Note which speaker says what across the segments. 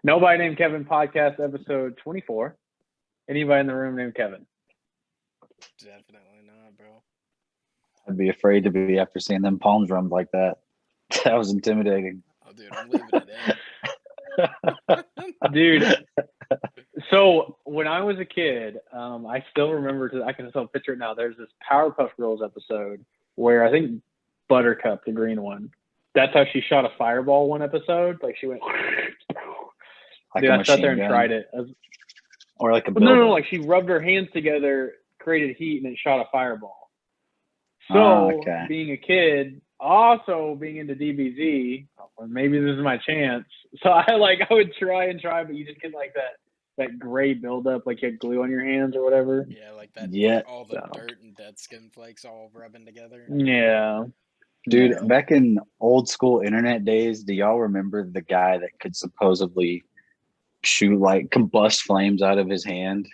Speaker 1: Nobody Named Kevin podcast, episode 24. Anybody in the room named Kevin?
Speaker 2: Definitely not, bro.
Speaker 3: I'd be afraid to be after seeing them palms drummed like that. That was intimidating.
Speaker 2: Oh, dude, I'm leaving it in.
Speaker 1: Dude, so when I was a kid, I still remember, I can still picture it now. There's this Powerpuff Girls episode where I think Buttercup, the green one, that's how she shot a fireball one episode. Like she went,
Speaker 3: Like
Speaker 1: dude,
Speaker 3: a
Speaker 1: I sat there
Speaker 3: machine
Speaker 1: and
Speaker 3: gun.
Speaker 1: tried it.
Speaker 3: Or like a
Speaker 1: No,
Speaker 3: bilbo.
Speaker 1: like she rubbed her hands together, created heat, and it shot a fireball. So,
Speaker 3: okay.
Speaker 1: being a kid, also being into DBZ, well, maybe this is my chance. So I would try, but you just get like that gray buildup, like you had glue on your hands or whatever.
Speaker 2: Yeah, like that.
Speaker 3: Yeah.
Speaker 2: All the dirt and dead skin flakes all rubbing together.
Speaker 1: Yeah.
Speaker 3: Dude,
Speaker 1: Yeah.
Speaker 3: back in old school internet days, do y'all remember the guy that could supposedly shoot like combust flames out of his hand?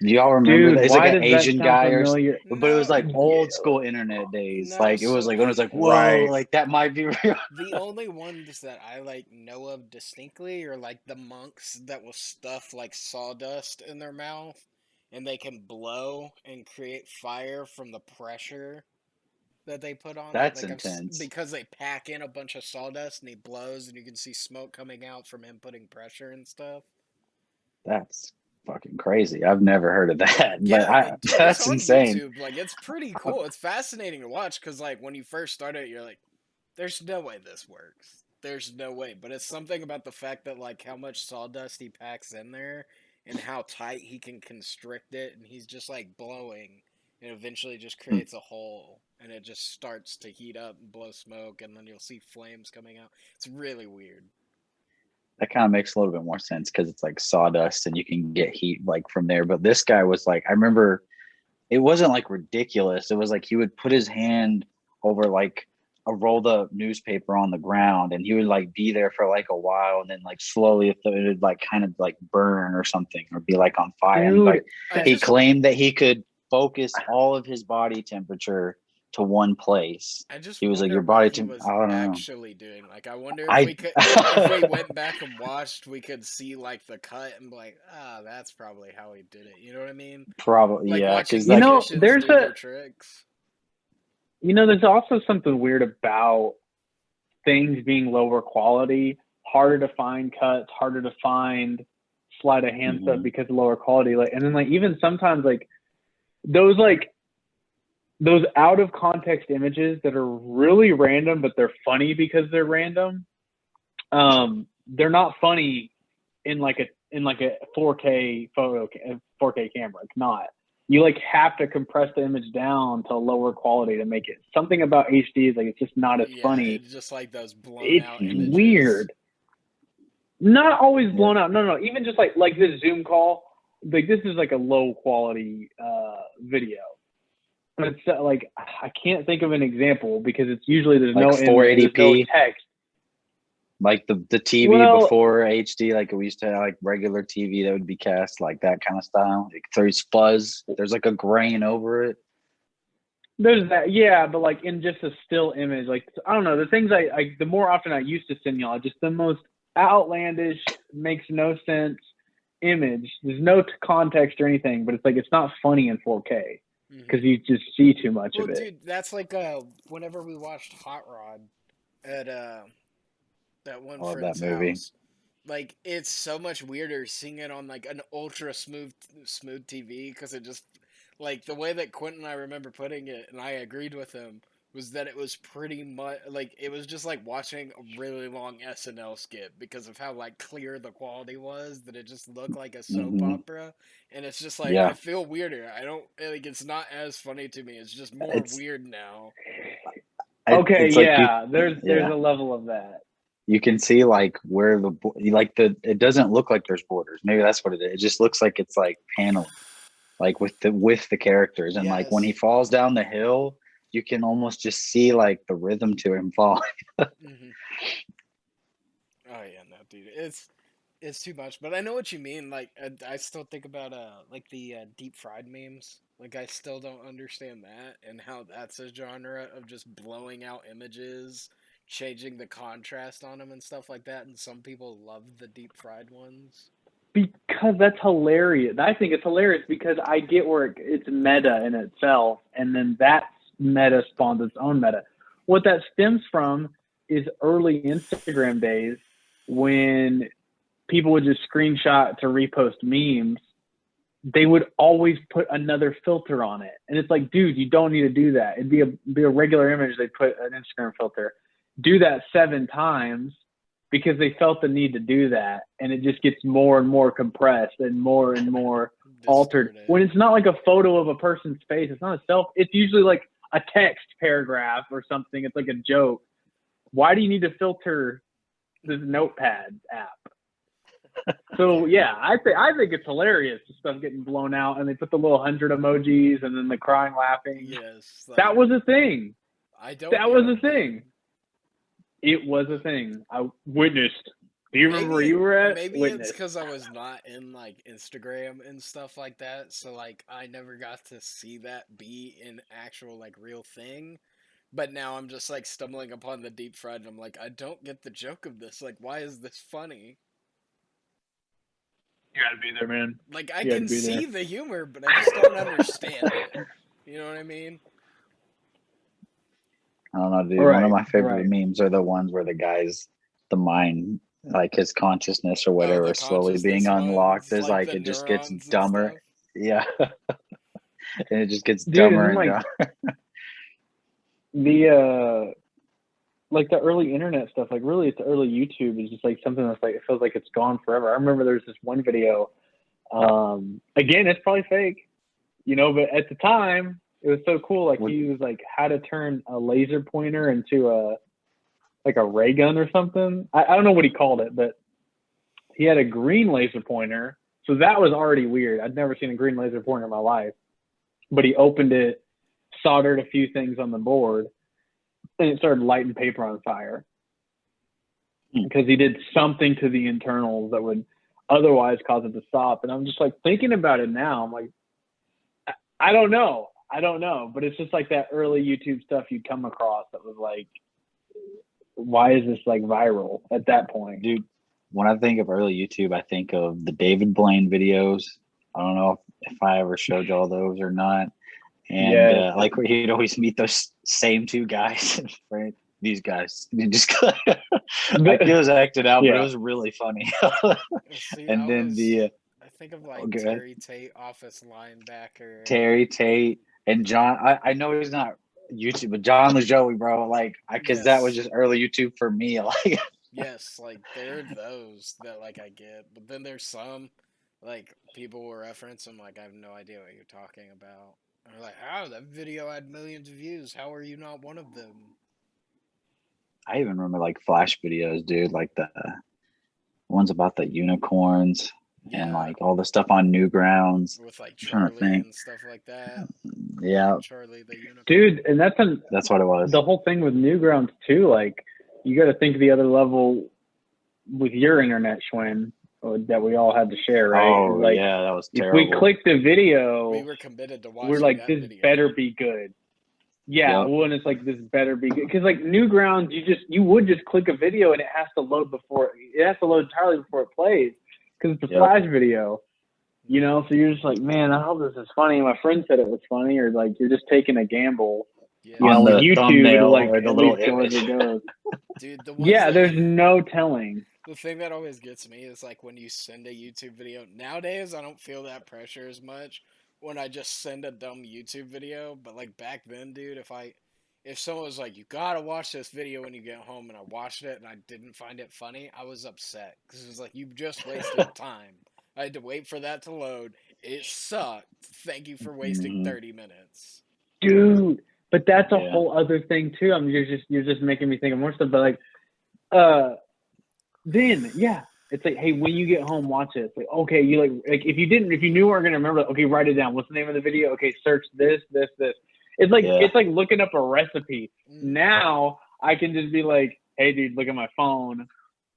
Speaker 3: Do y'all remember
Speaker 1: Dude,
Speaker 3: that? He's
Speaker 1: why
Speaker 3: like an
Speaker 1: does that
Speaker 3: Asian
Speaker 1: sound
Speaker 3: guy
Speaker 1: familiar?
Speaker 3: but it was like
Speaker 2: No.
Speaker 3: old school internet days.
Speaker 2: No,
Speaker 3: Like it was
Speaker 2: so
Speaker 3: like when it was like, whoa,
Speaker 1: Right.
Speaker 3: like that might be real.
Speaker 2: The only ones that I know of distinctly are like the monks that will stuff like sawdust in their mouth and they can blow and create fire from the pressure that they put on
Speaker 3: That's
Speaker 2: it.
Speaker 3: intense.
Speaker 2: Because they pack in a bunch of sawdust and he blows and you can see smoke coming out from him putting pressure and stuff.
Speaker 3: That's fucking crazy. I've never heard of that.
Speaker 2: Yeah,
Speaker 3: But that's
Speaker 2: it's on
Speaker 3: insane.
Speaker 2: YouTube. It's pretty cool. It's fascinating to watch because when you first start it, you're like, there's no way this works. There's no way. But it's something about the fact that how much sawdust he packs in there and how tight he can constrict it, and he's just blowing and eventually just creates a hole and it just starts to heat up and blow smoke and then you'll see flames coming out. It's really weird.
Speaker 3: That kind of makes a little bit more sense because it's like sawdust and you can get heat from there. But this guy was I remember it wasn't ridiculous. It was he would put his hand over a rolled up newspaper on the ground and he would be there for a while and then slowly it would kind of burn or something or be on fire.
Speaker 1: Dude,
Speaker 3: and he claimed that he could focus all of his body temperature to one place.
Speaker 2: He
Speaker 3: was
Speaker 2: wonder
Speaker 3: your body
Speaker 2: what he was
Speaker 3: I don't know.
Speaker 2: actually doing. I wonder if we could, if we went back and watched, we could see the cut and be that's probably how he did it. You know what I mean?
Speaker 3: Probably, yeah.
Speaker 2: Because
Speaker 1: there's
Speaker 2: their tricks.
Speaker 1: There's also something weird about things being lower quality, harder to find cuts, harder to find sleight of hand stuff because of lower quality. And then even sometimes those out of context images that are really random, but they're funny because they're random. They're not funny in a 4K photo, 4K camera. It's not. You have to compress the image down to lower quality to make it. Something about HD is it's just not as funny.
Speaker 2: It's just those blown out images.
Speaker 1: It's weird. Not always blown out. No. Even just like this Zoom call. This is a low quality video. But it's I can't think of an example because it's usually there's no
Speaker 3: 480p,
Speaker 1: no text.
Speaker 3: The TV before HD, we used to have regular TV that would be cast that kind of style. There's fuzz. There's a grain over it.
Speaker 1: There's that, yeah, but in just a still image, I don't know. The things the more often I used to send y'all, just the most outlandish, makes no sense image. There's no context or anything, but it's not funny in 4K. Because you just see too much of it.
Speaker 2: Dude, that's whenever we watched Hot Rod at that one friend's house. It's so much weirder seeing it on an ultra smooth TV because it just the way that Quentin and I remember putting it, and I agreed with him, was that it was pretty much it was just watching a really long SNL skit because of how clear the quality was, that it just looked like a soap opera, and it's just I feel weirder. I don't it's not as funny to me. It's just more weird now.
Speaker 1: Okay, yeah, there's a level of that.
Speaker 3: You can see where it doesn't look like there's borders. Maybe that's what it is. It just looks like it's paneling, with the characters, and when he falls down the hill, you can almost just see the rhythm to him falling.
Speaker 2: Mm-hmm. Oh yeah, no, dude, it's too much. But I know what you mean. I still think about the deep fried memes. I still don't understand that and how that's a genre of just blowing out images changing the contrast on them and stuff like that, and some people love the deep fried ones.
Speaker 1: Because that's hilarious. I think it's hilarious because I get where it's meta in itself, and then that meta spawns its own meta. What that stems from is early Instagram days when people would just screenshot to repost memes. They would always put another filter on it. And it's like, dude, you don't need to do that. It'd be a regular image. They put an Instagram filter. Do that 7 times because they felt the need to do that. And it just gets more and more compressed and more altered. When it's not like a photo of a person's face, it's not a self. It's usually like a text paragraph or something. It's like a joke. Why do you need to filter this notepad app? So yeah, I think it's hilarious. The stuff getting blown out, and they put the little 100 emojis, and then the crying, laughing.
Speaker 2: Yes, like,
Speaker 1: that was a thing.
Speaker 2: That was
Speaker 1: a thing. It was a thing. I witnessed. Do you remember where you were at?
Speaker 2: Maybe it's because I was not in like Instagram and stuff like that, so like I never got to see that be an actual like real thing. But now I'm just like stumbling upon the deep fried, and I'm like, I don't get the joke of this. Like, why is this funny?
Speaker 1: You gotta be there, man.
Speaker 2: Like, I can see the humor, but I just don't understand it. You know what I mean?
Speaker 3: I don't know, dude. One of my favorite memes are the ones where the guy's, the mind, like his consciousness or whatever, slowly being unlocked. There's like it just gets dumber. Yeah. And it just gets dumber and dumber.
Speaker 1: The like the early internet stuff, like really it's early YouTube is just like something that's like, it feels like it's gone forever. I remember there's this one video, again, it's probably fake, you know, but at the time it was so cool. Like he was like how to turn a laser pointer into a ray gun or something. I don't know what he called it, but he had a green laser pointer. So that was already weird. I'd never seen a green laser pointer in my life, but he opened it, soldered a few things on the board, and it started lighting paper on fire because he did something to the internals that would otherwise cause it to stop. And I'm just like thinking about it now. I'm like, I don't know, but it's just like that early YouTube stuff you come across that was like, why is this like viral at that point?
Speaker 3: Dude, when I think of early YouTube, I think of the David Blaine videos. I don't know if I ever showed y'all those or not. And like where you'd always meet those same 2 guys, right? These guys, just like he was acted out, but it was really funny.
Speaker 2: See,
Speaker 3: and then
Speaker 2: I think of like Terry Tate, office linebacker.
Speaker 3: Terry Tate and John. I know he's not YouTube, but John LaJoie, bro. Like, because that was just early YouTube for me. Like,
Speaker 2: yes, like there are those that like I get, but then there's some like people will reference. I'm like, I have no idea what you're talking about. And they're like, oh, that video had millions of views. How are you not one of them?
Speaker 3: I even remember like Flash videos, dude. Like the ones about the unicorns and like all the stuff on Newgrounds
Speaker 2: with like Charlie and stuff like that.
Speaker 3: Yeah,
Speaker 2: Charlie the unicorn.
Speaker 1: Dude, and that's
Speaker 3: what it was.
Speaker 1: The whole thing with Newgrounds too. Like, you got to think of the other level with your internet, Schwinn, that we all had to share, right?
Speaker 3: Oh,
Speaker 1: like,
Speaker 3: yeah, that was terrible.
Speaker 1: If we clicked the video,
Speaker 2: we were committed to watching.
Speaker 1: We're like, this video better be good. Yeah, when it's like, this better be good. Because like Newgrounds, you would just click a video and it has to load entirely before it plays because it's a Flash video. You know, so you're just like, man, I hope this is funny. My friend said it was funny, or like you're just taking a gamble.
Speaker 3: Yeah. You know, with YouTube, like
Speaker 1: or the little image.
Speaker 2: Dude,
Speaker 1: there's no telling.
Speaker 2: The thing that always gets me is like when you send a YouTube video. Nowadays, I don't feel that pressure as much when I just send a dumb YouTube video. But like back then, dude, if someone was like, you gotta watch this video when you get home, and I watched it and I didn't find it funny, I was upset because it was like, you just wasted time. I had to wait for that to load. It sucked. Thank you for wasting 30 minutes.
Speaker 1: Dude, but that's a whole other thing too. I mean, you're just making me think of more stuff. But like, then it's like, hey, when you get home, watch it. It's like, okay, you like if you knew we weren't gonna remember, okay, write it down. What's the name of the video? Okay, search this. It's like it's like looking up a recipe. Now I can just be like, hey, dude, look at my phone.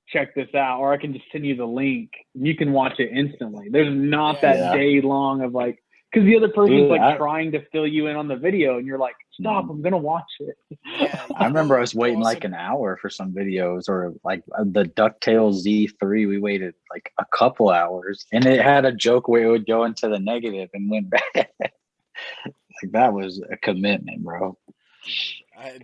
Speaker 1: Check this out, or I can just send you the link. You can watch it instantly. There's not that day long of like, because the other person's trying to fill you in on the video, and you're like Stop! I'm gonna watch it.
Speaker 2: Yeah,
Speaker 3: I remember us waiting like an hour for some videos, or like the DuckTales Z3. We waited like a couple hours, and it had a joke where it would go into the negative and went back. Like that was a commitment, bro.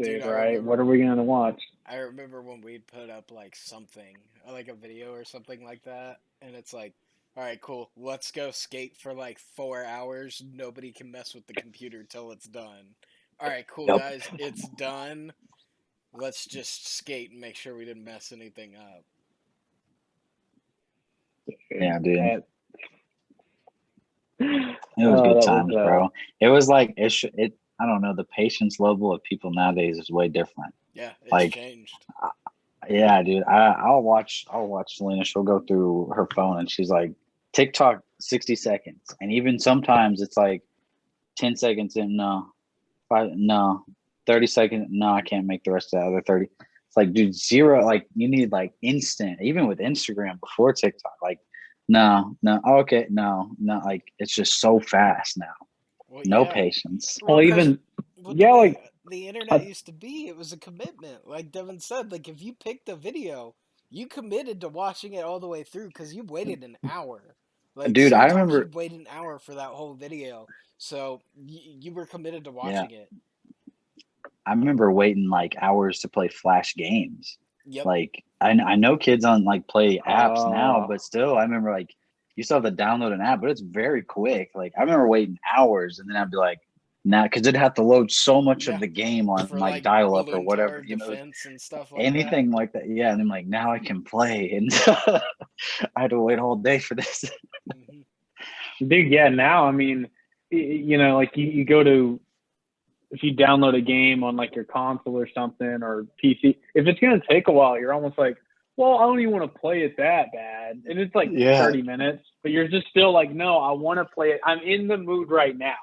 Speaker 1: Dude, right? What are we gonna watch?
Speaker 2: I remember when we'd put up like something, like a video or something like that, and it's like, all right, cool, let's go skate for like 4 hours. Nobody can mess with the computer till it's done. All right, cool, guys, it's done. Let's just skate and make sure we didn't mess anything up.
Speaker 3: Yeah, dude. It was good times, bro. It was like it. I don't know. The patience level of people nowadays is way different.
Speaker 2: Yeah, it's
Speaker 3: like,
Speaker 2: changed.
Speaker 3: Yeah, dude. I'll watch Selena. She'll go through her phone and she's like, TikTok 60 seconds, and even sometimes it's like 10 seconds in. No, 30 seconds. No, I can't make the rest of the other 30. It's like, dude, zero. Like you need like instant. Even with Instagram before TikTok, like. No. Oh, okay. No. Like it's just so fast now.
Speaker 2: Well,
Speaker 3: no
Speaker 2: yeah.
Speaker 3: patience.
Speaker 1: Well, even like
Speaker 2: the internet used to be, it was a commitment. Like Devin said, like if you picked a video, you committed to watching it all the way through because you waited an hour. Like,
Speaker 3: dude, I
Speaker 2: sometimes
Speaker 3: remember
Speaker 2: you waited an hour for that whole video, so you were committed to watching it.
Speaker 3: I remember waiting like hours to play Flash games.
Speaker 2: Yep.
Speaker 3: Like I know kids on like play apps now, but still, I remember like you still have to download an app, but it's very quick. Like I remember waiting hours, and then I'd be like, nah, because it'd have to load so much of the game on
Speaker 2: for,
Speaker 3: like dial up or
Speaker 2: Balloon
Speaker 3: whatever,
Speaker 2: Tower
Speaker 3: you know,
Speaker 2: defense and stuff like
Speaker 3: anything like that. Yeah, and I'm like, now I can play, and I had to wait all day for this.
Speaker 1: Dude, yeah. Now, I mean, you know, like you go to. If you download a game on like your console or something or PC, if it's going to take a while, you're almost like, well, I don't even want to play it that bad. And it's like 30 minutes, but you're just still like, no, I want to play it. I'm in the mood right now.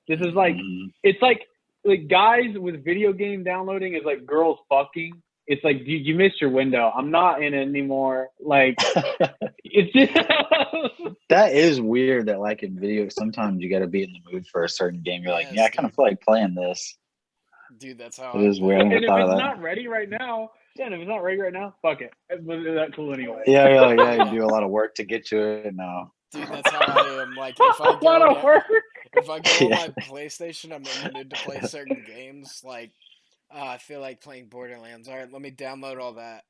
Speaker 1: This is like, it's like guys with video game downloading is like girls fucking. It's like, dude, you missed your window. I'm not in it anymore. Like, it's just
Speaker 3: that is weird that like in video, sometimes you got to be in the mood for a certain game. You're like, yeah, I kind of feel like playing this.
Speaker 2: Dude, that's how
Speaker 3: it is weird.
Speaker 1: And if it's not ready right now, if it's not ready right now, fuck it. It's that cool anyway.
Speaker 3: Yeah, you're like, yeah, you do a lot of work to get to it. No.
Speaker 2: Dude, that's how I am. Like, if I go on my PlayStation, I'm in the mood to play certain games. Like, I feel like playing Borderlands. All right, let me download all that.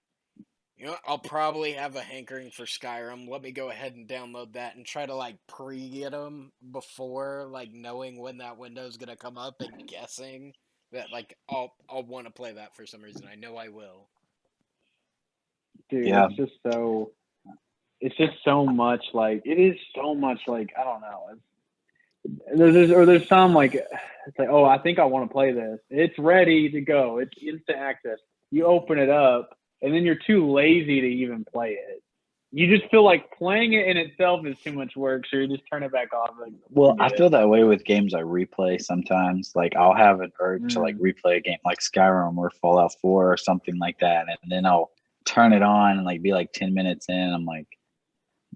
Speaker 2: You know, I'll probably have a hankering for Skyrim. Let me go ahead and download that and try to like pre-get them before like knowing when that window's gonna come up and guessing that like I'll want to play that for some reason. I know I will.
Speaker 1: Dude, it's just so much like it is so much like I don't know. There's some like it's like, oh, I think I want to play this. It's ready to go. It's instant access. You open it up. And then you're too lazy to even play it. You just feel like playing it in itself is too much work, so you just turn it back off. Like,
Speaker 3: well, I feel that way with games I replay sometimes. Like I'll have an urge to like replay a game like Skyrim or Fallout 4 or something like that, and then I'll turn it on and like be like 10 minutes in. I'm like,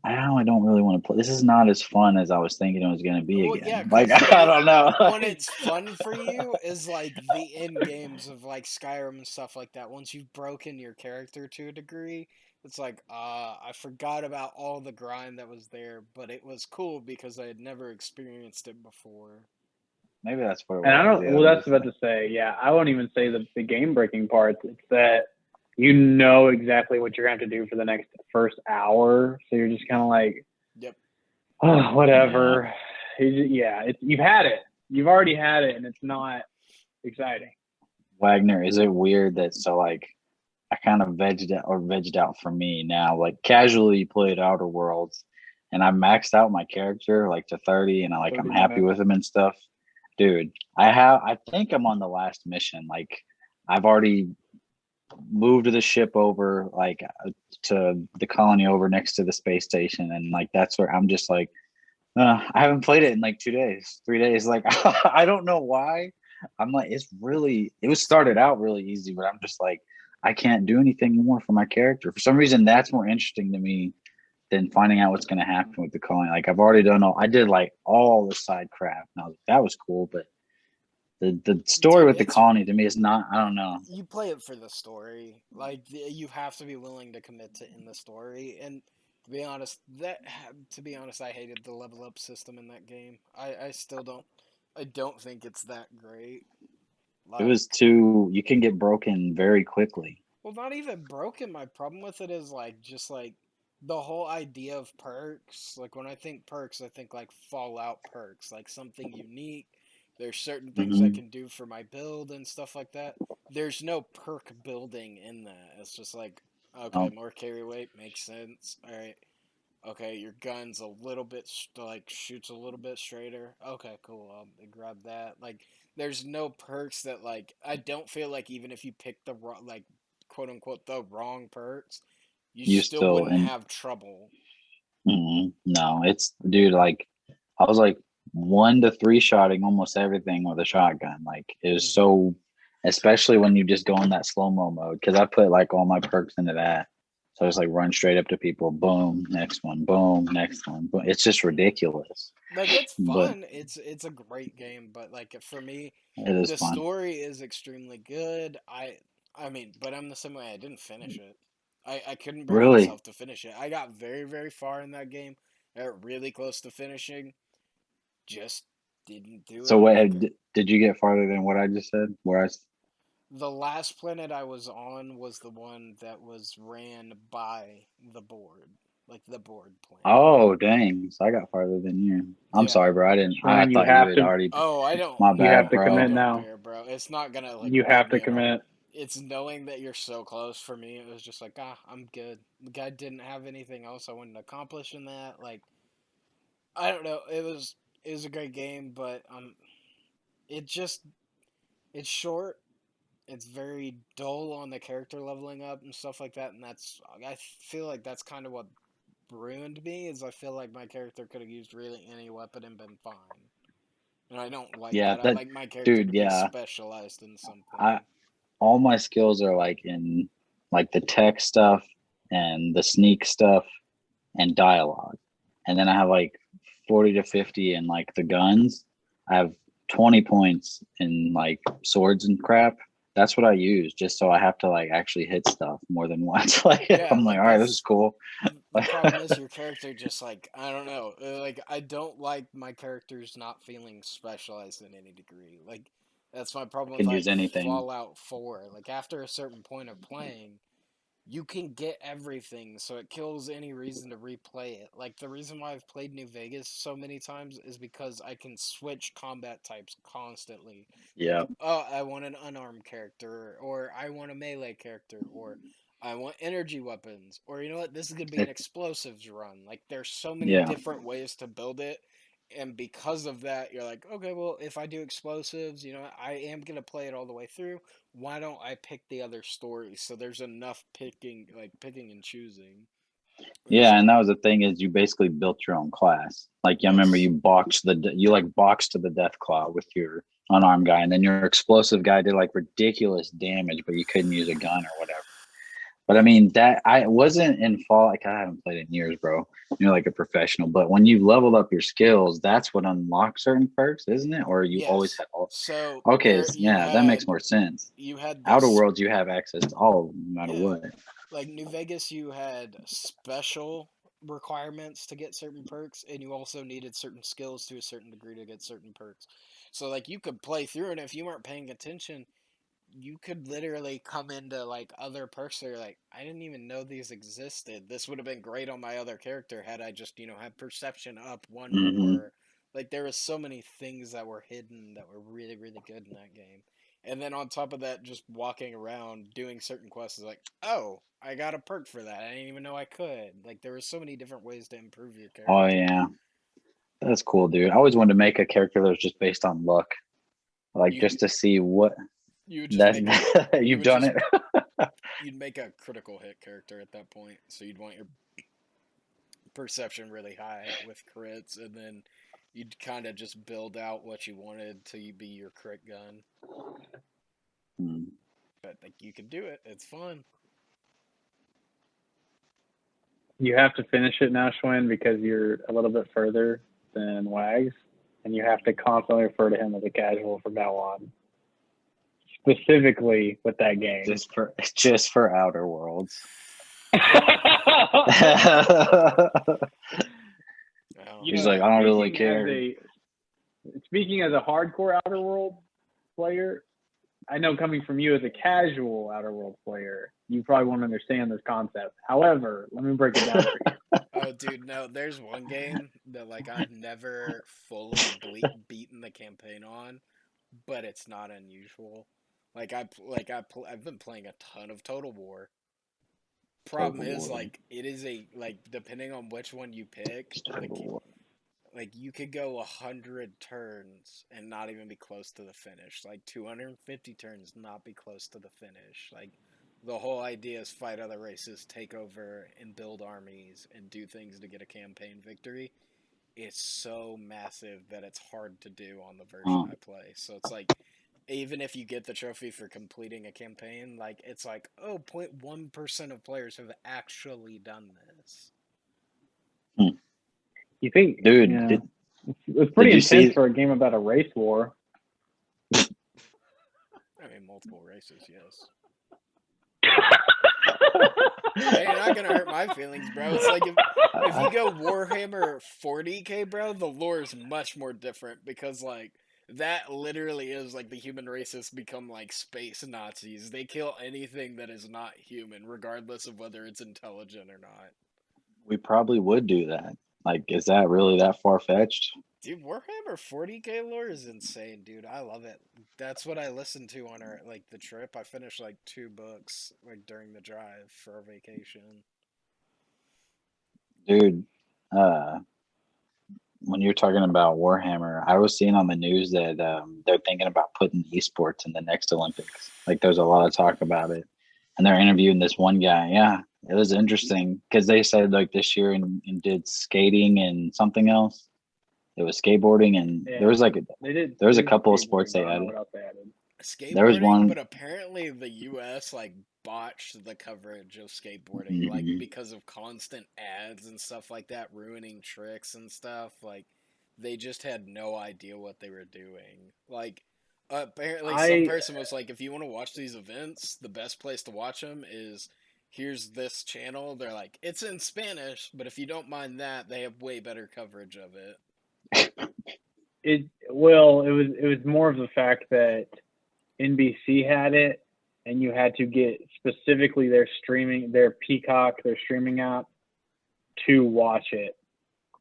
Speaker 3: I don't really want to play. This is not as fun as I was thinking it was going to be again.
Speaker 2: Yeah,
Speaker 3: like I don't know.
Speaker 2: When it's fun for you is like the end games of like Skyrim and stuff like that. Once you've broken your character to a degree, it's like I forgot about all the grind that was there, but it was cool because I had never experienced it before.
Speaker 3: Maybe that's what it was.
Speaker 1: And I don't. Well, that's about to say. Yeah, I won't even say the game breaking parts. It's that you know exactly what you're going to have to do for the next first hour, so you're just kind of like,
Speaker 2: yep,
Speaker 1: oh, whatever. Yeah, you've had it. You've already had it, and it's not exciting.
Speaker 3: Wagner, is it weird that so like I kind of vegged out for me now? Like casually played Outer Worlds, and I maxed out my character like to 30, and I'm happy with him and stuff. Dude, I think I'm on the last mission. Like I've already moved the ship over like to the colony over next to the space station, and like that's where I'm just like I haven't played it in like 2 days, 3 days. Like I don't know why. I'm like it was started out really easy, but I'm just like I can't do anything more for my character. For some reason that's more interesting to me than finding out what's going to happen with the colony. Like I've already done I did like all the side crap, and I was like, that was cool, but The story
Speaker 2: Dude,
Speaker 3: with the colony to me is not. I don't know.
Speaker 2: You play it for the story. Like you have to be willing to commit to in the story. And to be honest, I hated the level up system in that game. I still don't. I don't think it's that great.
Speaker 3: It was
Speaker 2: Like,
Speaker 3: too. You can get broken very quickly.
Speaker 2: well, not even broken. My problem with it is like just like the whole idea of perks. Like when I think perks, I think like Fallout perks, like something unique. There's certain things I
Speaker 3: Hmm.
Speaker 2: can do for my build and stuff like that. There's no perk building in that. It's just like, okay,
Speaker 3: Oh,
Speaker 2: more carry weight makes sense. All right. Okay, your gun's a little bit like shoots a little bit straighter. Okay, cool. I'll grab that. Like, there's no perks that like I don't feel like even if you pick the wrong, like, quote unquote the wrong perks, you
Speaker 3: you
Speaker 2: still
Speaker 3: still
Speaker 2: wouldn't
Speaker 3: in?
Speaker 2: have trouble.
Speaker 3: No, it's dude. Like I was like 1 to 3 shotting almost everything with a shotgun. Like it was
Speaker 2: Hmm.
Speaker 3: so, especially when you just go in that slow mo mode. Because I put like all my perks into that. So I just like run straight up to people. Boom, next one. Boom, next one. Boom. It's just ridiculous.
Speaker 2: Like it's
Speaker 3: But
Speaker 2: fun. It's a great game, but like for me,
Speaker 3: it is
Speaker 2: the
Speaker 3: fun.
Speaker 2: story is extremely good. I mean, but I'm the same way. I didn't finish it. I couldn't bring
Speaker 3: Really.
Speaker 2: myself to finish it. I got very very far in that game. I got really close to finishing. Just didn't do
Speaker 3: So
Speaker 2: it.
Speaker 3: what
Speaker 2: Like
Speaker 3: did you get farther than what I just said?
Speaker 2: the last planet I was on was the one that was ran by the board, like the board planet.
Speaker 3: Oh dang! So I got farther than you. I'm
Speaker 2: Yeah.
Speaker 3: sorry, bro. I didn't. I
Speaker 1: Schwinn,
Speaker 3: thought you had already.
Speaker 2: Oh,
Speaker 3: My
Speaker 1: you have
Speaker 3: bad,
Speaker 1: to
Speaker 2: I
Speaker 1: commit
Speaker 3: bro.
Speaker 2: don't
Speaker 1: now.
Speaker 2: care, bro. It's not gonna like
Speaker 1: You
Speaker 2: bug
Speaker 1: have to
Speaker 2: me at all.
Speaker 1: commit.
Speaker 2: It's knowing that you're so close for me. It was just like, I'm good. The guy didn't have anything else I wanted to accomplish in that. Like, I don't know. It was a great game, but it just it's short. It's very dull on the character leveling up and stuff like that, and I feel like that's kind of what ruined me. Is I feel like my character could have used really any weapon and been fine, and I don't like
Speaker 3: Yeah,
Speaker 2: that. I
Speaker 3: that
Speaker 2: like my character
Speaker 3: dude.
Speaker 2: to be
Speaker 3: Yeah,
Speaker 2: specialized in
Speaker 3: I
Speaker 2: something.
Speaker 3: all my skills are like in like the tech stuff and the sneak stuff and dialogue, and then I have like 40 to 50 in like the guns. I have 20 points in like swords and crap. That's what I use just so I have to like actually hit stuff more than once. Like
Speaker 2: Yeah,
Speaker 3: I'm like,
Speaker 2: like
Speaker 3: all right, this is cool.
Speaker 2: the problem is your character just like I don't know. Like I don't like my characters not feeling specialized in any degree. Like that's my
Speaker 3: I
Speaker 2: problem with
Speaker 3: can use
Speaker 2: like
Speaker 3: anything.
Speaker 2: Fallout 4. Like after a certain point of playing, you can get everything, so it kills any reason to replay it. Like the reason why I've played New Vegas so many times is because I can switch combat types constantly.
Speaker 3: Yeah,
Speaker 2: Like, oh, I want an unarmed character, or I want a melee character, or I want energy weapons, or you know what, this is gonna be an explosives run. Like there's so many
Speaker 3: yeah.
Speaker 2: different ways to build it. And because of that, you're like, okay, well, if I do explosives, I am gonna play it all the way through. Why don't I pick the other stories? So there's enough picking and choosing.
Speaker 3: Yeah, and that was the thing is you basically built your own class. Like, I remember
Speaker 2: Yes.
Speaker 3: you like boxed to the death claw with your unarmed guy, and then your explosive guy did like ridiculous damage, but you couldn't use a gun or whatever. But I mean, that I wasn't in fall. Like I haven't played in years, bro. You're like a professional, but when you leveled up your skills, that's what unlocks certain perks, isn't it? Or you always
Speaker 2: Yes.
Speaker 3: had all.
Speaker 2: So
Speaker 3: Okay,
Speaker 2: there
Speaker 3: yeah, that makes more sense.
Speaker 2: you had
Speaker 3: Outer
Speaker 2: this
Speaker 3: worlds, you have access to all of them, no matter
Speaker 2: yeah.
Speaker 3: what.
Speaker 2: Like New Vegas you had special requirements to get certain perks and you also needed certain skills to a certain degree to get certain perks. So like you could play through it, and if you weren't paying attention, you could literally come into like other perks that are like, I didn't even know these existed. This would have been great on my other character had I just, had perception up one
Speaker 3: Hmm.
Speaker 2: more. Like there was so many things that were hidden that were really, really good in that game. And then on top of that, just walking around doing certain quests is like, oh, I got a perk for that. I didn't even know I could. Like there were so many different ways to improve your
Speaker 3: Oh
Speaker 2: character.
Speaker 3: yeah, that's cool, dude. I always wanted to make a character that was just based on luck, like
Speaker 2: You
Speaker 3: just to see what
Speaker 2: you would just make
Speaker 3: that
Speaker 2: you
Speaker 3: you've
Speaker 2: would
Speaker 3: done
Speaker 2: just
Speaker 3: it.
Speaker 2: you'd make a critical hit character at that point. So you'd want your perception really high with crits, and then you'd kind of just build out what you wanted till you be your crit gun.
Speaker 3: Hmm.
Speaker 2: But like you can do it. It's fun.
Speaker 1: You have to finish it now, Schwinn, because you're a little bit further than Wags. and you have to constantly refer to him as a casual from now on. Specifically with that game.
Speaker 3: Just for Outer Worlds. He's like, I don't really care.
Speaker 1: Speaking as a hardcore Outer Worlds player, I know coming from you as a casual Outer Worlds player, you probably won't understand this concept. However, let me break it down for you.
Speaker 2: Oh, dude, no. There's one game that like I've never fully beaten the campaign on, but it's not unusual. I've been playing a ton of Total War. Problem is, like, it is depending on which one you pick, like you could go 100 turns and not even be close to the finish. Like 250 turns, not be close to the finish. Like the whole idea is fight other races, take over, and build armies and do things to get a campaign victory. It's so massive that it's hard to do on the version I play. So it's like, even if you get the trophy for completing a campaign, like it's like, 0.1% of players have actually done this.
Speaker 1: You think,
Speaker 3: dude?
Speaker 1: Yeah. It's pretty intense for a game about a race war.
Speaker 2: I mean, multiple races, yes. Hey, you're not gonna hurt my feelings, bro. It's like if you go Warhammer 40k, bro, the lore is much more different because like that literally is like the human races become like space Nazis. They kill anything that is not human, regardless of whether it's intelligent or not.
Speaker 3: We probably would do that. Like, is that really that far-fetched?
Speaker 2: Dude, Warhammer 40k lore is insane, dude. I love it. That's what I listened to on our the trip. I finished like 2 books like during the drive for our vacation.
Speaker 3: Dude, when you're talking about Warhammer, I was seeing on the news that they're thinking about putting esports in the next Olympics. Like, there's a lot of talk about it, and they're interviewing this one guy. Yeah, it was interesting because they said like this year and did skating and something else. It was skateboarding, and there was like there was a couple of sports they added.
Speaker 2: Skateboarding,
Speaker 3: there was one,
Speaker 2: but apparently the U.S. like botched the coverage of skateboarding, like because of constant ads and stuff like that, ruining tricks and stuff. Like they just had no idea what they were doing. Like apparently some person was like, if you want to watch these events, the best place to watch them is here's this channel. They're like, it's in Spanish, but if you don't mind that, they have way better coverage of it.
Speaker 1: It was more of the fact that NBC had it, and you had to get specifically their Peacock, their streaming app, to watch it.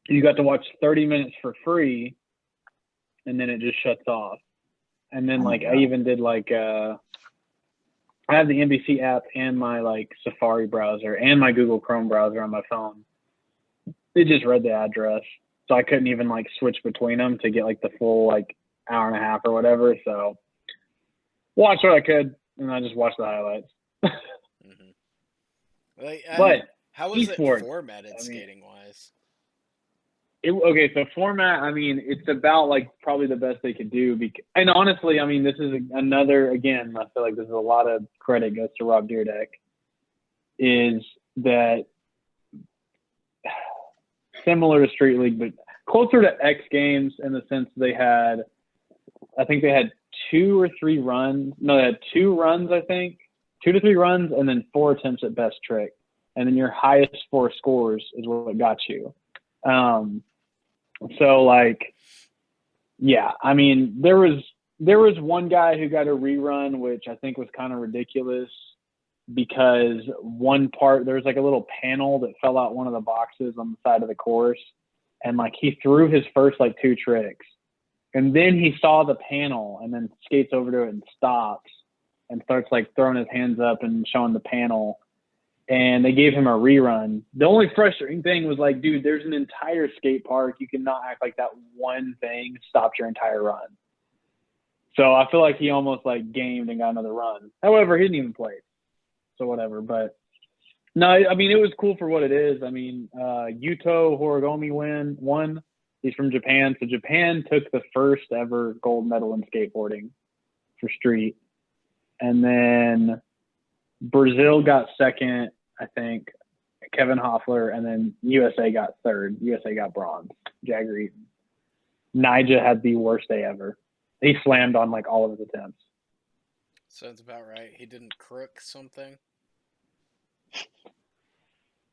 Speaker 1: You got to watch 30 minutes for free, and then it just shuts off. And then I even did I have the NBC app and my Safari browser and my Google Chrome browser on my phone. It just read the address. So I couldn't even switch between them to get the full hour and a half or whatever. So watch what I could, and I just watched the highlights.
Speaker 2: But how was it formatted skating wise?
Speaker 1: So format, I mean, it's about probably the best they could do. And honestly, I mean, this is another, again, I feel like this is a lot of credit goes to Rob Dyrdek, is that similar to Street League, but closer to X Games in the sense I think they had 2 or 3 runs. No, they had 2 runs, I think. 2 to 3 runs and then 4 attempts at best trick. And then your highest 4 scores is what got you. Yeah, I mean, there was one guy who got a rerun, which I think was kind of ridiculous because one part, there was a little panel that fell out one of the boxes on the side of the course. And he threw his first 2 tricks. And then he saw the panel and then skates over to it and stops and starts throwing his hands up and showing the panel. And they gave him a rerun. The only frustrating thing was dude, there's an entire skate park. You cannot act like that one thing stopped your entire run. So I feel like he almost gamed and got another run. However, he didn't even play it. So whatever. But no, I mean, it was cool for what it is. I mean, Yuto Horogomi won. He's from Japan. So Japan took the first ever gold medal in skateboarding for street. And then Brazil got second, I think, Kevin Hoffler, and then USA got third. USA got bronze, Jagger Eaton. Nigel had the worst day ever. He slammed on like all of his attempts.
Speaker 2: Sounds about right. He didn't crook something.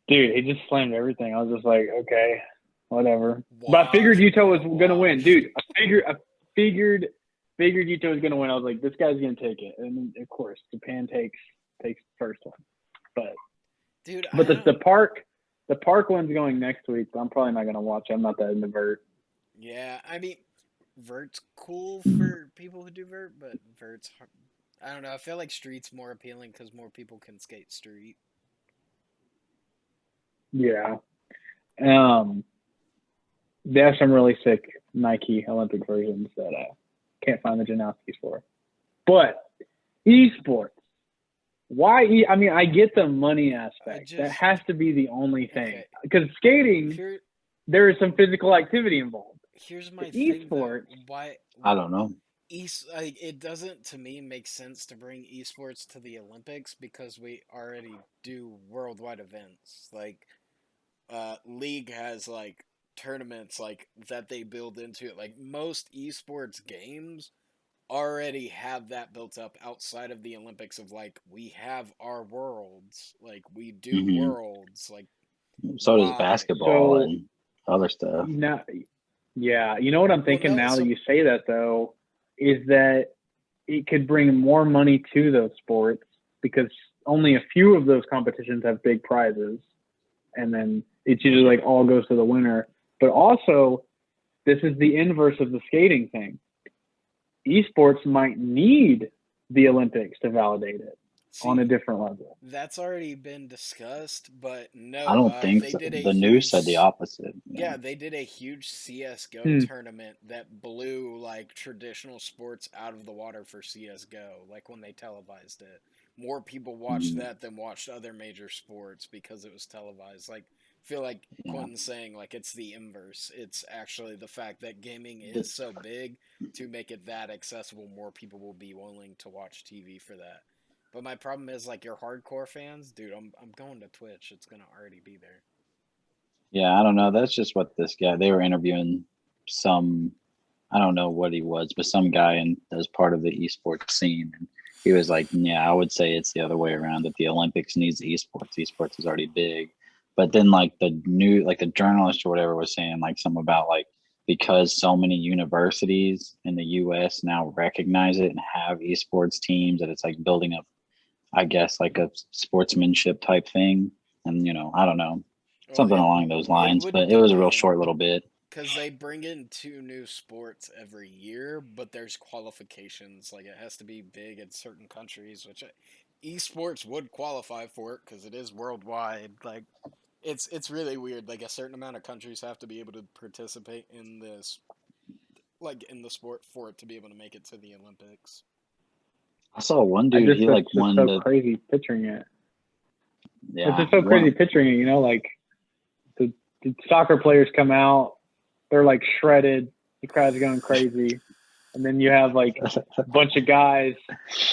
Speaker 1: Dude, he just slammed everything. I was just like, okay, whatever. But I figured Utah was gonna win, dude. I figured Utah was gonna win. I was like, this guy's gonna take it, and of course, Japan takes first one. But
Speaker 2: dude,
Speaker 1: the park one's going next week. So I'm probably not gonna watch it. I'm not that into vert.
Speaker 2: Yeah, I mean, vert's cool for people who do vert, but vert's hard. I don't know. I feel like street's more appealing because more people can skate street.
Speaker 1: Yeah. They have some really sick Nike Olympic versions that I can't find the Janowskis for. But esports. Why? I mean, I get the money aspect. That has to be the only thing. Because skating, there is some physical activity involved.
Speaker 2: Here's my thing.
Speaker 1: Esports.
Speaker 2: Why?
Speaker 3: I don't know.
Speaker 2: It doesn't, to me, make sense to bring esports to the Olympics because we already do worldwide events. Like, League has, like, tournaments, like, that they build into it. Like, most esports games already have that built up outside of the Olympics of, like, we have our worlds. Like, we do worlds. Like,
Speaker 3: so does basketball and other stuff.
Speaker 1: Yeah, you know what I'm thinking now that you say that, though, is that it could bring more money to those sports because only a few of those competitions have big prizes, and then it's usually like all goes to the winner. But also, this is the inverse of the skating thing. Esports might need the Olympics to validate it on a different level.
Speaker 2: That's already been discussed, but no.
Speaker 3: I don't think so. The news said the opposite.
Speaker 2: Yeah, they did a huge CSGO tournament that blew like traditional sports out of the water for CSGO, like when they televised it. More people watched that than watched other major sports because it was televised. Like, I feel like Quentin's saying, like, it's the inverse. It's actually the fact that gaming is so big, to make it that accessible, more people will be willing to watch TV for that. But my problem is, like, your hardcore fans, dude, I'm going to Twitch. It's going to already be there.
Speaker 3: Yeah, I don't know. That's just what this guy, they were interviewing some, I don't know what he was, but some guy as part of the esports scene. And he was like, yeah, I would say it's the other way around, that the Olympics needs esports. Esports is already big. But then like the journalist or whatever was saying like something about like, because so many universities in the US now recognize it and have esports teams, that it's like building up, I guess, like a sportsmanship type thing. And, you know, I don't know, something along those lines, but it was a real short little bit.
Speaker 2: Because they bring in 2 new sports every year, but there's qualifications. Like, it has to be big in certain countries, which esports would qualify for it because it is worldwide. Like, it's really weird. Like, a certain amount of countries have to be able to participate in this, like, in the sport for it to be able to make it to the Olympics.
Speaker 3: I saw one dude, he like won
Speaker 1: so crazy picturing it.
Speaker 3: Yeah,
Speaker 1: it's just so crazy picturing it, you know, like the soccer players come out, they're like shredded, the crowd's going crazy, and then you have like a bunch of guys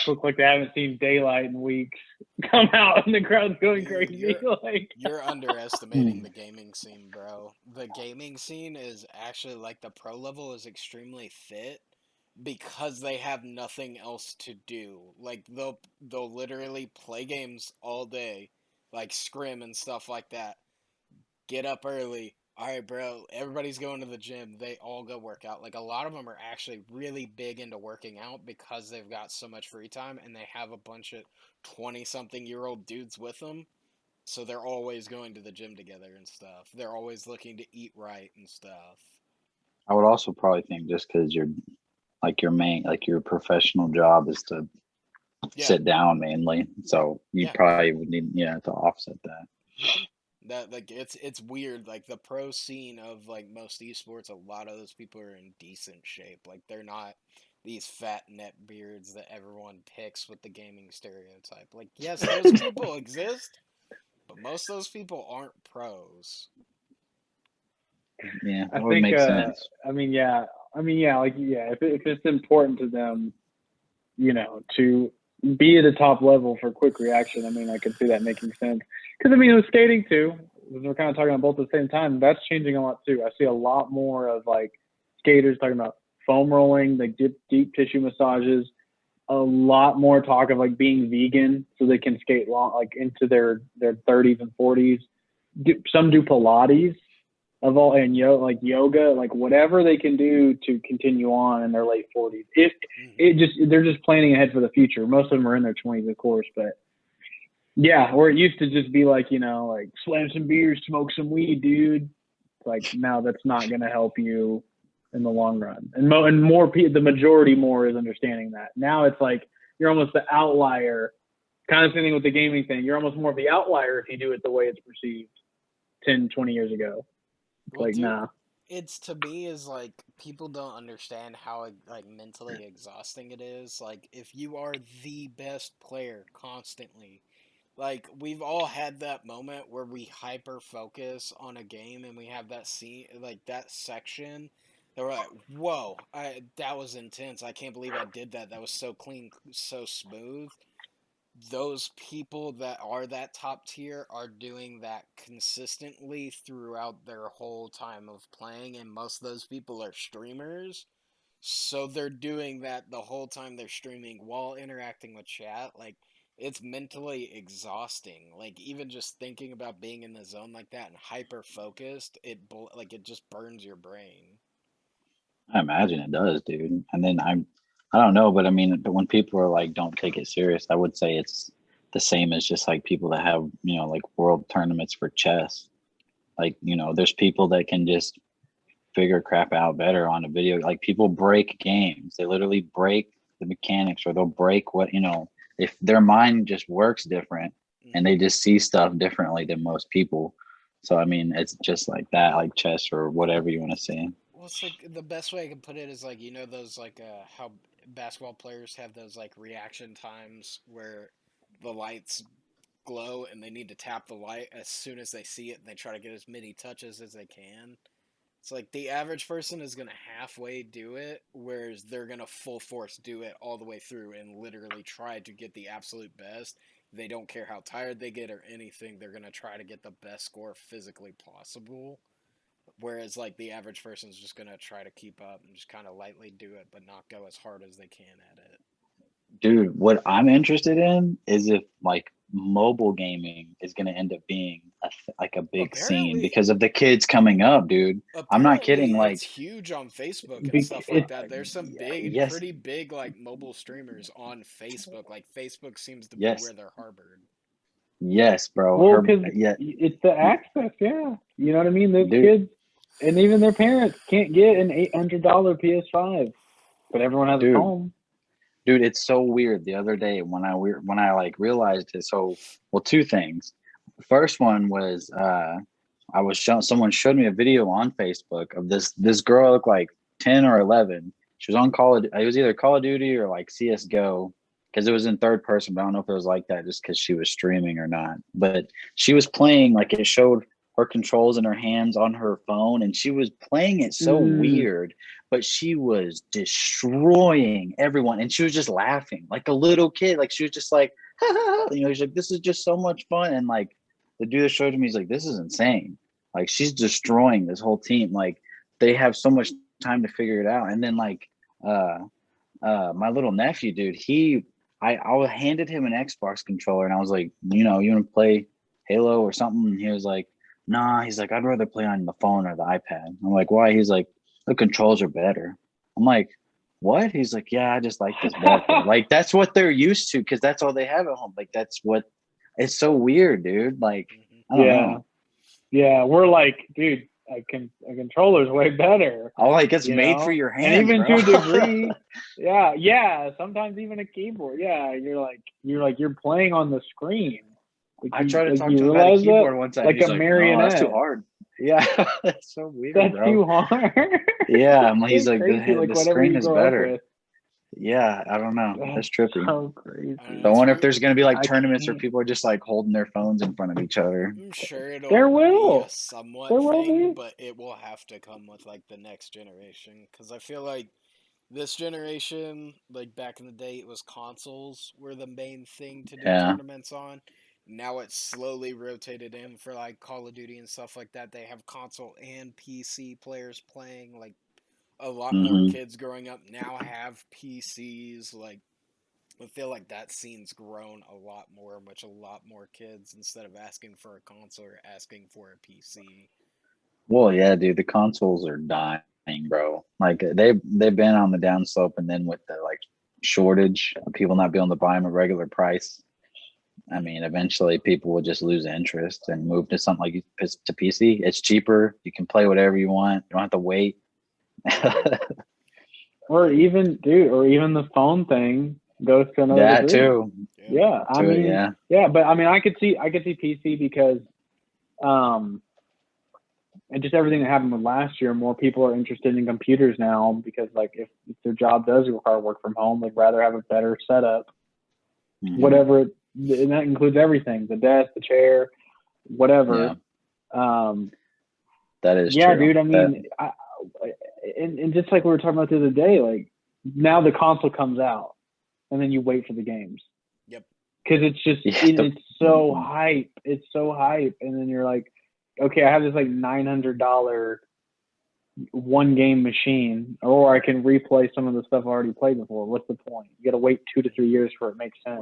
Speaker 1: look like they haven't seen daylight in weeks come out, and the crowd's going crazy.
Speaker 2: You're underestimating the gaming scene, bro. The gaming scene is actually, like, the pro level is extremely fit because they have nothing else to do. Like, they'll literally play games all day, like scrim and stuff like that. Get up early. All right, bro, everybody's going to the gym. They all go work out. Like, a lot of them are actually really big into working out because they've got so much free time and they have a bunch of 20-something-year-old dudes with them. So they're always going to the gym together and stuff. They're always looking to eat right and stuff.
Speaker 3: I would also probably think just because your professional job is to sit down mainly. So you probably would need, to offset that.
Speaker 2: That, like, it's weird. Like, the pro scene of, like, most esports, a lot of those people are in decent shape. Like, they're not these fat net beards that everyone picks with the gaming stereotype. Like, yes, those people exist, but most of those people aren't pros.
Speaker 3: Yeah, that would make sense.
Speaker 1: If it's important to them, you know, to be at a top level for quick reaction, I mean, I could see that making sense. Because, I mean, with skating, too, we're kind of talking about both at the same time, that's changing a lot, too. I see a lot more of, like, skaters, talking about foam rolling, like deep tissue massages. A lot more talk of like being vegan so they can skate long, like into their 30s and 40s. Some do Pilates and yoga, like whatever they can do to continue on in their late 40s. They're just planning ahead for the future. Most of them are in their 20s, of course, but yeah, where it used to just be like, like slam some beers, smoke some weed, dude. Like now that's not going to help you in the long run. And more people, the majority more is understanding that. Now it's like you're almost the outlier. Kind of same thing with the gaming thing. You're almost more of the outlier if you do it the way it's perceived 10, 20 years ago. Well, dude, nah.
Speaker 2: It's, to me, is like people don't understand how like mentally exhausting it is. Like if you are the best player constantly, like we've all had that moment where we hyper focus on a game and we have that scene, like that section. They're like, "Whoa, that was intense! I can't believe I did that. That was so clean, so smooth." Those people that are that top tier are doing that consistently throughout their whole time of playing, and most of those people are streamers. So they're doing that the whole time they're streaming while interacting with chat. Like, it's mentally exhausting. Like, even just thinking about being in the zone like that and hyper focused, it just burns your brain.
Speaker 3: I imagine it does, dude. And then I don't know, but I mean, but when people are like, don't take it serious, I would say it's the same as just like people that have, like world tournaments for chess. Like, there's people that can just figure crap out better on a video. Like people break games. They literally break the mechanics, or they'll break what, if their mind just works different and they just see stuff differently than most people. So, I mean, it's just like that, like chess or whatever you want to say.
Speaker 2: Well, it's like the best way I can put it is like, those like how basketball players have those like reaction times where the lights glow and they need to tap the light as soon as they see it and they try to get as many touches as they can. It's like the average person is going to halfway do it, whereas they're going to full force do it all the way through and literally try to get the absolute best. They don't care how tired they get or anything. They're going to try to get the best score physically possible. Whereas, like, the average person's just going to try to keep up and just kind of lightly do it, but not go as hard as they can at it.
Speaker 3: Dude, what I'm interested in is if, like, mobile gaming is going to end up being a big scene because of the kids coming up, dude. I'm not kidding. Like,
Speaker 2: it's huge on Facebook and stuff like that. There's some pretty big, like, mobile streamers on Facebook. Like, Facebook seems to be where they're harbored.
Speaker 3: Yes, bro.
Speaker 1: Well, because it's the access, yeah. You know what I mean? Those kids and even their parents can't get an $800 PS5, but everyone has a home.
Speaker 3: Dude, it's so weird. The other day when I like realized it, two things. The first one was someone showed me a video on Facebook of this girl, looked like 10 or 11. She was on it was either Call of Duty or like CS:GO, because it was in third person, but I don't know if it was like that just because she was streaming or not. But she was playing, like it showed her controls in her hands on her phone, and she was playing it so weird, but she was destroying everyone, and she was just laughing like a little kid. Like she was just like, she's like, this is just so much fun. And like the dude that showed me, he's like, this is insane. Like she's destroying this whole team. Like they have so much time to figure it out. And then like my little nephew, dude, I handed him an Xbox controller, and I was like, you want to play Halo or something? And he was like, nah. He's like, I'd rather play on the phone or the iPad. I'm like, why? He's like, the controls are better. I'm like, what? He's like, yeah, I just like this better. Like that's what they're used to, because that's all they have at home. Like that's what. It's so weird, dude. Like I don't know.
Speaker 1: Yeah, we're like, dude, a controller's way better.
Speaker 3: Oh, like it's made for your hands,
Speaker 1: and even
Speaker 3: bro.
Speaker 1: to a degree. yeah. Sometimes even a keyboard. Yeah, you're playing on the screen.
Speaker 3: Like I tried to talk to him about a keyboard one time.
Speaker 1: Like
Speaker 3: he's
Speaker 1: a marionette.
Speaker 3: No, that's too hard. Yeah, that's so weird.
Speaker 1: That's
Speaker 3: bro.
Speaker 1: too hard.
Speaker 3: Yeah, he's like, the screen is better. Yeah, I don't know. That's trippy.
Speaker 1: So crazy.
Speaker 3: I wonder if there's going to be like tournaments where people are just like holding their phones in front of each other.
Speaker 2: I'm sure it'll
Speaker 1: be
Speaker 2: a somewhat thing, but it will have to come with like the next generation. Because I feel like this generation, like back in the day, it was consoles were the main thing to do tournaments on. Now it's slowly rotated in for like Call of Duty and stuff like that. They have console and PC players playing. Like a lot more kids growing up now have PCs. Like, I feel like that scene's grown a lot more, much a lot more kids instead of asking for a console or asking for a PC.
Speaker 3: Well, yeah, dude, the consoles are dying, bro. Like they've been on the downslope, and then with the like shortage of people not being able to buy them at regular price, I mean, eventually people will just lose interest and move to something like to PC. It's cheaper. You can play whatever you want. You don't have to wait.
Speaker 1: Or even the phone thing goes to another
Speaker 3: That
Speaker 1: degree.
Speaker 3: too.
Speaker 1: Yeah, I mean, but I mean, I could see PC because, and just everything that happened with last year, more people are interested in computers now because, like, if their job does require work from home, they'd rather have a better setup, whatever, and that includes everything: the desk, the chair, whatever.
Speaker 3: Yeah. That is
Speaker 1: true. Dude. I mean, and just like we were talking about the other day, like now the console comes out, and then you wait for the games.
Speaker 2: Yep.
Speaker 1: Because it's just it's so hype. It's so hype, and then you're like, okay, I have this like $900 one game machine, or I can replay some of the stuff I already played before. What's the point? You got to wait 2 to 3 years for it makes sense.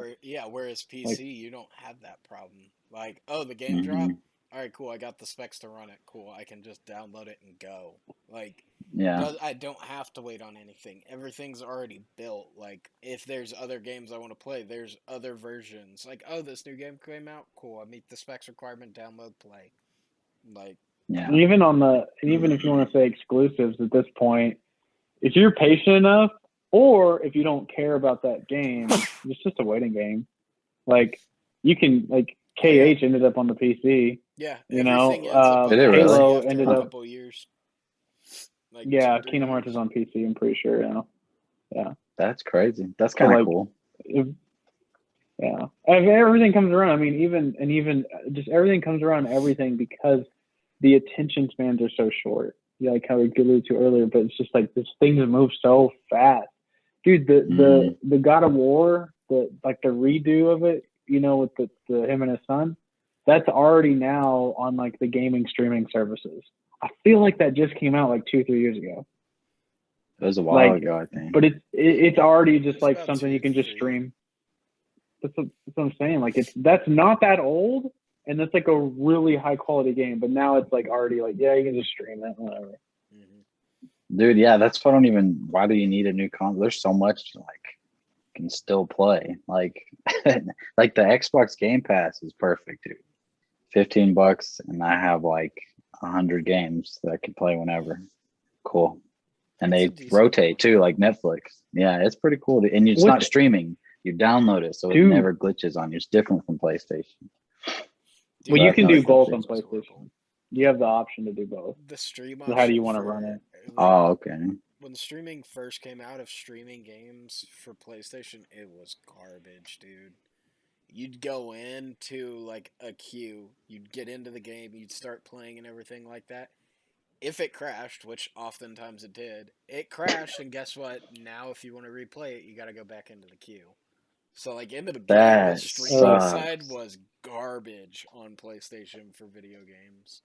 Speaker 2: Whereas PC, you don't have that problem. Like, oh, the game dropped. All right, cool. I got the specs to run it. Cool. I can just download it and go. Like, I don't have to wait on anything. Everything's already built. Like, if there's other games I want to play, there's other versions. Like, oh, this new game came out. Cool. I meet the specs requirement. Download, play. Like,
Speaker 1: even if you want to say exclusives at this point, if you're patient enough, or if you don't care about that game, it's just a waiting game. Like, you can, like, KH ended up on the PC.
Speaker 2: Yeah,
Speaker 1: you know,
Speaker 2: Halo ended up a couple years.
Speaker 1: Like Kingdom Hearts is on PC. I'm pretty sure. Yeah.
Speaker 3: That's crazy. That's kind of cool.
Speaker 1: Everything comes around. I mean, even just everything comes around everything because the attention spans are so short. Like how we alluded to earlier, but it's just like this things move so fast, dude. The God of War, the redo of it, you know, with the him and his son, that's already now on like the gaming streaming services. I feel like that just came out like 2-3 years ago.
Speaker 3: It was a while ago, I think.
Speaker 1: But it's already just like something you can just stream. That's what I'm saying. Like that's not that old, and that's like a really high quality game. But now it's like already like you can just stream it, whatever.
Speaker 3: Dude, that's why why do you need a new console? There's so much like can still play. Like like the Xbox Game Pass is perfect, dude. $15 and I have like 100 games that I can play whenever. Cool. And they rotate too, like Netflix. Yeah, it's pretty cool. And it's not streaming. You download it, so it never glitches on you. It's different from PlayStation.
Speaker 1: Well, you can do both on PlayStation. You have the option to do both.
Speaker 2: The stream
Speaker 1: option. So how do you want to run it?
Speaker 3: Oh, okay.
Speaker 2: When streaming first came out of streaming games for PlayStation, it was garbage, dude. You'd go into like a queue, you'd get into the game, you'd start playing and everything like that. If it crashed, which oftentimes it did, it crashed, and guess what? Now if you want to replay it, you got to go back into the queue. So like in the beginning, the streaming side was garbage on PlayStation for video games.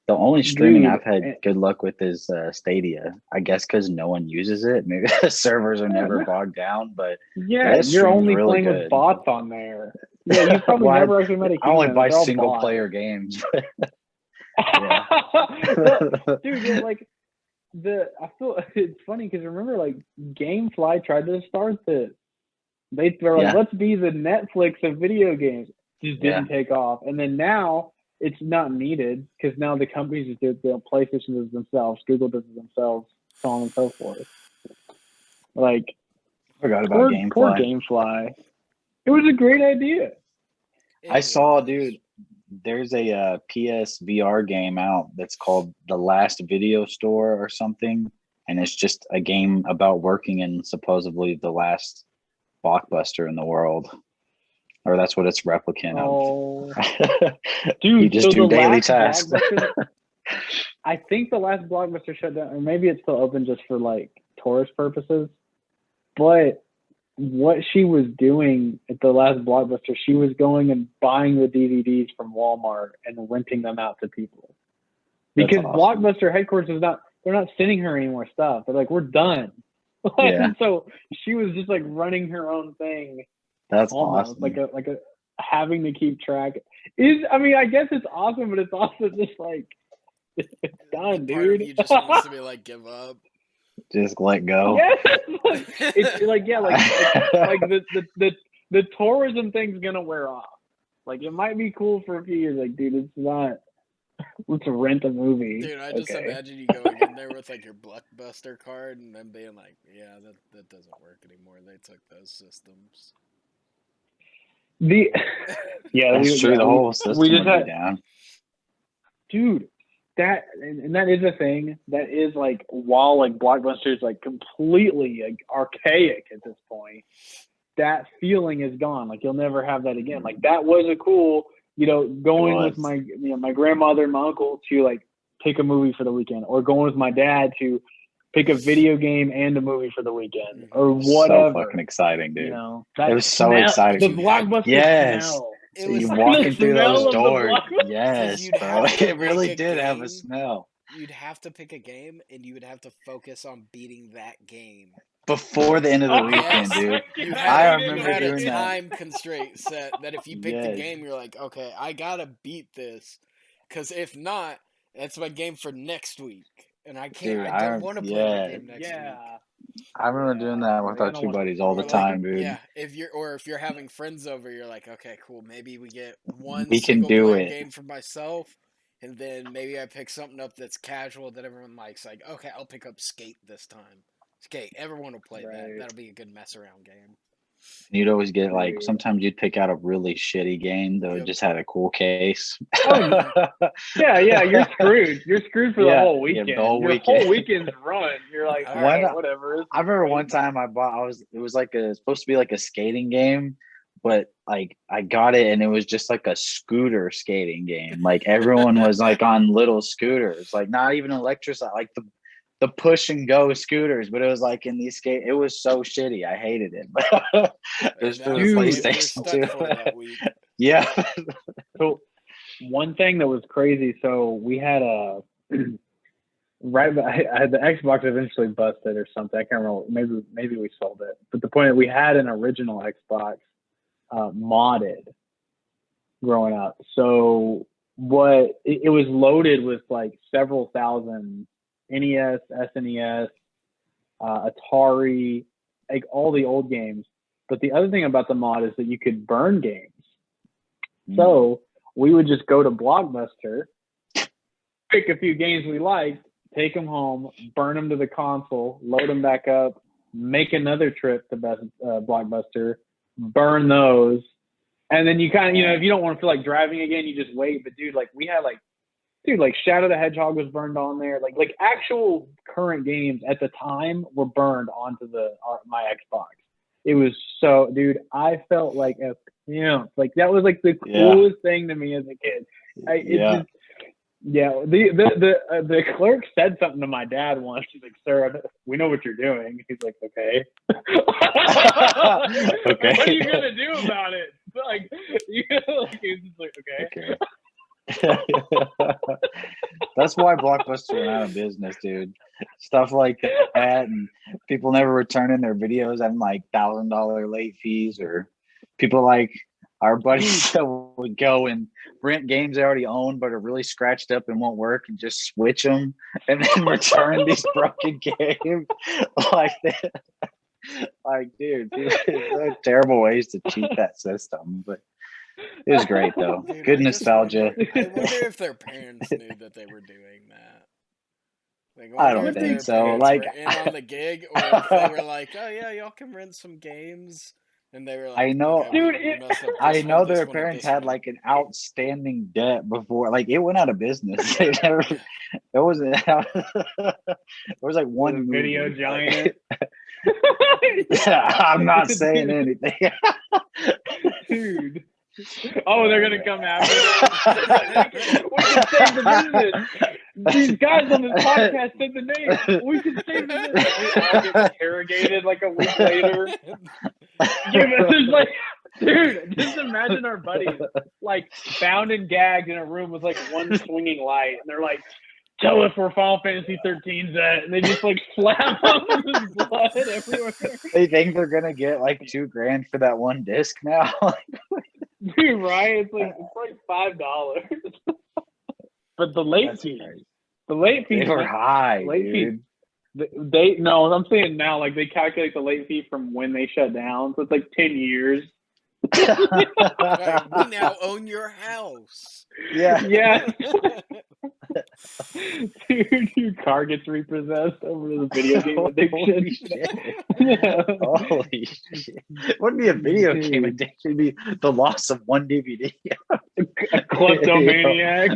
Speaker 3: The only streaming I've had good luck with is Stadia. I guess because no one uses it. Maybe the servers are never bogged down, but
Speaker 1: you're only really playing with bots on there. Yeah, you probably never actually met a human.
Speaker 3: I only buy single player games.
Speaker 1: Dude, like I feel it's funny because remember, like GameFly tried to start this. They were like, let's be the Netflix of video games. Just didn't take off, and then now it's not needed because now the companies just do it. The PlayStation does it themselves, Google does it themselves, so on and so forth. Like,
Speaker 3: I forgot about GameFly.
Speaker 1: Poor GameFly. It was a great idea.
Speaker 3: I saw, dude. There's a PSVR game out that's called The Last Video Store or something, and it's just a game about working in supposedly the last Blockbuster in the world. Or that's what it's replicant of.
Speaker 1: Dude,
Speaker 3: you just do daily tasks.
Speaker 1: I think the last Blockbuster shut down, or maybe it's still open just for like tourist purposes. But what she was doing at the last Blockbuster, she was going and buying the DVDs from Walmart and renting them out to people. Because awesome. Blockbuster headquarters is not sending her any more stuff. They're like, we're done.
Speaker 3: Yeah.
Speaker 1: So she was just like running her own thing.
Speaker 3: That's
Speaker 1: almost
Speaker 3: awesome.
Speaker 1: like a having to keep track. I mean, I guess it's awesome, but it's also just like it's done,
Speaker 2: Part of
Speaker 1: dude.
Speaker 2: you just wants to be like, give up.
Speaker 3: Just let go.
Speaker 1: Yeah, it's like the tourism thing's gonna wear off. Like it might be cool for a few years. Like, dude, it's not. Let's rent a movie.
Speaker 2: Dude, I just imagine you going in there with like your Blockbuster card and then being like, yeah, that doesn't work anymore. They took those systems.
Speaker 3: That's true. The whole system would be down.
Speaker 1: Dude, that is a thing. That is like, while like Blockbuster is like completely like archaic at this point, that feeling is gone. Like you'll never have that again. Like that was a cool, going with my my grandmother and my uncle to like pick a movie for the weekend, or going with my dad to pick a video game and a movie for the weekend, or whatever.
Speaker 3: So fucking exciting, dude.
Speaker 1: It
Speaker 3: was so exciting.
Speaker 1: The Blockbuster smell.
Speaker 3: So you walking through those doors. Yes, bro. It really did have a smell.
Speaker 2: You'd have to pick a game, and you would have to focus on beating that game
Speaker 3: before the end of the weekend, dude. I remember doing
Speaker 2: a time constraint set that if you picked a game, you're like, okay, I gotta beat this, because if not, that's my game for next week, and I can't. Dude, I don't want to play that game next week.
Speaker 3: I remember doing that with our two buddies all the time, dude.
Speaker 2: Yeah, if you're having friends over, you're like, okay, cool. Maybe we get one
Speaker 3: single player
Speaker 2: game for myself, and then maybe I pick something up that's casual that everyone likes. Like, okay, I'll pick up Skate this time. Skate, everyone will play that. That'll be a good mess around game.
Speaker 3: You'd always get like, sometimes you'd pick out a really shitty game that just had a cool case.
Speaker 1: Yeah, you're screwed. You're screwed for the whole weekend.
Speaker 3: The whole
Speaker 1: weekend's run. You're like, all right, whatever.
Speaker 3: I remember one time it was like supposed to be like a skating game, but like I got it and it was just like a scooter skating game. Like everyone was like on little scooters, like not even electric, like the push and go scooters, but it was like in these skate. It was so shitty. I hated it. It was for the PlayStation 2. Yeah.
Speaker 1: So one thing that was crazy. So we had I had the Xbox eventually busted or something. I can't remember. Maybe we sold it. But the point is, we had an original Xbox modded growing up. So it was loaded with like several thousand NES, SNES, Atari, like all the old games. But the other thing about the mod is that you could burn games. So we would just go to Blockbuster, pick a few games we liked, take them home, burn them to the console, load them back up, make another trip to Blockbuster, burn those. And then you kind of, if you don't want to feel like driving again, you just wait. But dude, like we had like Shadow the Hedgehog was burned on there. Like actual current games at the time were burned onto my Xbox. It was so, dude, I felt like a pimp. Like that was like the coolest thing to me as a kid. The clerk said something to my dad once. He's like, "Sir, we know what you're doing." He's like, "Okay."
Speaker 3: Okay.
Speaker 1: What are you gonna do about it? Like, he's just like, "Okay."
Speaker 3: That's why Blockbuster went out of business, dude. Stuff like that, and people never returning their videos and like $1,000 late fees, or people like our buddies that would go and rent games they already own but are really scratched up and won't work, and just switch them and then return these broken games like that. Like, dude, there are terrible ways to cheat that system, but it was great though. Dude, good nostalgia.
Speaker 2: I wonder if their parents knew that they were doing that. Like,
Speaker 3: I don't think so. Like,
Speaker 2: were in on the gig, or if they were like, "Oh yeah, y'all can rent some games," and they were like,
Speaker 3: "I know,
Speaker 2: okay,
Speaker 1: dude."
Speaker 3: I know their parents had like an outstanding debt before. Like, it went out of business. There wasn't. There was like one
Speaker 1: video giant.
Speaker 3: I'm not saying anything,
Speaker 1: dude. Oh, they're gonna come after us. We can save the business. These guys on this podcast said the name. We can save the business. We all get interrogated like a week later. Dude, just imagine our buddies like bound and gagged in a room with like one swinging light, and they're like, tell us where Final Fantasy 13's at, and they just like slap them and there's blood everywhere.
Speaker 3: They think they're gonna get like $2,000 for that one disc now.
Speaker 1: Dude, right? It's like $5. But the late fees,
Speaker 3: they were high, dude.
Speaker 1: No, I'm saying now, like they calculate the late fee from when they shut down, so it's like 10 years.
Speaker 2: Right, we now own your house.
Speaker 3: Yeah.
Speaker 1: Dude, your car gets repossessed over the video game addiction.
Speaker 3: Holy shit. Wouldn't be a video game addiction, it'd be the loss of one DVD.
Speaker 1: A kleptomaniac.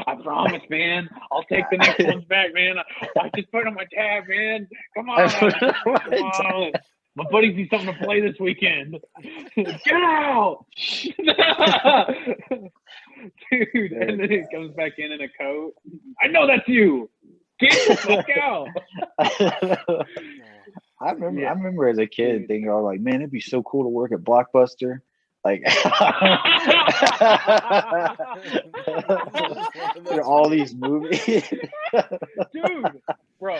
Speaker 1: I promise, man. I'll take the next ones back, man. I just put it on my tab, man. Come on. My buddy sees something to play this weekend. Get out! Dude, and then it comes back in a coat. I know that's you. Get the fuck out.
Speaker 3: I remember as a kid thinking, "Oh, like, man, it'd be so cool to work at Blockbuster." Like, all these movies.
Speaker 1: Dude, bro.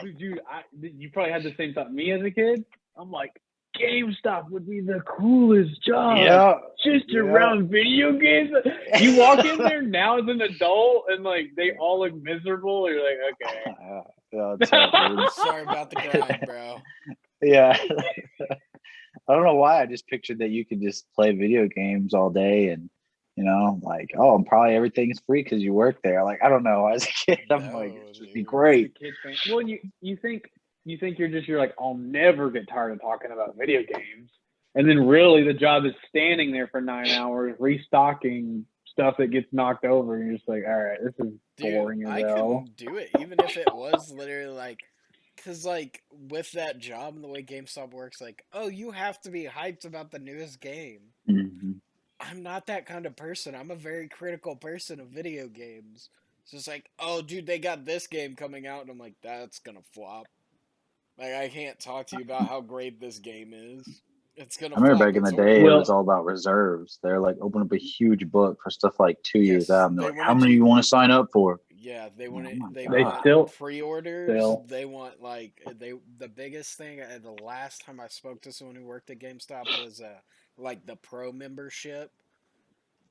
Speaker 1: Dude, you probably had the same thought. Me as a kid, I'm like, GameStop would be the coolest job.
Speaker 3: Yeah.
Speaker 1: Just around video games. You walk in there now as an adult and like they all look miserable. You're like, okay.
Speaker 2: Sorry about the grind, bro.
Speaker 3: Yeah. I don't know why I just pictured that you could just play video games all day and, you know, like, oh, and probably everything's free because you work there. Like, I don't know. As a kid, I'm like, it's just be great.
Speaker 1: Well, you think you're like, I'll never get tired of talking about video games. And then really the job is standing there for 9 hours, restocking stuff that gets knocked over. And you're just like, all right, this is boring as hell.
Speaker 2: I couldn't do it, even if it was literally like, because like with that job and the way GameStop works, like, oh, you have to be hyped about the newest game.
Speaker 3: Mm-hmm.
Speaker 2: I'm not that kind of person. I'm a very critical person of video games. It's just like, oh, dude, they got this game coming out, and I'm like, that's gonna flop. Like, I can't talk to you about how great this game is. It's gonna.
Speaker 3: I remember
Speaker 2: flop.
Speaker 3: back in the day, it was all about reserves. They're like, open up a huge book for stuff like 2 years out. And they're like, how many you want to sign up for?
Speaker 2: Yeah, they want pre-orders. They want like the biggest thing. The last time I spoke to someone who worked at GameStop was like the pro membership.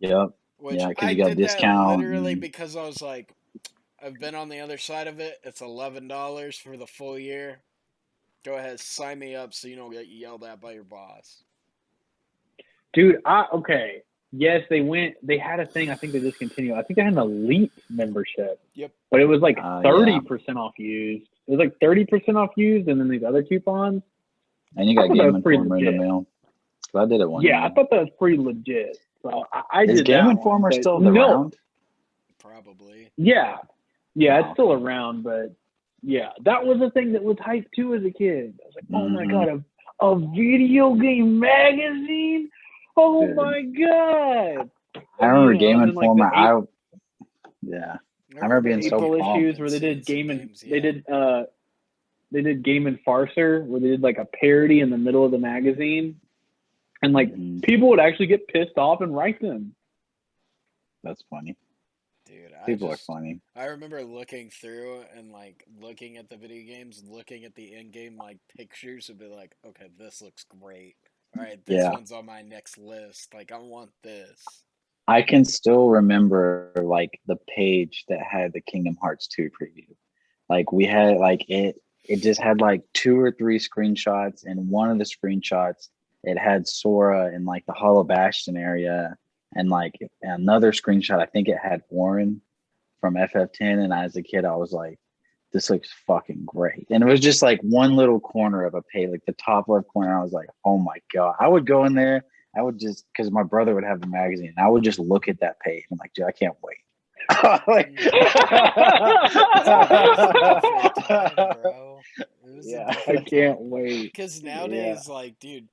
Speaker 3: Yep.
Speaker 2: Which
Speaker 3: yeah, because
Speaker 2: I
Speaker 3: you got
Speaker 2: did
Speaker 3: a discount.
Speaker 2: That literally because I was like, I've been on the other side of it. It's $11 for the full year. Go ahead, sign me up so you don't get yelled at by your boss.
Speaker 1: Dude, okay. Yes, they had a thing. I think they discontinued. I think they had an elite membership.
Speaker 2: Yep.
Speaker 1: But it was like 30% off used. It was like 30% off used, and then these other coupons.
Speaker 3: And you got Game Informer in the mail. So I did it one year.
Speaker 1: I thought that was pretty legit. So I did.
Speaker 3: Is Game Informer still around?
Speaker 2: Probably.
Speaker 1: Yeah. It's still around, but yeah, that was a thing that was hyped too as a kid. I was like, oh my god, a video game magazine. Oh my god!
Speaker 3: I remember Game Informer. I remember being so pumped.
Speaker 1: Issues where they did they did Game and Farcer, where they did like a parody in the middle of the magazine, and like people would actually get pissed off and write them.
Speaker 3: That's funny.
Speaker 2: Dude,
Speaker 3: people are funny.
Speaker 2: I remember looking through and like looking at the video games, looking at the in-game like pictures, and be like, okay, this looks great. All right, this one's on my next list. Like, I want this.
Speaker 3: I can still remember like the page that had the Kingdom Hearts 2 preview. Like we had like it just had like 2 or 3 screenshots, and one of the screenshots it had Sora in like the Hollow Bastion area, and like another screenshot I think it had Warren from FF10. And as a kid, I was like, this looks fucking great. And it was just like one little corner of a page, like the top left corner. I was like, oh my god! I would go in there. I would just, because my brother would have the magazine, and I would just look at that page. I'm like, dude, I can't wait. I can't wait.
Speaker 2: Because nowadays, like, dude,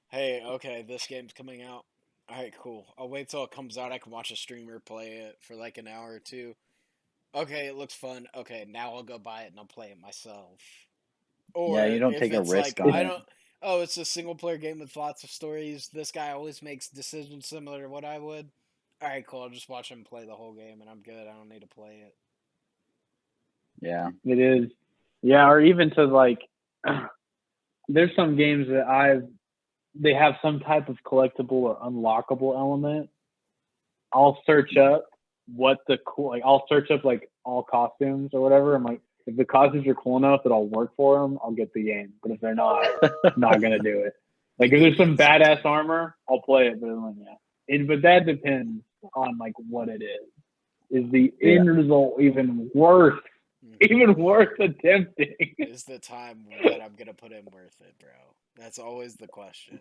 Speaker 2: hey, okay, this game's coming out. All right, cool. I'll wait till it comes out. I can watch a streamer play it for like an hour or two. Okay, it looks fun. Okay, now I'll go buy it and I'll play it myself. Or
Speaker 3: you don't take a risk on it.
Speaker 2: It's a single player game with lots of stories. This guy always makes decisions similar to what I would. All right, cool. I'll just watch him play the whole game, and I'm good. I don't need to play it.
Speaker 3: Yeah,
Speaker 1: it is. Yeah, or even to like, there's some games that they have some type of collectible or unlockable element. I'll search up I'll search up like all costumes or whatever. I'm like, if the costumes are cool enough that I'll work for them, I'll get the game. But if they're not, I'm not gonna do it. Like if there's some badass armor, I'll play it. But but that depends on like what it is. Is the end result even worth? Even worth attempting?
Speaker 2: Is the time that I'm gonna put in worth it, bro? That's always the question.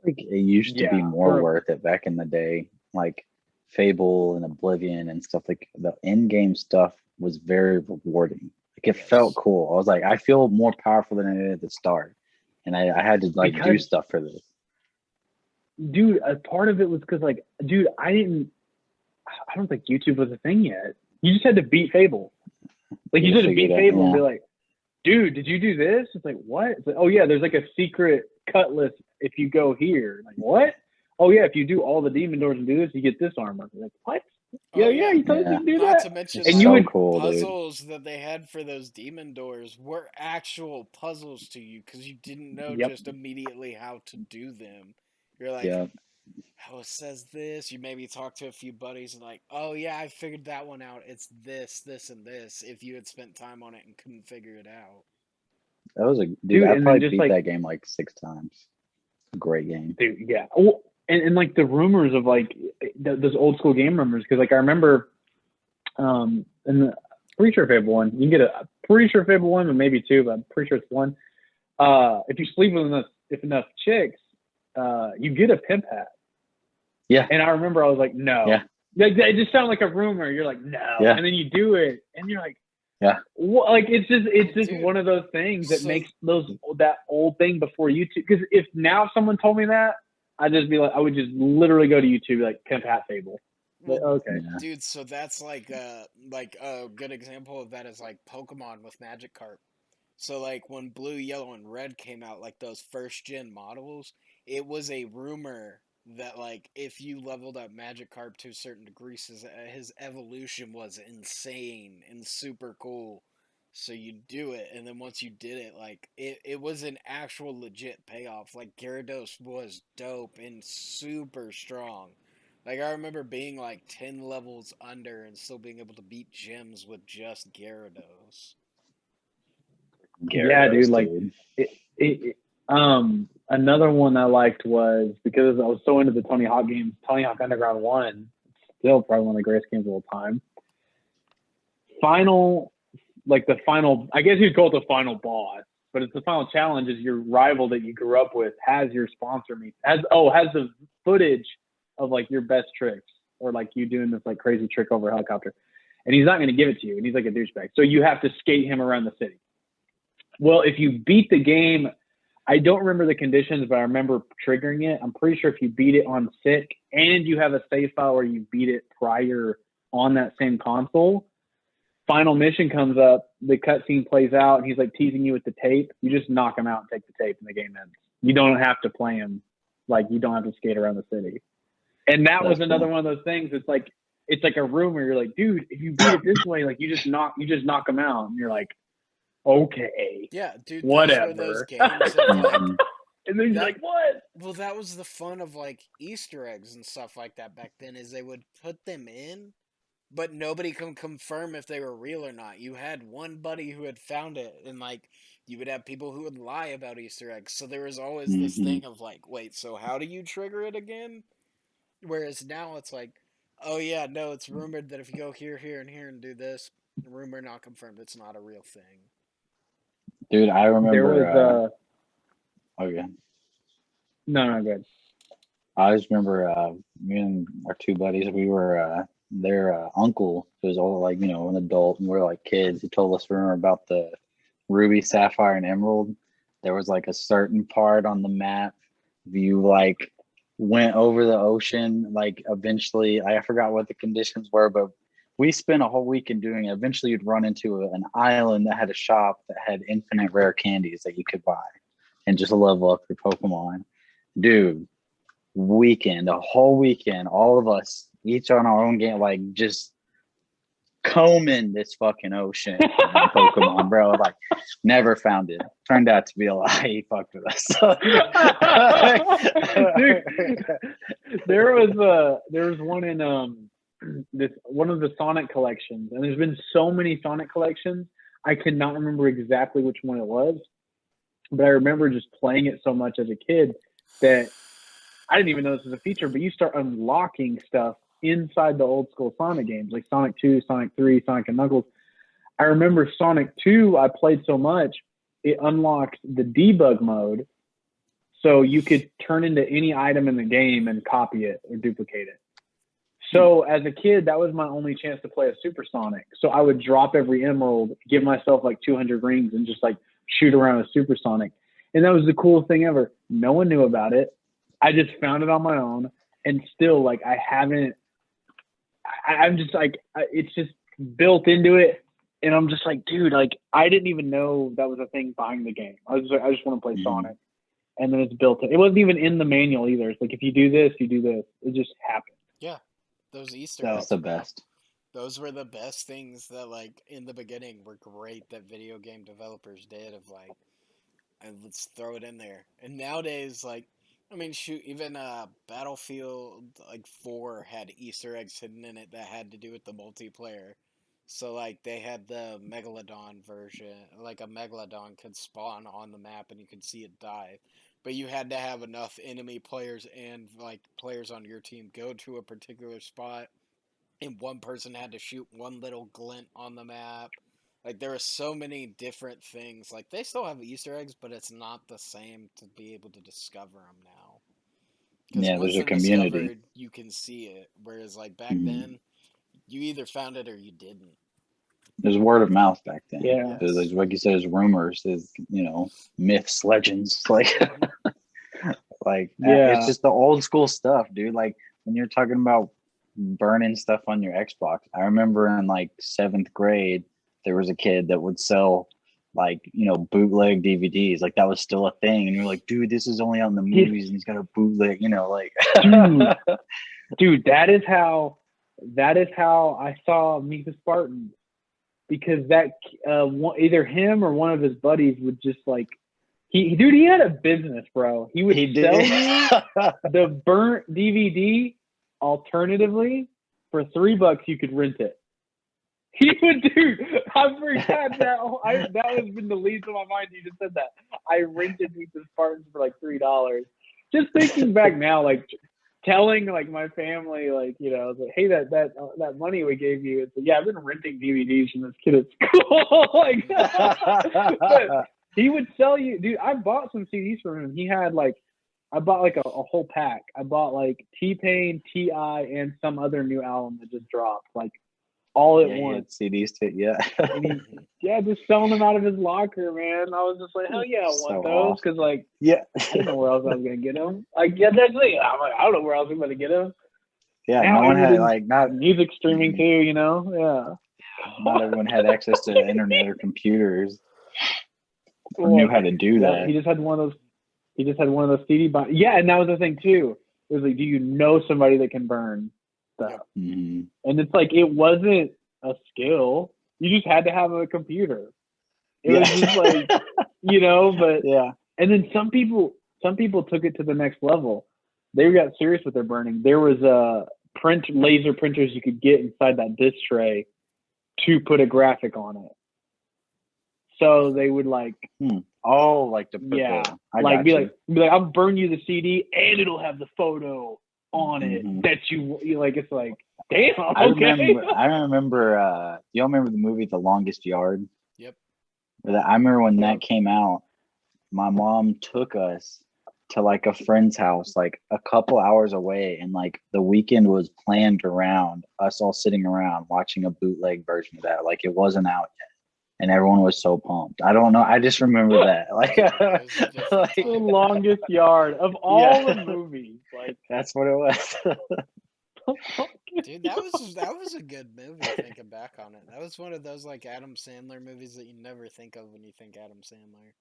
Speaker 3: like it used to be more worth it back in the day. Like Fable and Oblivion and stuff, like the in-game stuff was very rewarding. Like it felt cool. I was like, I feel more powerful than I did at the start, and I had to like do stuff for this.
Speaker 1: Dude, a part of it was because like, dude, I don't think YouTube was a thing yet. You just had to beat Fable. Like you just had to beat Fable and be like, dude, did you do this? It's like, what? It's like, oh yeah, there's like a secret cutlass if you go here. Like, what? Oh yeah, if you do all the demon doors and do this, you get this armor. Like, what? Yeah, you totally can do that.
Speaker 2: Not to mention, and you would puzzles that they had for those demon doors were actual puzzles to you because you didn't know just immediately how to do them. You're like, oh, it says this. You maybe talk to a few buddies and like, oh yeah, I figured that one out. It's this, this, and this. If you had spent time on it and couldn't figure it out.
Speaker 3: That was dude. I probably beat that game like 6 times. Great game,
Speaker 1: dude. Yeah. Well, and like the rumors of like those old school game rumors, because like I remember, pretty sure Fable 1. You can get pretty sure Fable 1, but maybe 2, but I'm pretty sure it's 1. If you sleep with enough chicks, you get a pimp hat.
Speaker 3: Yeah.
Speaker 1: And I remember I was like, no. Yeah. It just sounded like a rumor. You're like, no. Yeah. And then you do it, and you're like,
Speaker 3: yeah.
Speaker 1: Well, like it's just dude, one of those things that makes that old thing before YouTube. Because if now someone told me that, I'd just be like, I would just literally go to YouTube like pimp hat Fable. But, okay,
Speaker 2: dude. So that's like a good example of that is like Pokemon with Magikarp. So like when Blue, Yellow, and Red came out, like those first gen models, it was a rumor that like if you leveled up Magikarp to a certain degree, his evolution was insane and super cool. So you do it, and then once you did it, like it was an actual legit payoff. Like Gyarados was dope and super strong. Like I remember being like 10 levels under and still being able to beat gyms with just Gyarados.
Speaker 1: Yeah, dude. Like another one I liked was because I was so into the Tony Hawk games. Tony Hawk Underground 1, still probably one of the greatest games of all time. I guess you'd call it the final boss, but it's the final challenge. Is your rival that you grew up with has your sponsor meet has the footage of like your best tricks or like you doing this like crazy trick over a helicopter, and he's not going to give it to you, and he's like a douchebag. So you have to skate him around the city. Well, if you beat the game, I don't remember the conditions, but I remember triggering it. I'm pretty sure if you beat it on SICK and you have a save file where you beat it prior on that same console, final mission comes up, the cutscene plays out, and he's like teasing you with the tape. You just knock him out and take the tape, and the game ends. You don't have to play him. Like, you don't have to skate around the city. And that was another one of those things. It's like a rumor. You're like, dude, if you beat it this way, like you just knock him out, and you're like, okay,
Speaker 2: yeah, dude,
Speaker 1: whatever.
Speaker 2: Those games of, like,
Speaker 1: and then you're like, what?
Speaker 2: Well, that was the fun of like Easter eggs and stuff like that back then. Is they would put them in, but nobody can confirm if they were real or not. You had one buddy who had found it, and like you would have people who would lie about Easter eggs. So there was always this thing of like, wait, so how do you trigger it again? Whereas now it's like, oh yeah, no, it's rumored that if you go here, here, and here and do this, rumor not confirmed, it's not a real thing.
Speaker 3: Dude, I remember.
Speaker 1: There was
Speaker 3: okay.
Speaker 1: No, good.
Speaker 3: I just remember me and our 2 buddies. We were their uncle, who was all like an adult, and we were like kids. He told us remember about the Ruby, Sapphire, and Emerald. There was like a certain part on the map. If you like went over the ocean, like eventually, I forgot what the conditions were, but we spent a whole weekend doing it. Eventually, you'd run into an island that had a shop that had infinite rare candies that you could buy and just level up your Pokemon. Dude, weekend, a whole weekend, all of us, each on our own game, like just combing this fucking ocean in Pokemon, bro. Like, never found it. Turned out to be a lie. He fucked with us.
Speaker 1: Dude, there was one in one of the Sonic collections, and there's been so many Sonic collections, I cannot remember exactly which one it was, but I remember just playing it so much as a kid that I didn't even know this was a feature, but you start unlocking stuff inside the old school Sonic games, like Sonic 2, Sonic 3, Sonic and Knuckles. I remember Sonic 2, I played so much, it unlocked the debug mode, so you could turn into any item in the game and copy it or duplicate it. So as a kid, that was my only chance to play a Supersonic. So I would drop every emerald, give myself like 200 rings, and just like shoot around a Supersonic. And that was the coolest thing ever. No one knew about it. I just found it on my own, and still, like, I'm just like, it's just built into it, and I'm just like, dude, like, I didn't even know that was a thing buying the game. I was just like, I just want to play Sonic, and then it's built in. It wasn't even in the manual either. It's like, if you do this, you do this. It just happened.
Speaker 2: Yeah, those Easter eggs.
Speaker 3: That's the best.
Speaker 2: Those were the best things that, like, in the beginning were great that video game developers did, of like, and let's throw it in there. And nowadays, like, I mean, shoot, even Battlefield like 4 had Easter eggs hidden in it that had to do with the multiplayer. So like they had the Megalodon version, like a Megalodon could spawn on the map and you could see it die. But you had to have enough enemy players and like players on your team go to a particular spot, and one person had to shoot one little glint on the map. Like, there are so many different things. Like, they still have Easter eggs, but it's not the same to be able to discover them now.
Speaker 3: Yeah, there's a community.
Speaker 2: Discovered, you can see it. Whereas, like, back then, you either found it or you didn't.
Speaker 3: There's word of mouth back then.
Speaker 1: Yeah.
Speaker 3: There's, like you said, there's rumors, there's, myths, legends. Like, it's just the old school stuff, dude. Like, when you're talking about burning stuff on your Xbox, I remember in like 7th grade, there was a kid that would sell like, bootleg DVDs. Like, that was still a thing. And you're like, dude, this is only out in the movies and he's got a bootleg, like.
Speaker 1: Dude, that is how I saw Meet the Spartans, because that either him or one of his buddies would just like, he had a business, bro. He would sell you the burnt DVD. Alternatively, for $3 you could rent it. He would do. I forgot that. That has been the least of my mind. You just said that. I rented Meet the Spartans for like $3. Just thinking back now, like telling like my family, like, like, hey, that money we gave you. It's like, yeah, I've been renting DVDs from this kid at school. Like, but he would sell you, dude. I bought some CDs from him. He had like, I bought like a whole pack. I bought like T-Pain, T.I., and some other new album that just dropped, like all at once.
Speaker 3: CDs too, yeah.
Speaker 1: And just selling them out of his locker, man. I was just like, hell yeah, I want those, because like,
Speaker 3: I
Speaker 1: didn't know where else I was gonna get them. Like, yeah, that's it. I'm like, I don't know where else I'm gonna get them.
Speaker 3: Yeah, now no one had like not
Speaker 1: music streaming too, Yeah.
Speaker 3: Not everyone had access to the internet or computers, or knew how to do that.
Speaker 1: He just had one of those. He just had one of those CD boxes. Yeah, and that was the thing too. It was like, do you know somebody that can burn stuff?
Speaker 3: Mm-hmm.
Speaker 1: And it's like, it wasn't a skill. You just had to have a computer. It was just like, but
Speaker 3: yeah.
Speaker 1: And then some people took it to the next level. They got serious with their burning. There was laser printers you could get inside that disc tray to put a graphic on it. So they would like,
Speaker 3: like the
Speaker 1: be like, I'll burn you the CD and it'll have the photo on it that you like. It's like, damn. Okay.
Speaker 3: I remember. Y'all remember the movie The Longest Yard?
Speaker 2: Yep.
Speaker 3: I remember when that came out. My mom took us to like a friend's house, like a couple hours away, and like the weekend was planned around us all sitting around watching a bootleg version of that. Like, it wasn't out yet. And everyone was so pumped. I don't know. I just remember that. Like,
Speaker 1: The Longest Yard of all the movies. Like,
Speaker 3: that's what it was.
Speaker 2: Dude, that was a good movie thinking back on it. That was one of those like Adam Sandler movies that you never think of when you think Adam Sandler.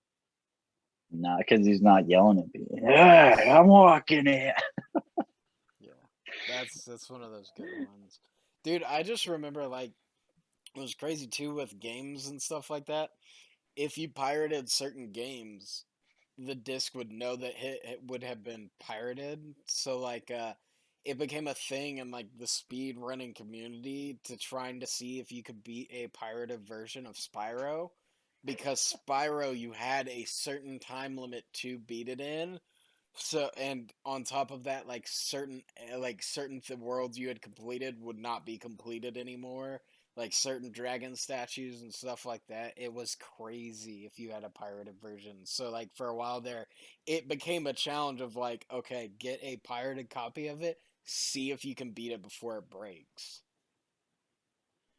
Speaker 3: No, because he's not yelling at me. Yeah, I'm walking it.
Speaker 2: That's one of those good ones, dude. I just remember like it was crazy too with games and stuff like that. If you pirated certain games, the disc would know that it would have been pirated. So like it became a thing in like the speed running community to trying to see if you could beat a pirated version of Spyro, because Spyro you had a certain time limit to beat it in. So and on top of that, certain worlds you had completed would not be completed anymore. Like certain dragon statues and stuff like that. It was crazy if you had a pirated version. So like for a while there, it became a challenge of like, okay, get a pirated copy of it, see if you can beat it before it breaks.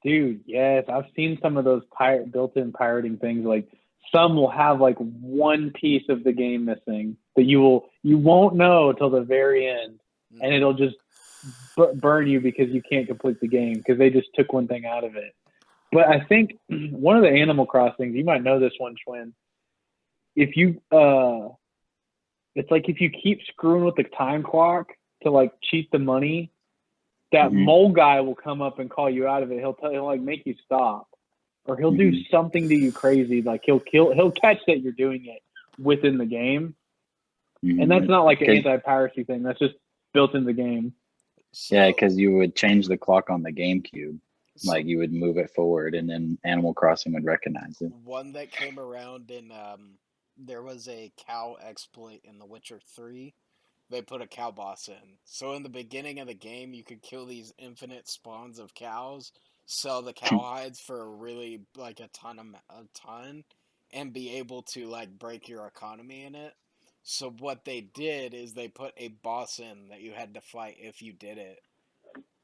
Speaker 1: Dude, yes, I've seen some of those built-in pirating things. Like some will have like one piece of the game missing that you won't know till the very end, and it'll just burn you because you can't complete the game because they just took one thing out of it. But I think one of the Animal Crossings, you might know this one, Schwinn. If you, it's like if you keep screwing with the time clock to like cheat the money, that mole guy will come up and call you out of it. He'll like make you stop, or he'll do something to you crazy. Like he'll catch that you're doing it within the game, and that's not like an anti-piracy thing. That's just built in the game.
Speaker 3: Yeah, because you would change the clock on the GameCube. Like you would move it forward, and then Animal Crossing would recognize it.
Speaker 2: One that came around in there was a cow exploit in The Witcher 3. They put a cow boss in. So in the beginning of the game, you could kill these infinite spawns of cows, sell the cow hides for a really like a ton, and be able to like break your economy in it. So what they did is they put a boss in that you had to fight if you did it.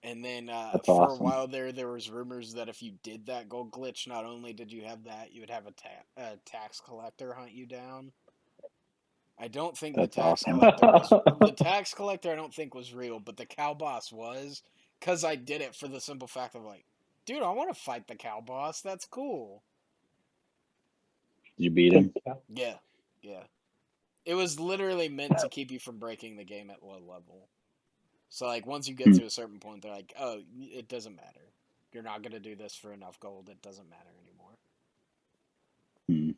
Speaker 2: And then for a while there was rumors that if you did that gold glitch, not only did you have that, you would have a tax collector hunt you down. I don't think the tax collector I don't think was real, but the cow boss was, because I did it for the simple fact of like, dude, I want to fight the cow boss. That's cool.
Speaker 3: Did you beat him?
Speaker 2: Yeah. It was literally meant to keep you from breaking the game at low level. So, like, once you get to a certain point, they're like, oh, it doesn't matter. You're not going to do this for enough gold. It doesn't matter anymore.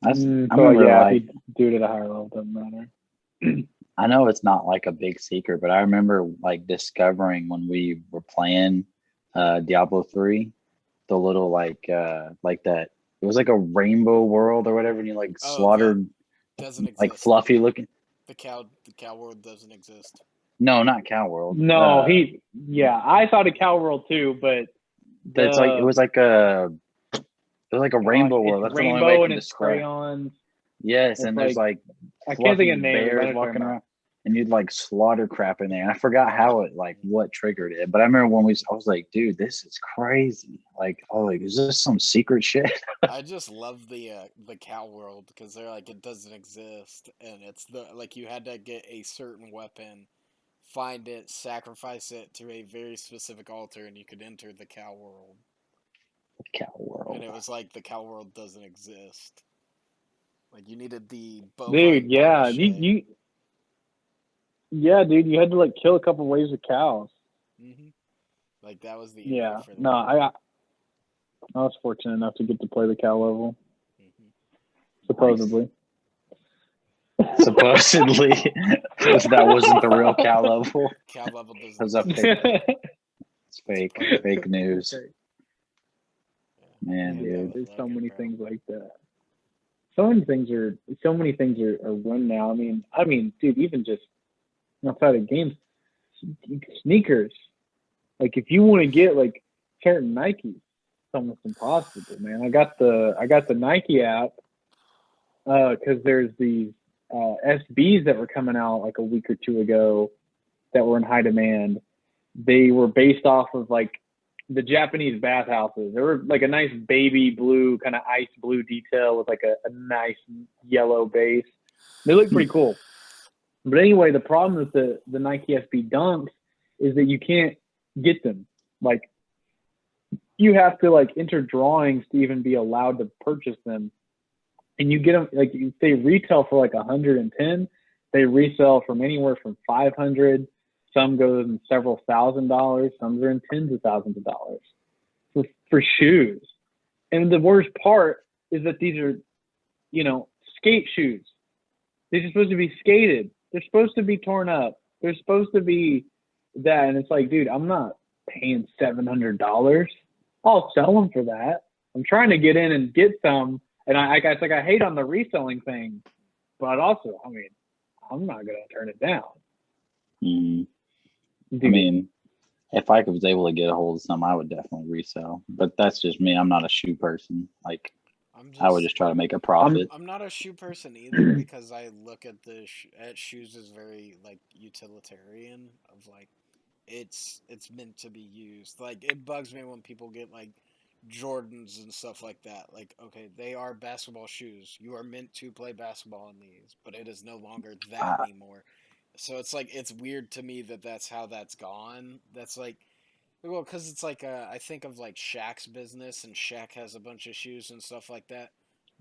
Speaker 1: If you do it at a higher level, it doesn't matter.
Speaker 3: I know it's not like a big secret, but I remember like discovering when we were playing Diablo 3, the little like that, it was like a rainbow world or whatever, and you like slaughtered
Speaker 2: doesn't exist.
Speaker 3: Like fluffy looking.
Speaker 2: The cow world doesn't exist.
Speaker 3: No, not Cow World.
Speaker 1: No, I thought of Cow World too, but
Speaker 3: it was like a rainbow world. That's
Speaker 1: rainbow
Speaker 3: the only way
Speaker 1: and it's crayons.
Speaker 3: Yes, and there's like
Speaker 1: I can't think of names.
Speaker 3: Bears walking around, and you'd like slaughter crap in there. And I forgot how it what triggered it, but I remember when I was like, dude, this is crazy. Like, is this some secret shit?
Speaker 2: I just love the Cow World because they're like it doesn't exist, and it's you had to get a certain weapon, find it, sacrifice it to a very specific altar, and you could enter the Cow World.
Speaker 3: The Cow World.
Speaker 2: And it was like the Cow World doesn't exist. Like you needed the bovine.
Speaker 1: Dude, yeah, you had to like kill a couple waves of cows.
Speaker 2: Like that was the
Speaker 1: I was fortunate enough to get to play the cow level. Supposedly.
Speaker 3: Supposedly, that wasn't the real cow level.
Speaker 2: Cow level doesn't exist.
Speaker 3: It's fake news. Man, dude,
Speaker 1: there's so many things like that. So many things are run now. I mean, dude, even just outside of games, sneakers. Like if you want to get like certain Nikes, it's almost impossible, man. I got the Nike app because there's these SBs that were coming out like a week or two ago that were in high demand. They were based off of like the Japanese bathhouses. They were like a nice baby blue, kind of ice blue detail with like a nice yellow base. They look pretty cool. But anyway, the problem with the Nike SB Dunks is that you can't get them. Like you have to like enter drawings to even be allowed to purchase them. And you get them like they retail for like $110. They resell from anywhere from $500 Some go in several $1,000s. Some are in tens of thousands of dollars for shoes. And the worst part is that these are, skate shoes. They're supposed to be skated. They're supposed to be torn up. They're supposed to be that. And it's like, dude, I'm not paying $700. I'll sell them for that. I'm trying to get in and get some. And I hate on the reselling thing, but also, I'm not going to turn it down.
Speaker 3: I mean, if I was able to get a hold of some, I would definitely resell. But that's just me. I'm not a shoe person. Like, I would just try to make a profit.
Speaker 2: I'm not a shoe person either because I look at at shoes as very like utilitarian. Of like, it's meant to be used. Like, it bugs me when people get like Jordans and stuff like that. Like, okay, they are basketball shoes. You are meant to play basketball in these, but it is no longer that anymore. So it's like, it's weird to me that that's how that's gone. That's like, well, because it's like, I think of like Shaq's business, and Shaq has a bunch of shoes and stuff like that.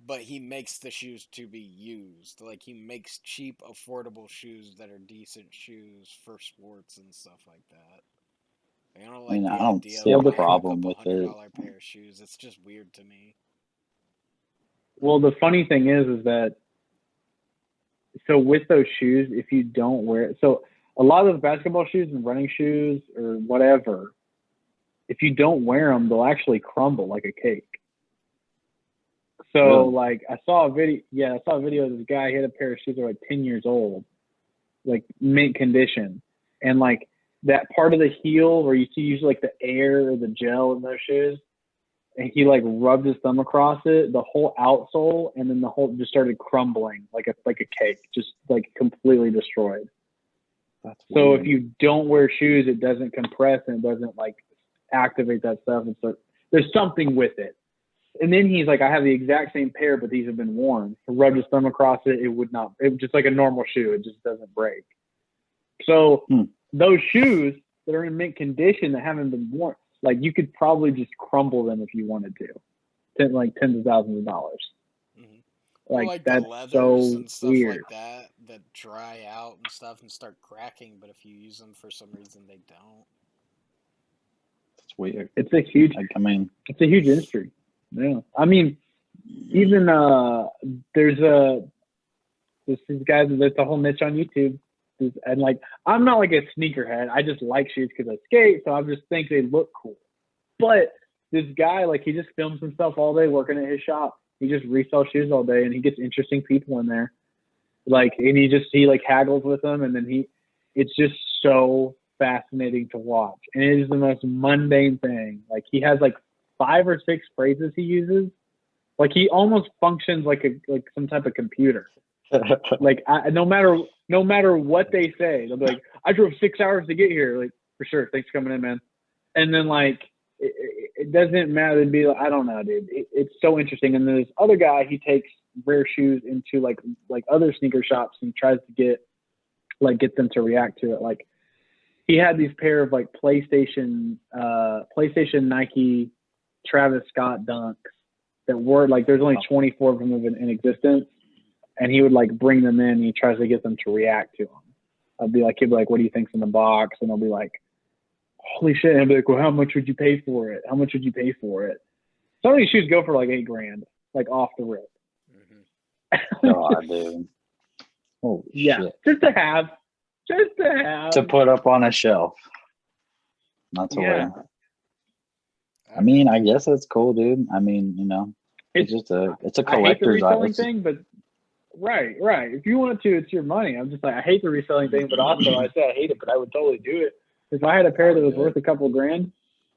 Speaker 2: But he makes the shoes to be used. Like, he makes cheap, affordable shoes that are decent shoes for sports and stuff like that. I don't like the
Speaker 3: don't
Speaker 2: idea
Speaker 3: see
Speaker 2: of
Speaker 3: a
Speaker 2: buying
Speaker 3: problem
Speaker 2: a
Speaker 3: with
Speaker 2: couple
Speaker 3: it.
Speaker 2: $100 pair of shoes. It's just weird to me.
Speaker 1: Well, the funny thing is that, so with those shoes, if you don't wear it, so a lot of those basketball shoes and running shoes or whatever, if you don't wear them, they'll actually crumble like a cake. So,
Speaker 3: really?
Speaker 1: like, I saw a video of this guy. He had a pair of shoes that were like 10 years old, like mint condition. And like that part of the heel where you see usually like the air or the gel in those shoes, and he like rubbed his thumb across it, the whole outsole, and then the whole just started crumbling like a cake, just like completely destroyed.
Speaker 3: That's
Speaker 1: so
Speaker 3: weird.
Speaker 1: If you don't wear shoes, it doesn't compress and it doesn't like activate that stuff. And so there's something with it. And then he's like, I have the exact same pair, but these have been worn. He rubbed his thumb across it. It would not, it was just like a normal shoe. It just doesn't break. So those shoes that are in mint condition that haven't been worn, like you could probably just crumble them if you wanted to, like tens of thousands of dollars.
Speaker 2: Like
Speaker 1: that's
Speaker 2: the leathers
Speaker 1: so
Speaker 2: and stuff
Speaker 1: weird.
Speaker 2: like that dry out and stuff and start cracking, but if you use them for some reason, they don't.
Speaker 3: It's weird.
Speaker 1: It's a huge, it's a huge industry. Yeah. I mean, even there's these guys, there's a whole niche on YouTube. And like, I'm not like a sneakerhead. I just like shoes because I skate. So I just think they look cool. But this guy, like, he just films himself all day working at his shop. He just resells shoes all day, and he gets interesting people in there. Like, and he like haggles with them, and then it's just so fascinating to watch. And it is the most mundane thing. Like, he has like 5 or 6 phrases he uses. Like, he almost functions like some type of computer. Like, no matter what they say, they'll be like, I drove 6 hours to get here. Like, for sure. Thanks for coming in, man. And then like, it doesn't matter. It'd be like, I don't know, dude. It's so interesting. And then this other guy, he takes rare shoes into like other sneaker shops and tries to get them to react to it. Like, he had these pair of like PlayStation Nike Travis Scott Dunks that were like, there's only 24 of them in existence. And he would like bring them in and he tries to get them to react to them. He'd be like, what do you think's in the box? And they'll be like, holy shit. And I'd be like, well, how much would you pay for it? How much would you pay for it? Some of these shoes go for like $8,000, like off the rip.
Speaker 3: God, dude. Oh,
Speaker 1: yeah.
Speaker 3: Shit.
Speaker 1: Just to have.
Speaker 3: To put up on a shelf. Not to wear. I mean, I guess that's cool, dude. I mean, it's a collector's
Speaker 1: I hate the reselling
Speaker 3: item.
Speaker 1: thing, but right. If you want to, it's your money. I'm just like, I hate the reselling thing, but also I say I hate it, but I would totally do it. If I had a pair that was worth a couple grand,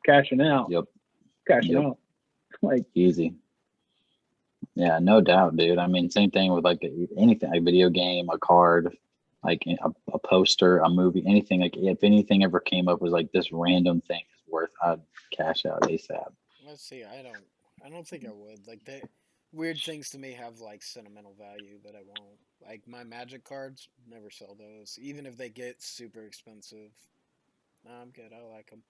Speaker 1: cashing out.
Speaker 3: Yep.
Speaker 1: Cashing out. Like,
Speaker 3: easy. Yeah, no doubt, dude. I mean, same thing with like anything, like video game, a card, like a poster, a movie, anything. Like, if anything ever came up was like this random thing is worth, I'd cash out ASAP.
Speaker 2: Let's see. I don't think I would. Like, weird things to me have like sentimental value that I won't. Like, my Magic cards, never sell those, even if they get super expensive. No, I'm good. I like them.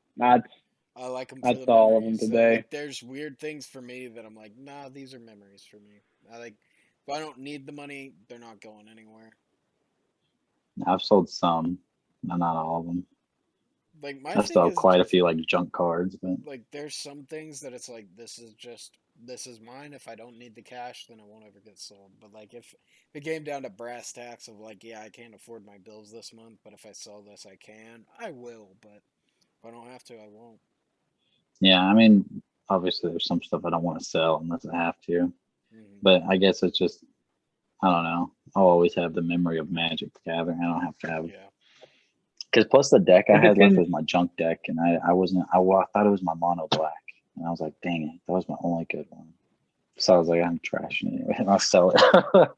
Speaker 2: I like them for the memories.
Speaker 1: all of them today.
Speaker 2: Like, there's weird things for me that I'm like, nah, these are memories for me. If I don't need the money, they're not going anywhere.
Speaker 3: I've sold some, not all of them.
Speaker 2: Like my
Speaker 3: I still
Speaker 2: thing
Speaker 3: have
Speaker 2: is
Speaker 3: quite a
Speaker 2: just
Speaker 3: few like junk cards, but
Speaker 2: like there's some things that it's like this is mine. If I don't need the cash, then it won't ever get sold. But like if it came down to brass tacks of like, yeah, I can't afford my bills this month, but if I sell this, I can. I will, but if I don't have to, I won't.
Speaker 3: yeah, I mean, obviously there's some stuff I don't want to sell unless I have to. But I guess it's just, I don't know. I'll always have the memory of Magic the Gathering. I don't have to have.
Speaker 2: Yeah.
Speaker 3: Because plus the deck I
Speaker 1: It
Speaker 3: had left
Speaker 1: depends.
Speaker 3: was my junk deck, and I wasn't. I thought it was my mono black, and I was like, dang it, that was my only good one. So I was like, I'm trashing it anyway, and I'll sell it.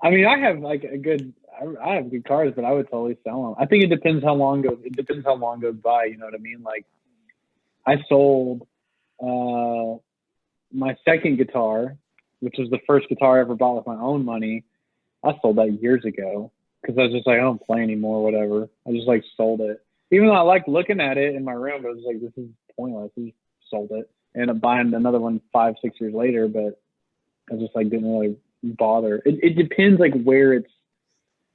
Speaker 1: I mean, I have like I have good cards, but I would totally sell them. I think it depends how long goes. It depends how long goes by. You know what I mean? Like, I sold my second guitar, which was the first guitar I ever bought with my own money. I sold that years ago because I was just like, I don't play anymore, whatever. I just like sold it, even though I liked looking at it in my room. But I was like, this is pointless. I just sold it, and I'm buying another one 5-6 years later. But I just like didn't really bother. It depends like where it's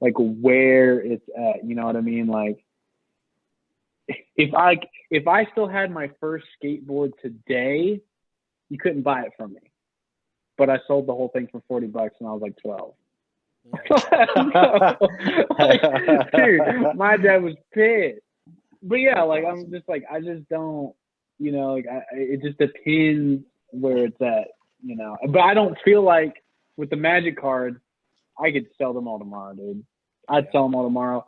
Speaker 1: at. You know what I mean? Like if I still had my first skateboard today, you couldn't buy it from me. But I sold the whole thing for $40 when I was like 12. Like, dude, my dad was pissed. But yeah, like I'm just like I just don't, you know, like it just depends where it's at, you know. But I don't feel like with the Magic cards, I could sell them all tomorrow, dude. I'd sell them all tomorrow,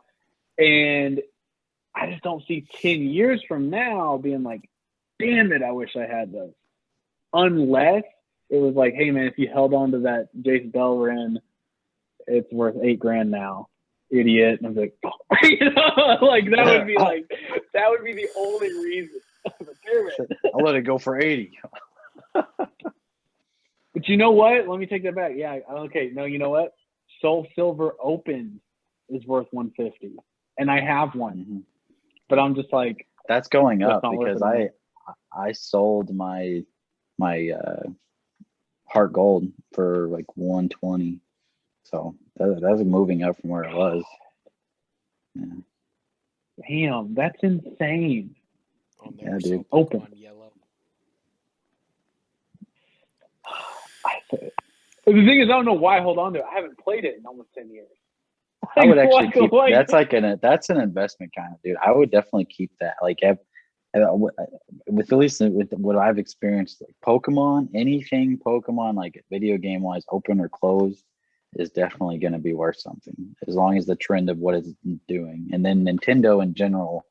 Speaker 1: and I just don't see 10 years from now being like, damn it, I wish I had those. Unless it was like, hey man, if you held on to that Jace Belrin, it's worth $8,000 now, idiot. And I'm like, you know, like that would be the only reason.
Speaker 3: I'll let it go for 80.
Speaker 1: But you know what? Let me take that back. Yeah, okay. No, you know what? Soul Silver Open is worth $150, and I have one. But I'm just like,
Speaker 3: that's going up because I sold my Heart Gold for like $120. So that's moving up from where it was. Yeah.
Speaker 1: Damn, that's insane.
Speaker 3: Yeah, dude.
Speaker 1: Open.
Speaker 2: Yellow.
Speaker 1: The thing is, I don't know why I hold on to it. I haven't played it in almost 10 years.
Speaker 3: I would actually keep that's an investment kind of, dude. I would definitely keep that. Like, with at least with what I've experienced, like Pokemon, anything Pokemon, like video game wise, open or closed, is definitely going to be worth something as long as the trend of what it's doing. And then Nintendo in general,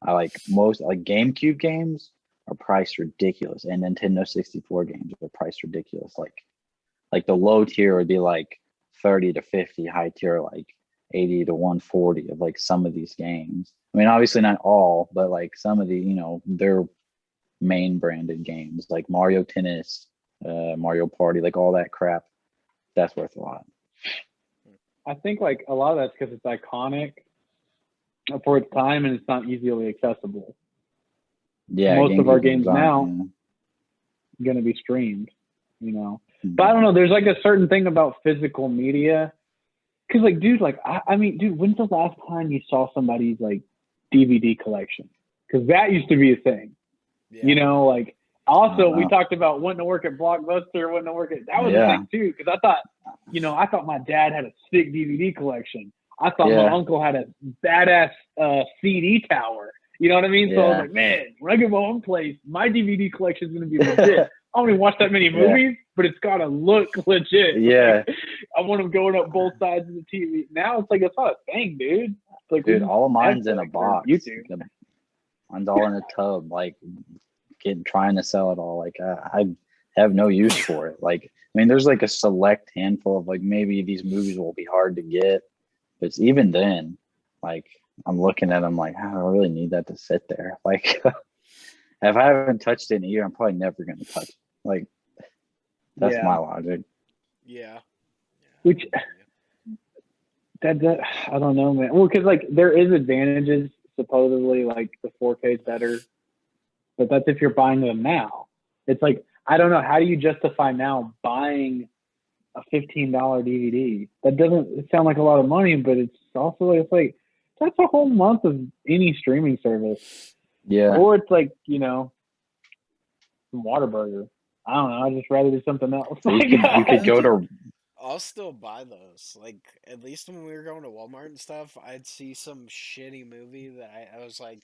Speaker 3: I like most like GameCube games are priced ridiculous, and Nintendo 64 games are priced ridiculous. Like the low tier would be like 30 to 50, high tier like 80 to 140 of like some of these games. I mean, obviously not all, but like some of the, you know, their main branded games like Mario Tennis, Mario Party, like all that crap, that's worth a lot.
Speaker 1: I think like a lot of that's because it's iconic for its time and it's not easily accessible.
Speaker 3: Yeah,
Speaker 1: most of our games now going to be streamed, you know. But I don't know. There's like a certain thing about physical media, because like, dude, like I mean, dude, when's the last time you saw somebody's like DVD collection? Because that used to be a thing, you know. Like also, we talked about wanting to work at Blockbuster, wanting to work at that was a thing too. Because I thought my dad had a sick DVD collection. I thought my uncle had a badass CD tower. You know what I mean? So I was like, man, when I get my own place, my DVD collection is going to be legit. I don't even watch that many movies, but it's got to look legit.
Speaker 3: Yeah.
Speaker 1: Like, I want them going up both sides of the TV. Now it's like, it's not a thing, dude. It's like,
Speaker 3: dude, all of mine's in a box.
Speaker 1: YouTube.
Speaker 3: Mine's all in a tub, like trying to sell it all. Like I have no use for it. Like, I mean, there's like a select handful of like, maybe these movies will be hard to get, but even then, like, I'm looking at them like, I don't really need that to sit there. Like, if I haven't touched it in a year, I'm probably never going to touch it. Like, that's my logic.
Speaker 2: Yeah.
Speaker 1: Which, that I don't know, man. Well, because like there is advantages, supposedly, like the 4K is better, but that's if you're buying them now. It's like, I don't know, how do you justify now buying a $15 DVD? That doesn't sound like a lot of money, but it's also like, it's that's a whole month of any streaming service.
Speaker 3: Yeah.
Speaker 1: Or it's like, you know, some Whataburger. I don't know. I'd just rather do something else.
Speaker 3: So you could go to.
Speaker 2: I'll still buy those. Like, at least when we were going to Walmart and stuff, I'd see some shitty movie that I was like,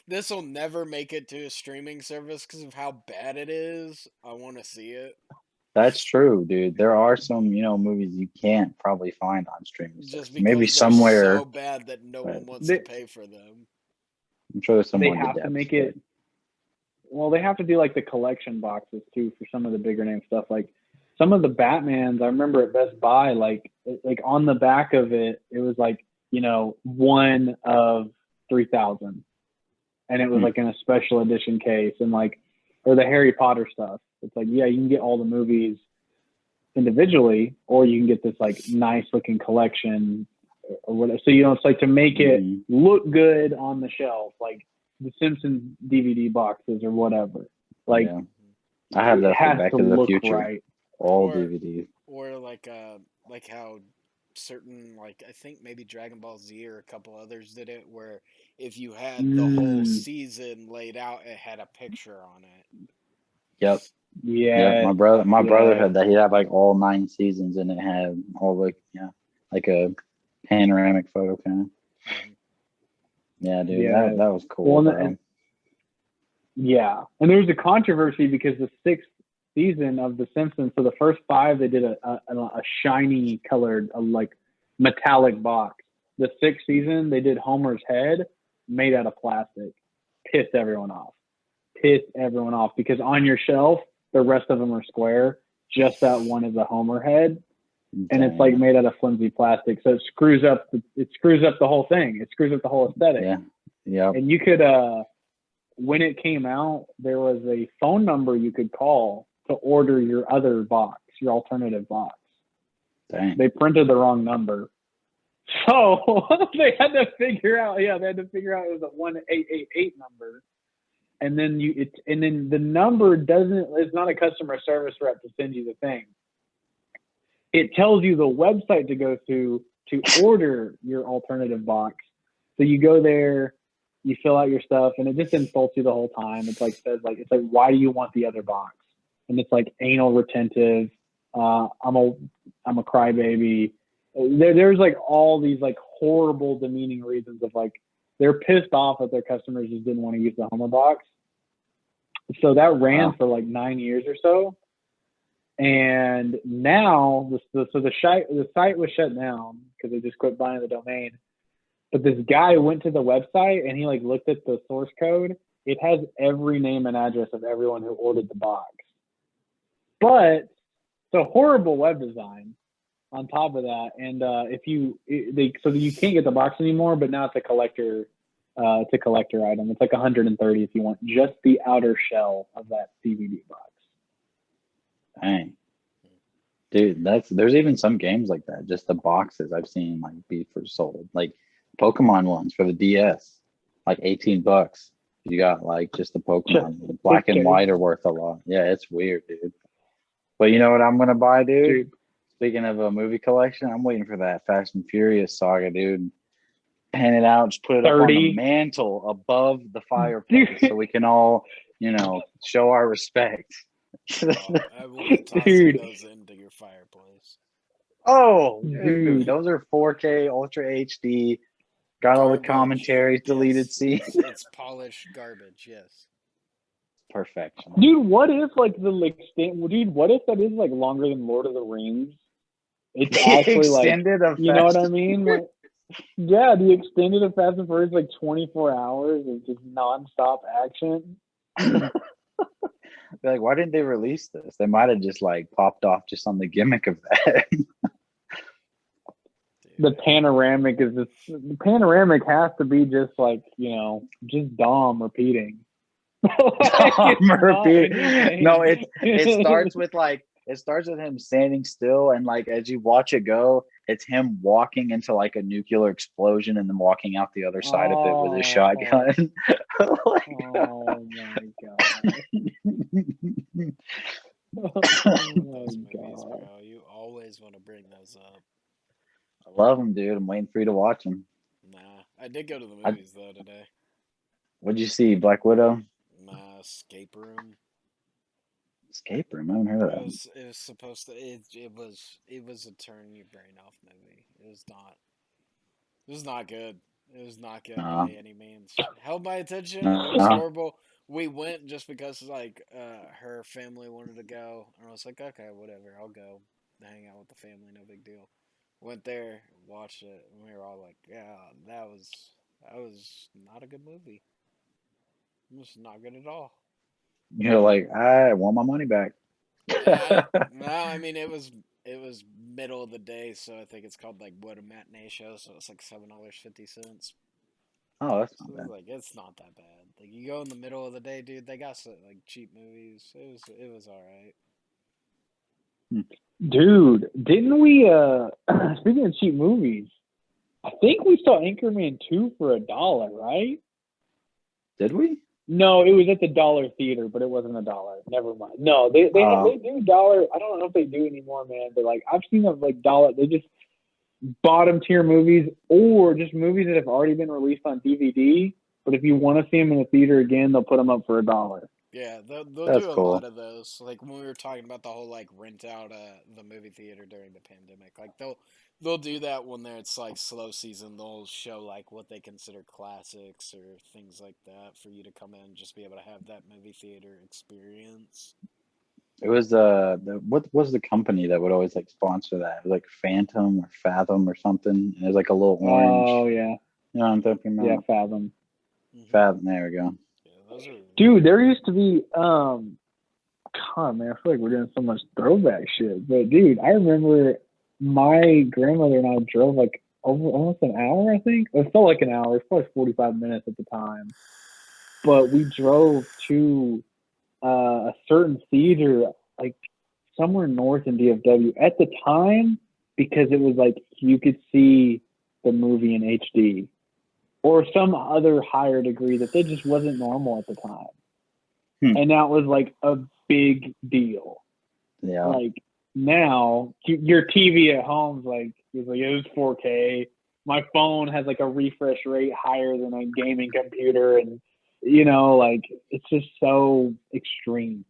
Speaker 2: this will never make it to a streaming service because of how bad it is. I want to see it.
Speaker 3: That's true, dude. There are some, you know, movies you can't probably find on streaming
Speaker 2: just
Speaker 3: service.
Speaker 2: because
Speaker 3: Maybe
Speaker 2: they're
Speaker 3: somewhere
Speaker 2: so bad that no one wants to pay for them.
Speaker 3: I'm sure there's
Speaker 1: they have to make it. Well, they have to do like the collection boxes too for some of the bigger name stuff. Like some of the Batmans, I remember at Best Buy, like on the back of it, it was like, you know, 1 of 3,000, and it was like in a special edition case, and like, or the Harry Potter stuff. It's like, yeah, you can get all the movies individually, or you can get this like nice looking collection or whatever. So, you know, it's like to make it look good on the shelf, like the Simpsons DVD boxes or whatever. Like,
Speaker 3: I have that for Back to the Future,
Speaker 1: right.
Speaker 3: all DVDs.
Speaker 2: Or like how certain, like, I think maybe Dragon Ball Z or a couple others did it, where if you had the whole season laid out, it had a picture on it.
Speaker 3: Yep.
Speaker 1: Yeah.
Speaker 3: My brother had that. He had like all 9 seasons, and it had all like a panoramic photo kind of. Yeah, dude, that was cool.
Speaker 1: Well, and there was a controversy because the 6th season of The Simpsons, so the first 5 they did a shiny colored, like metallic box. The 6th season they did Homer's head made out of plastic. Pissed everyone off because on your shelf the rest of them are square. Just that one is a Homer head. And it's like made out of flimsy plastic, so it screws up the whole thing. It screws up the whole aesthetic.
Speaker 3: Yeah.
Speaker 1: And you could, when it came out, there was a phone number you could call to order your other box, your alternative box.
Speaker 3: Dang.
Speaker 1: They printed the wrong number, so they had to figure out. Yeah, they had to figure out it was a 1888 number, and then the number doesn't. It's not a customer service rep to send you the thing. It tells you the website to go to order your alternative box. So you go there, you fill out your stuff, and it just insults you the whole time. It's like why do you want the other box? And it's like anal retentive. I'm a crybaby. There's like all these like horrible demeaning reasons of like they're pissed off that their customers just didn't want to use the Homer box. So that ran for like 9 years or so. And now, the site was shut down because they just quit buying the domain. But this guy went to the website and he like looked at the source code. It has every name and address of everyone who ordered the box. But it's a horrible web design on top of that. And so you can't get the box anymore. But now it's a collector. It's a collector item. It's like $130 if you want just the outer shell of that DVD box.
Speaker 3: Dang. Dude, there's even some games like that. Just the boxes I've seen like be for sold. Like Pokemon ones for the DS, like $18. You got like just the Pokemon. The black and white are worth a lot. Yeah, it's weird, dude. But you know what I'm gonna buy, dude? Speaking of a movie collection, I'm waiting for that Fast and Furious saga, dude. Pan it out, just put it up on the mantle above the fireplace so we can all, you know, show our respect.
Speaker 2: I will be tossing those into your fireplace.
Speaker 3: Oh, dude, those are 4K Ultra HD. Got all the commentaries, deleted scenes.
Speaker 2: It's polished garbage. Yes.
Speaker 3: Perfection.
Speaker 1: Dude, what if like what if that is like longer than Lord of the Rings? It's actually
Speaker 3: extended
Speaker 1: like, you know what I mean? Like, yeah, the extended of Fast and Furious, like 24 hours of just nonstop action.
Speaker 3: They're like, why didn't they release this? They might have just like popped off just on the gimmick of that.
Speaker 1: The panoramic has to be just like, you know, just Dom repeating.
Speaker 3: Dom repeating. No, it starts with him standing still, and like as you watch it go, it's him walking into like a nuclear explosion and then walking out the other side of it with a shotgun.
Speaker 1: Oh my god.
Speaker 2: Those movies, bro. You always want to bring those up.
Speaker 3: I love them, dude. I'm waiting for you to watch them.
Speaker 2: Nah, I did go to the movies though today.
Speaker 3: What'd you see? Black Widow?
Speaker 2: My escape room.
Speaker 3: Escape Room? I haven't heard of that.
Speaker 2: It was supposed to. It was a turn your brain off movie. It was not. It was not good. It was not good by any means. Held my attention. It was horrible. We went just because like her family wanted to go, and I was like, okay, whatever, I'll go hang out with the family, no big deal. Went there, watched it, and we were all like, yeah, that was not a good movie. It was not good at all.
Speaker 3: You're like, I want my money back.
Speaker 2: No, I mean it was middle of the day, so I think it's called like what a matinee show, so it's like $7.50.
Speaker 3: Oh, that's
Speaker 2: So
Speaker 3: not
Speaker 2: it's
Speaker 3: bad.
Speaker 2: like it's not that bad. Like you go in the middle of the day, dude. They got some, like cheap movies. It was all right.
Speaker 1: Dude, didn't we? Speaking of cheap movies, I think we saw Anchorman 2 for $1, right?
Speaker 3: Did we?
Speaker 1: No, it was at the Dollar Theater, but it wasn't $1. Never mind. No, they do dollar. I don't know if they do anymore, man. But like I've seen them like dollar. They just bottom tier movies or just movies that have already been released on DVD. But if you want to see them in the theater again, they'll put them up for $1.
Speaker 2: Yeah, they'll
Speaker 3: That's
Speaker 2: do a
Speaker 3: cool.
Speaker 2: lot of those. Like when we were talking about the whole like rent out the movie theater during the pandemic. Like they'll do that when it's like slow season. They'll show like what they consider classics or things like that for you to come in and just be able to have that movie theater experience.
Speaker 3: It was what was the company that would always like sponsor that? It was like Phantom or Fathom or something. And it was like a little orange.
Speaker 1: Oh yeah.
Speaker 3: You know what I'm talking about?
Speaker 1: Yeah, Fathom.
Speaker 2: Mm-hmm.
Speaker 3: Fathom. There we go.
Speaker 2: Yeah, those are.
Speaker 1: Dude, there used to be God, man, I feel like we're doing so much throwback shit. But dude, I remember my grandmother and I drove like over almost an hour, I think. It felt like an hour. It was probably 45 minutes at the time. But we drove to a certain theater, like somewhere north in DFW at the time, because it was like you could see the movie in HD or some other higher degree that just wasn't normal at the time. And now it was like a big deal.
Speaker 3: Yeah.
Speaker 1: Like now, your TV at home is like it was 4K. My phone has like a refresh rate higher than a gaming computer, and you know, like it's just so extreme.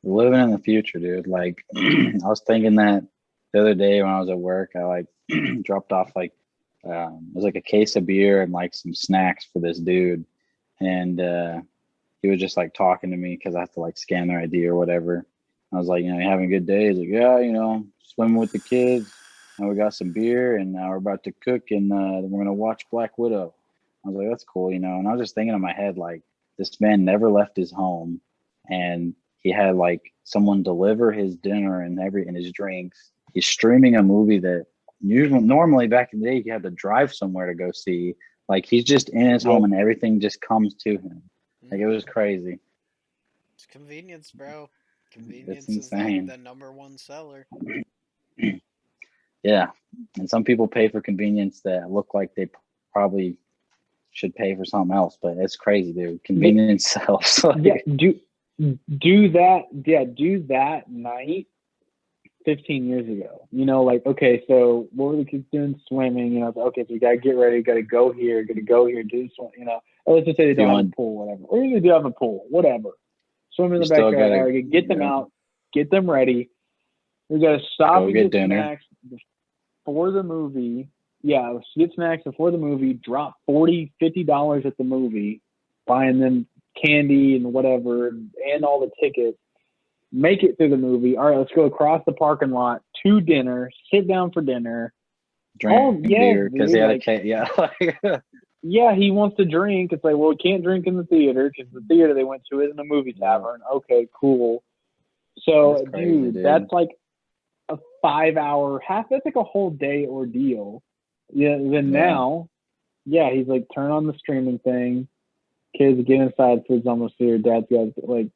Speaker 3: Living in the future, dude. Like I was thinking that the other day when I was at work, I like dropped off like it was like a case of beer and like some snacks for this dude, and he was just like talking to me because I have to like scan their ID or whatever. I was like, you know, you having a good day? He's like, yeah, you know, swimming with the kids, and we got some beer, and now we're about to cook, and we're gonna watch Black Widow. I was like, that's cool, you know. And I was just thinking in my head, like, this man never left his home, and he had like someone deliver his dinner and his drinks. He's streaming a movie that normally back in the day you had to drive somewhere to go see. Like he's just in his home and everything just comes to him. Like it was crazy.
Speaker 2: It's convenience, bro. Convenience
Speaker 3: is like
Speaker 2: the number one seller.
Speaker 3: Yeah, and some people pay for convenience that look like they probably should pay for something else, but it's crazy, dude. Convenience sells.
Speaker 1: Yeah, do that night 15 years ago. You know, like, okay, so what were the kids doing? Swimming. You know, okay, so you gotta get ready, gotta go here, do this one. You know, or let's just say they don't have a pool, whatever, or they do have a pool, whatever. Swim in the backyard. All right, get them out, get them ready. We gotta stop and get snacks before the movie. Yeah, get snacks before the movie. Drop $40, $50 at the movie, buying them candy and whatever, and all the tickets. Make it through the movie. All right, let's go across the parking lot to dinner. Sit down for dinner.
Speaker 3: Drink beer because they had a cake. Yeah,
Speaker 1: yeah, he wants to drink. It's like, well, we can't drink in the theater because the theater they went to isn't a movie tavern. Okay, cool. So,
Speaker 3: that's crazy, dude,
Speaker 1: that's like a 5-hour that's like a whole day ordeal. Yeah. Then now, yeah, he's like, turn on the streaming thing. Kids get inside, food's almost here. Dad's got like,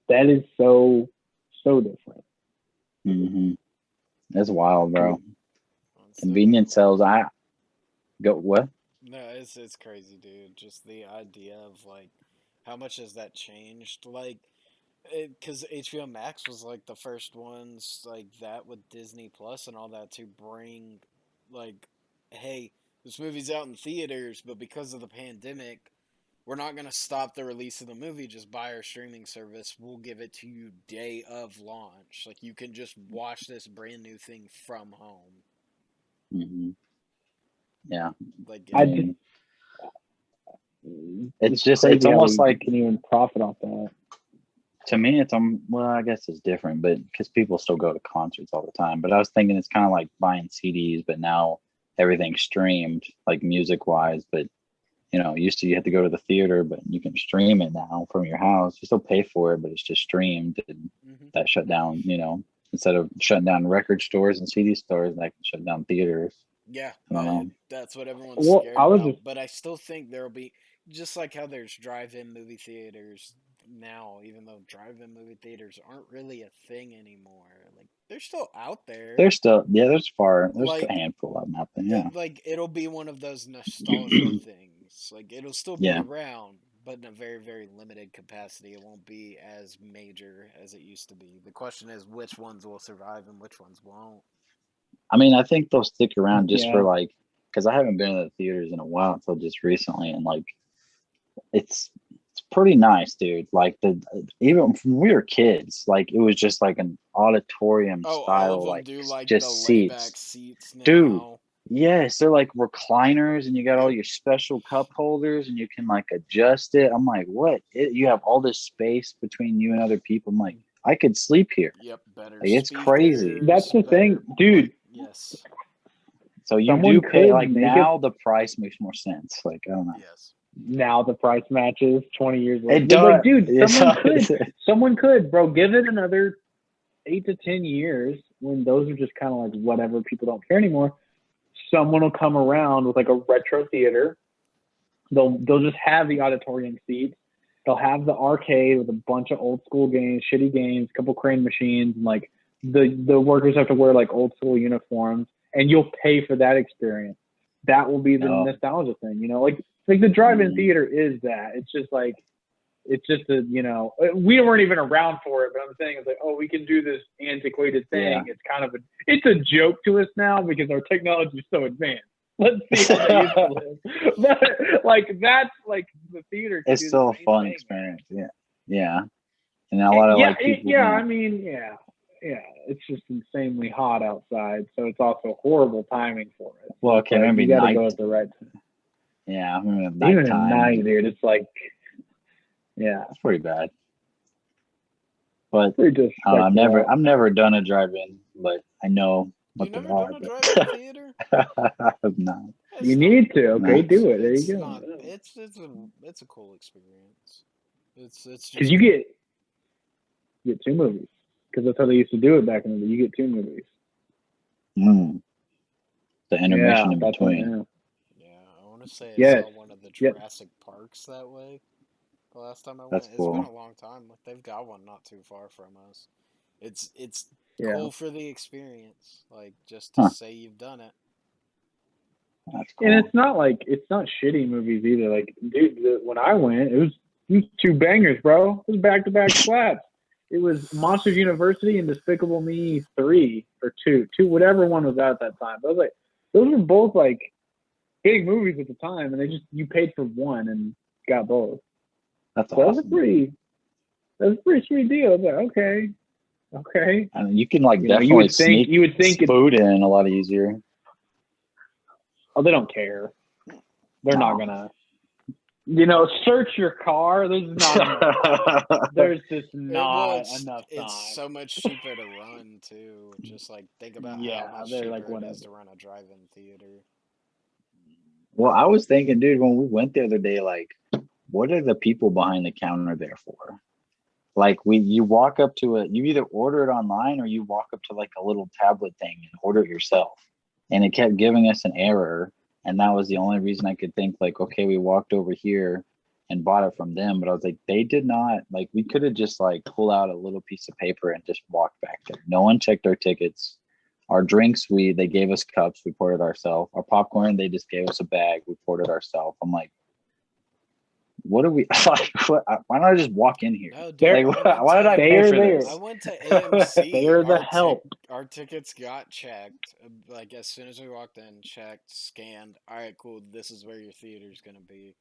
Speaker 1: that is so different.
Speaker 3: Mm-hmm. That's wild, bro. Convenience sells. I go what?
Speaker 2: No, it's crazy, dude. Just the idea of like, how much has that changed? Like, because HBO Max was like the first ones like that with Disney Plus and all that to bring, like, hey, This movie's out in theaters, but because of the pandemic, we're not going to stop the release of the movie. Just buy our streaming service. We'll give it to you day of launch. Like, you can just watch this brand new thing from home.
Speaker 3: Mm-hmm. Yeah.
Speaker 2: Like,
Speaker 3: it's almost like
Speaker 1: you can even profit off that.
Speaker 3: To me, it's well, I guess it's different, but because people still go to concerts all the time. But I was thinking it's kind of like buying CDs, but now everything's streamed, like music wise. But used to you had to go to the theater, but you can stream it now from your house. You still pay for it, but it's just streamed. And that shut down. Instead of shutting down record stores and CD stores, that can shut down theaters.
Speaker 2: Yeah,
Speaker 3: Well,
Speaker 2: that's what everyone's scared about. But I still think there'll be, just like how there's drive-in movie theaters now, even though drive-in movie theaters aren't really a thing anymore. Like, they're still out there.
Speaker 3: There's like, a handful of them out there. Yeah,
Speaker 2: like it'll be one of those nostalgia things. Like, it'll still be around, but in a very, very limited capacity. It won't be as major as it used to be. The question is, which ones will survive and which ones won't.
Speaker 3: I mean, I think they'll stick around just for because I haven't been to the theaters in a while until just recently, and like it's pretty nice, dude. Like even when we were kids, like it was just like an auditorium style,
Speaker 2: all of them
Speaker 3: like
Speaker 2: do like
Speaker 3: just
Speaker 2: the layback seats now.
Speaker 3: Dude, yes, they're like recliners, and you got all your special cup holders, and you can like adjust it. I'm like, what? You have all this space between you and other people. I'm like, I could sleep here.
Speaker 2: Yep, better.
Speaker 3: Like, it's crazy.
Speaker 1: That's the thing, dude.
Speaker 2: Yes.
Speaker 3: So you do pay like now the price makes more sense. Like, I don't know.
Speaker 2: Yes.
Speaker 1: Now the price matches 20 years later.
Speaker 3: It does.
Speaker 1: Like, dude, someone could, bro, give it another 8 to 10 years when those are just kind of like whatever, people don't care anymore. Someone will come around with like a retro theater. They'll just have the auditorium seats. They'll have the arcade with a bunch of old school games, shitty games, a couple crane machines, and like the workers have to wear like old school uniforms, and you'll pay for that experience. That will be the nostalgia thing, like the drive-in theater is that. It's just like, it's just we weren't even around for it, but I'm saying it's like, we can do this antiquated thing. Yeah. It's kind of it's a joke to us now because our technology is so advanced. Let's see how they used to live. But like, that's like the theater.
Speaker 3: It's still a fun experience. Yeah. Yeah. And a lot of people.
Speaker 1: It's just insanely hot outside, so it's also horrible timing for it.
Speaker 3: Well, okay, maybe
Speaker 1: you got to go at the right time.
Speaker 3: Yeah, I mean,
Speaker 1: even at night, dude, it's like,
Speaker 3: it's pretty bad. But
Speaker 1: I've
Speaker 3: never done a drive-in, but I know what
Speaker 2: they are.
Speaker 3: You
Speaker 2: never done a drive-in theater?
Speaker 3: I have not.
Speaker 1: You need to. Okay, do it. There you go.
Speaker 2: It's a cool experience. It's
Speaker 1: because you get 2 movies. Because that's how they used to do it back in the day. You get 2 movies.
Speaker 3: The intermission in between.
Speaker 2: I want to say I saw one of the Jurassic Parks that way. The last time I went, it's been a long time. They've got one not too far from us. It's cool for the experience, like just to say you've done it.
Speaker 3: That's cool.
Speaker 1: And it's not shitty movies either. Like, dude, when I went, it was 2 bangers, bro. It was back-to-back slaps. It was Monsters University and Despicable Me 3 or 2, whatever one was out at that time. But I was like, those were both like big movies at the time, and you paid for one and got both.
Speaker 3: That's awesome.
Speaker 1: That was a pretty sweet deal. I was like, okay.
Speaker 3: I mean, you can definitely sneak food in a lot easier.
Speaker 1: Oh, they don't care. They're not gonna. Search your car. There's just not enough time.
Speaker 2: It's so much cheaper to run too. Just like think about how much cheaper it is to run a drive-in theater.
Speaker 3: Well, I was thinking, dude, when we went the other day, like, what are the people behind the counter there for? Like, you walk up to it, you either order it online or you walk up to like a little tablet thing and order it yourself. And it kept giving us an error. And that was the only reason I could think, like, okay, we walked over here and bought it from them. But I was like, they did not, like, we could have just like pull out a little piece of paper and just walked back there. No one checked our tickets. Our drinks, they gave us cups, we poured it ourselves. Our popcorn, they just gave us a bag, we poured it ourselves. I'm like, what are we like? Why don't I just walk in here?
Speaker 2: No, dude,
Speaker 3: Why did I pay for this?
Speaker 2: I went to AMC.
Speaker 1: They're the help.
Speaker 2: Our tickets got checked. Like as soon as we walked in, checked, scanned. All right, cool. This is where your theater's gonna be.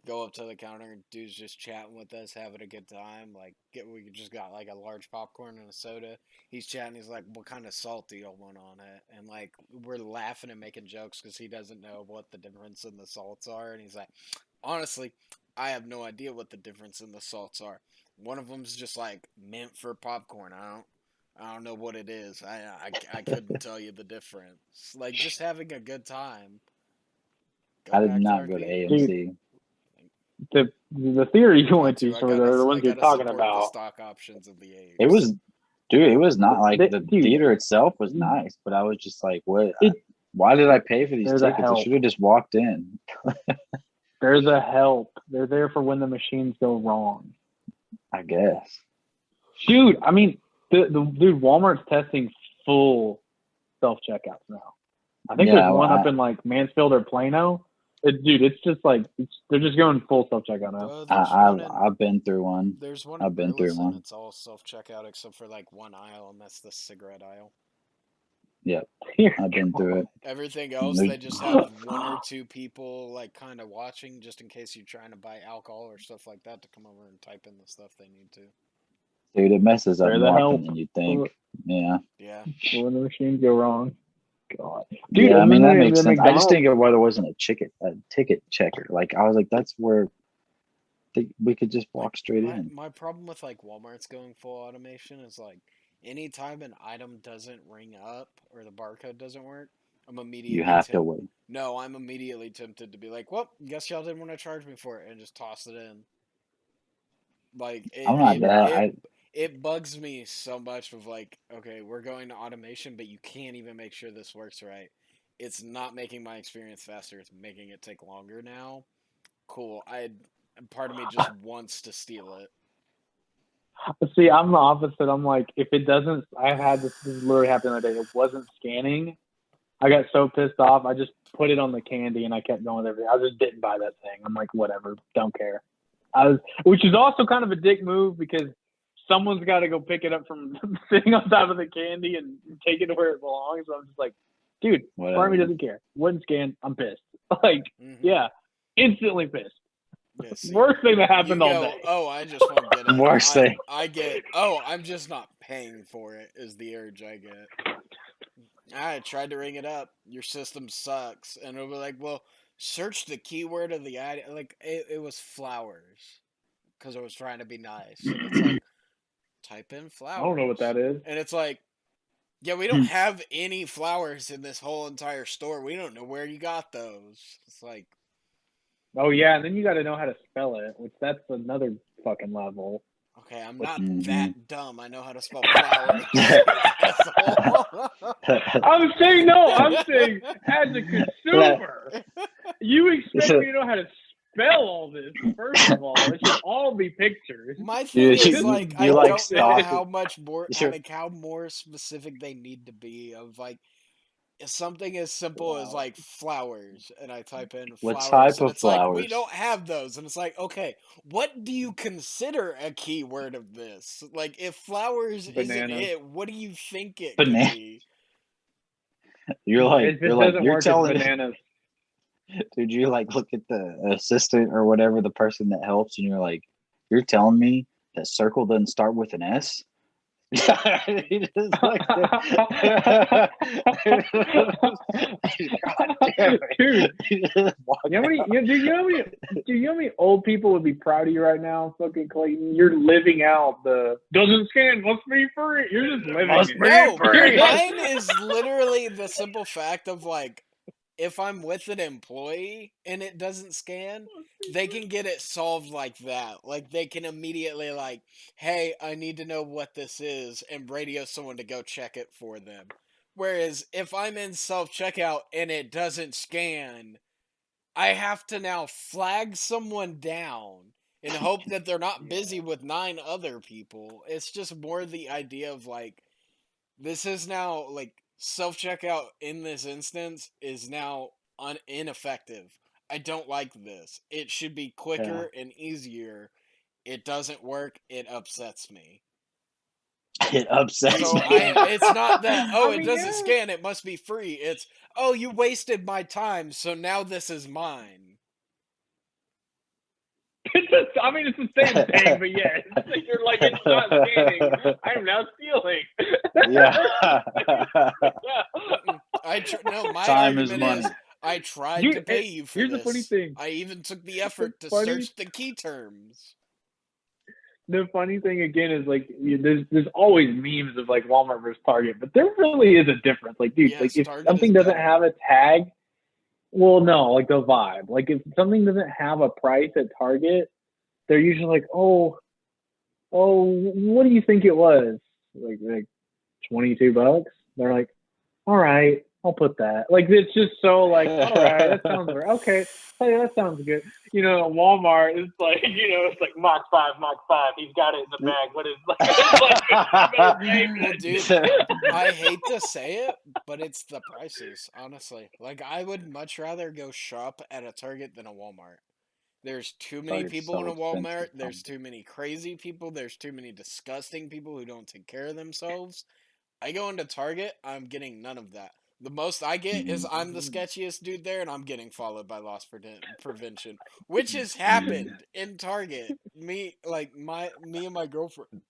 Speaker 2: Go up to the counter, and dude's just chatting with us, having a good time. Like, we just got like a large popcorn and a soda. He's chatting. He's like, "What kind of salt do y'all want on it?" And like, we're laughing and making jokes because he doesn't know what the difference in the salts are. And he's like, "Honestly, I have no idea what the difference in the salts are. One of them's just like meant for popcorn. I don't know what it is. I couldn't tell you the difference. Like, just having a good time."
Speaker 3: I did not go to AMC.
Speaker 1: The theory you went to for the ones you're talking about.
Speaker 2: The stock options of the A's.
Speaker 3: It was, dude. It was not like the theater itself was nice, but I was just like, what? Why did I pay for these tickets? I should have just walked in.
Speaker 1: There's a help. They're there for when the machines go wrong.
Speaker 3: I guess.
Speaker 1: Shoot, I mean, dude, Walmart's testing full self checkouts now. I think there's one up in like Mansfield or Plano. Dude, it's just like they're just going full self checkout now.
Speaker 3: I've been through one.
Speaker 2: There's one.
Speaker 3: I've been through one.
Speaker 2: It's all self checkout except for like one aisle, and that's the cigarette aisle.
Speaker 3: Yep, I've been through it.
Speaker 2: Everything else, they just have one or two people like kind of watching, just in case you're trying to buy alcohol or stuff like that, to come over and type in the stuff they need to.
Speaker 3: Dude, it messes up more than you think. Yeah.
Speaker 2: Yeah.
Speaker 1: When the machines go wrong. God.
Speaker 3: Dude, yeah, I mean that makes sense. I just didn't get why there wasn't a ticket checker. Like I was like, that's where we could just walk straight in.
Speaker 2: My problem with like Walmart's going full automation is like anytime an item doesn't ring up or the barcode doesn't work, I'm immediately
Speaker 3: to wait.
Speaker 2: No, I'm immediately tempted to be like, well, guess y'all didn't want to charge me for it, and just toss it in. Like it bugs me so much of like, okay, we're going to automation, but you can't even make sure this works right. It's not making my experience faster. It's making it take longer now. Cool. Part of me just wants to steal it.
Speaker 1: See, I'm the opposite. I'm like, if it doesn't, I had this literally happened the other day. It wasn't scanning. I got so pissed off. I just put it on the candy and I kept going with everything. I just didn't buy that thing. I'm like, whatever, don't care. Which is also kind of a dick move because someone's got to go pick it up from sitting on top of the candy and take it to where it belongs. So I'm just like, dude, part of me doesn't care. Wouldn't scan. I'm pissed. Like, yeah, instantly pissed. Yeah, worst thing that happened all day.
Speaker 2: Oh, I just won't get it.
Speaker 3: Worst thing.
Speaker 2: I get, I'm just not paying for it is the urge I get. I tried to ring it up. Your system sucks. And it'll be like, well, search the keyword of the item. Like, it was flowers. Because I was trying to be nice. And it's like, type in flowers.
Speaker 1: I don't know what that is.
Speaker 2: And it's like, yeah, we don't have any flowers in this whole entire store. We don't know where you got those. It's like,
Speaker 1: oh yeah, and then you got to know how to spell it, which that's another fucking level.
Speaker 2: Okay, I'm not that dumb. I know how to spell flowers.
Speaker 1: I'm saying as a consumer, you expect me to know how to spell all this. First of all, it should all be pictures.
Speaker 2: My thing is like, I don't know how much more, like how more specific they need to be. Of like something as simple as like flowers, and I type in flowers,
Speaker 3: what type
Speaker 2: and
Speaker 3: of
Speaker 2: it's
Speaker 3: flowers?
Speaker 2: Like, we don't have those, and it's like, okay, what do you consider a keyword of this? Like, if flowers isn't it, what do you think it could be?
Speaker 3: You're telling
Speaker 1: bananas.
Speaker 3: Dude, you like look at the assistant or whatever, the person that helps, and you're telling me that circle doesn't start with an S?
Speaker 1: Dude, you know how many old people would be proud of you right now, fucking Clayton? You're living out the doesn't scan, must be free. You're just living it.
Speaker 2: No, mine is literally the simple fact of like, if I'm with an employee and it doesn't scan, they can get it solved like that. Like, they can immediately like, hey, I need to know what this is, and radio someone to go check it for them. Whereas if I'm in self-checkout and it doesn't scan, I have to now flag someone down and hope that they're not busy with 9 other people. It's just more the idea of like, this is now like, self-checkout in this instance is now ineffective. I don't like this. It should be quicker and easier. It doesn't work. It upsets me.
Speaker 3: It upsets
Speaker 2: So
Speaker 3: me.
Speaker 2: it's not that, oh,
Speaker 1: I
Speaker 2: it
Speaker 1: mean,
Speaker 2: doesn't
Speaker 1: yeah.
Speaker 2: scan, it must be free. It's, oh, you wasted my time, so now this is mine.
Speaker 1: I mean, it's the same thing, but yeah, you're like, it's not scanning. I'm now stealing.
Speaker 3: Yeah.
Speaker 2: My
Speaker 3: Time is
Speaker 2: argument
Speaker 3: money.
Speaker 2: is, I tried to pay you for
Speaker 1: here's
Speaker 2: this.
Speaker 1: the funny thing.
Speaker 2: I even took the effort to
Speaker 1: funny-
Speaker 2: search the key terms.
Speaker 1: The funny thing again is like there's always memes of like Walmart versus Target, but there really is a difference. Like, dude,
Speaker 2: Yes,
Speaker 1: like if
Speaker 2: Target
Speaker 1: something
Speaker 2: is
Speaker 1: doesn't
Speaker 2: better.
Speaker 1: have a tag, well, no, like the vibe. Like if something doesn't have a price at Target, they're usually like, oh, what do you think it was? Like $22. They're like, all right, I'll put that. Like it's just so like, all right, that sounds right. Okay, hey, that sounds good. You know, at Walmart, it's like, it's like Mach 5. He's got it in the bag. What is
Speaker 2: Well, dude, I hate to say it, but it's the prices, honestly. Like, I would much rather go shop at a Target than a Walmart. There's too many
Speaker 3: Target's
Speaker 2: people
Speaker 3: so
Speaker 2: in a Walmart.
Speaker 3: expensive.
Speaker 2: There's too many crazy people. There's too many disgusting people who don't take care of themselves. I go into Target, I'm getting none of that. The most I get is I'm the sketchiest dude there, and I'm getting followed by loss prevention, which has happened in Target. Me and my girlfriend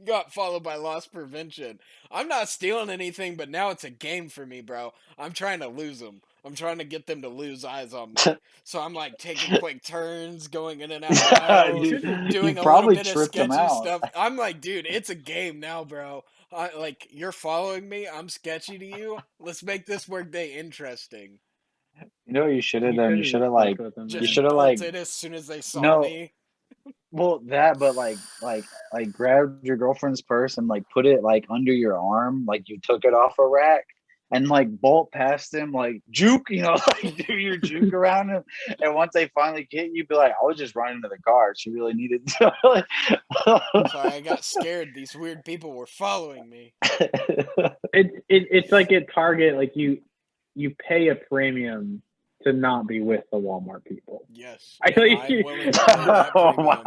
Speaker 2: got followed by loss prevention. I'm not stealing anything, but now it's a game for me, bro. I'm trying to lose them. I'm trying to get them to lose eyes on me. So I'm like taking quick turns, going in and out of aisles, doing a little bit of sketchy stuff. I'm like, dude, it's a game now, bro. Like, you're following me. I'm sketchy to you. Let's make this workday interesting.
Speaker 3: You know what you should have done? You should have
Speaker 2: Just bolted as soon as they saw me.
Speaker 3: Well, that, but like grabbed your girlfriend's purse and like put it like under your arm, like you took it off a rack, and like bolt past them, like juke, like do your juke around him. And once they finally get you, be like, I was just running to the car. She really needed to.
Speaker 2: Sorry, I got scared. These weird people were following me.
Speaker 1: It's like at Target, like you pay a premium to not be with the Walmart people.
Speaker 2: Yes,
Speaker 1: I'm
Speaker 2: willing to pay that premium.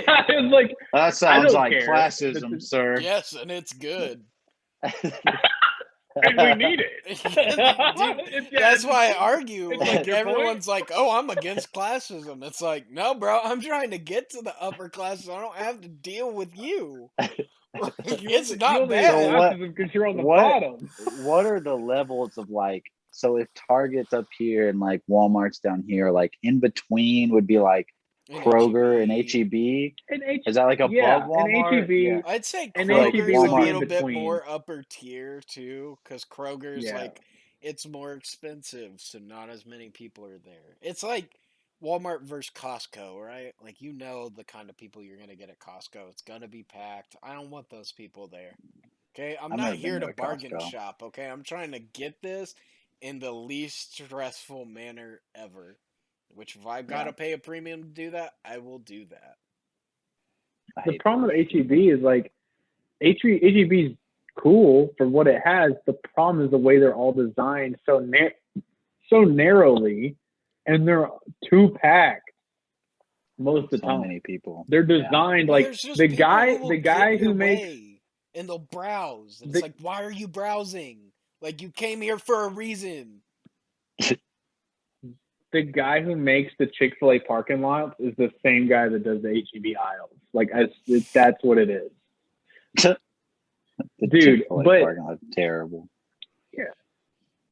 Speaker 1: Yeah, it's like,
Speaker 3: that sounds like
Speaker 1: care.
Speaker 3: classism, sir.
Speaker 2: Yes, and it's good.
Speaker 1: And we need it.
Speaker 2: Dude, that's why I argue. Like, everyone's like, oh, I'm against classism. It's like, no, bro, I'm trying to get to the upper classes. I don't have to deal with you. It's not bad.
Speaker 1: Because you're on the bottom.
Speaker 3: What are the levels of like, so if Target's up here and like Walmart's down here, like in between would be like Kroger and HEB. Is that like above Walmart?
Speaker 1: And HEB,
Speaker 2: I'd say Kroger's a little bit more upper tier too, because Kroger's like, it's more expensive, so not as many people are there. It's like Walmart versus Costco, right? Like, the kind of people you're gonna get at Costco. It's gonna be packed. I don't want those people there. Okay, I'm not here to bargain shop. Okay, I'm trying to get this in the least stressful manner ever. Which, if I've got to pay a premium to do that, I will do that.
Speaker 1: The problem with HEB is like, HEB's cool for what it has. The problem is the way they're all designed so narrowly, and they're too packed most of the time.
Speaker 3: So many people.
Speaker 1: They're designed like the guy who makes,
Speaker 2: and they'll browse. And it's like, why are you browsing? Like, you came here for a reason.
Speaker 1: The guy who makes the Chick-fil-A parking lots is the same guy that does the HEB aisles. Like, that's what it is. Dude, but
Speaker 3: parking lot is terrible.
Speaker 1: Yeah,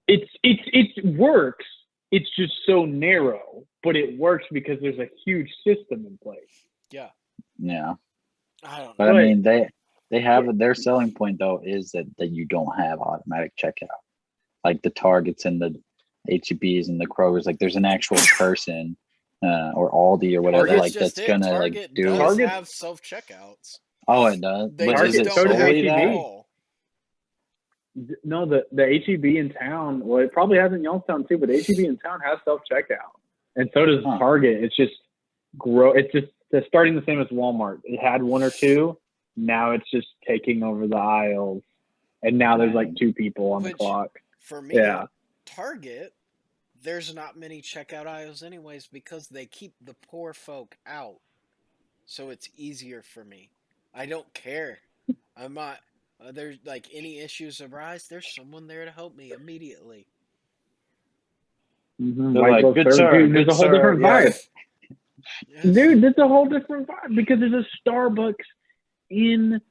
Speaker 1: it works. It's just so narrow, but it works because there's a huge system in place.
Speaker 2: Yeah.
Speaker 3: Yeah.
Speaker 2: I don't know.
Speaker 3: But I mean, they have their selling point though is that you don't have automatic checkout, like the Targets and the HEBs and the Krogers. Like, there's an actual person or Aldi or whatever that's gonna
Speaker 2: Target
Speaker 3: like do.
Speaker 2: Target have self checkouts.
Speaker 3: Oh, it does.
Speaker 2: They
Speaker 3: but
Speaker 2: just
Speaker 3: is it
Speaker 2: don't have
Speaker 3: solely
Speaker 2: them
Speaker 3: that?
Speaker 2: all.
Speaker 1: No, the HEB in town. Well, it probably has in Youngstown too, but HEB in town has self checkout, and so does Target. It's just they're starting the same as Walmart. It had one or two. Now it's just taking over the aisles, and now there's like two people on the clock.
Speaker 2: For me, Target, there's not many checkout aisles anyways because they keep the poor folk out. So it's easier for me. I don't care. I'm not there's like any issues arise, there's someone there to help me immediately.
Speaker 3: They're like, good sir,
Speaker 1: dude, there's a whole different vibe. Yes. Dude, it's a whole different vibe because there's a Starbucks in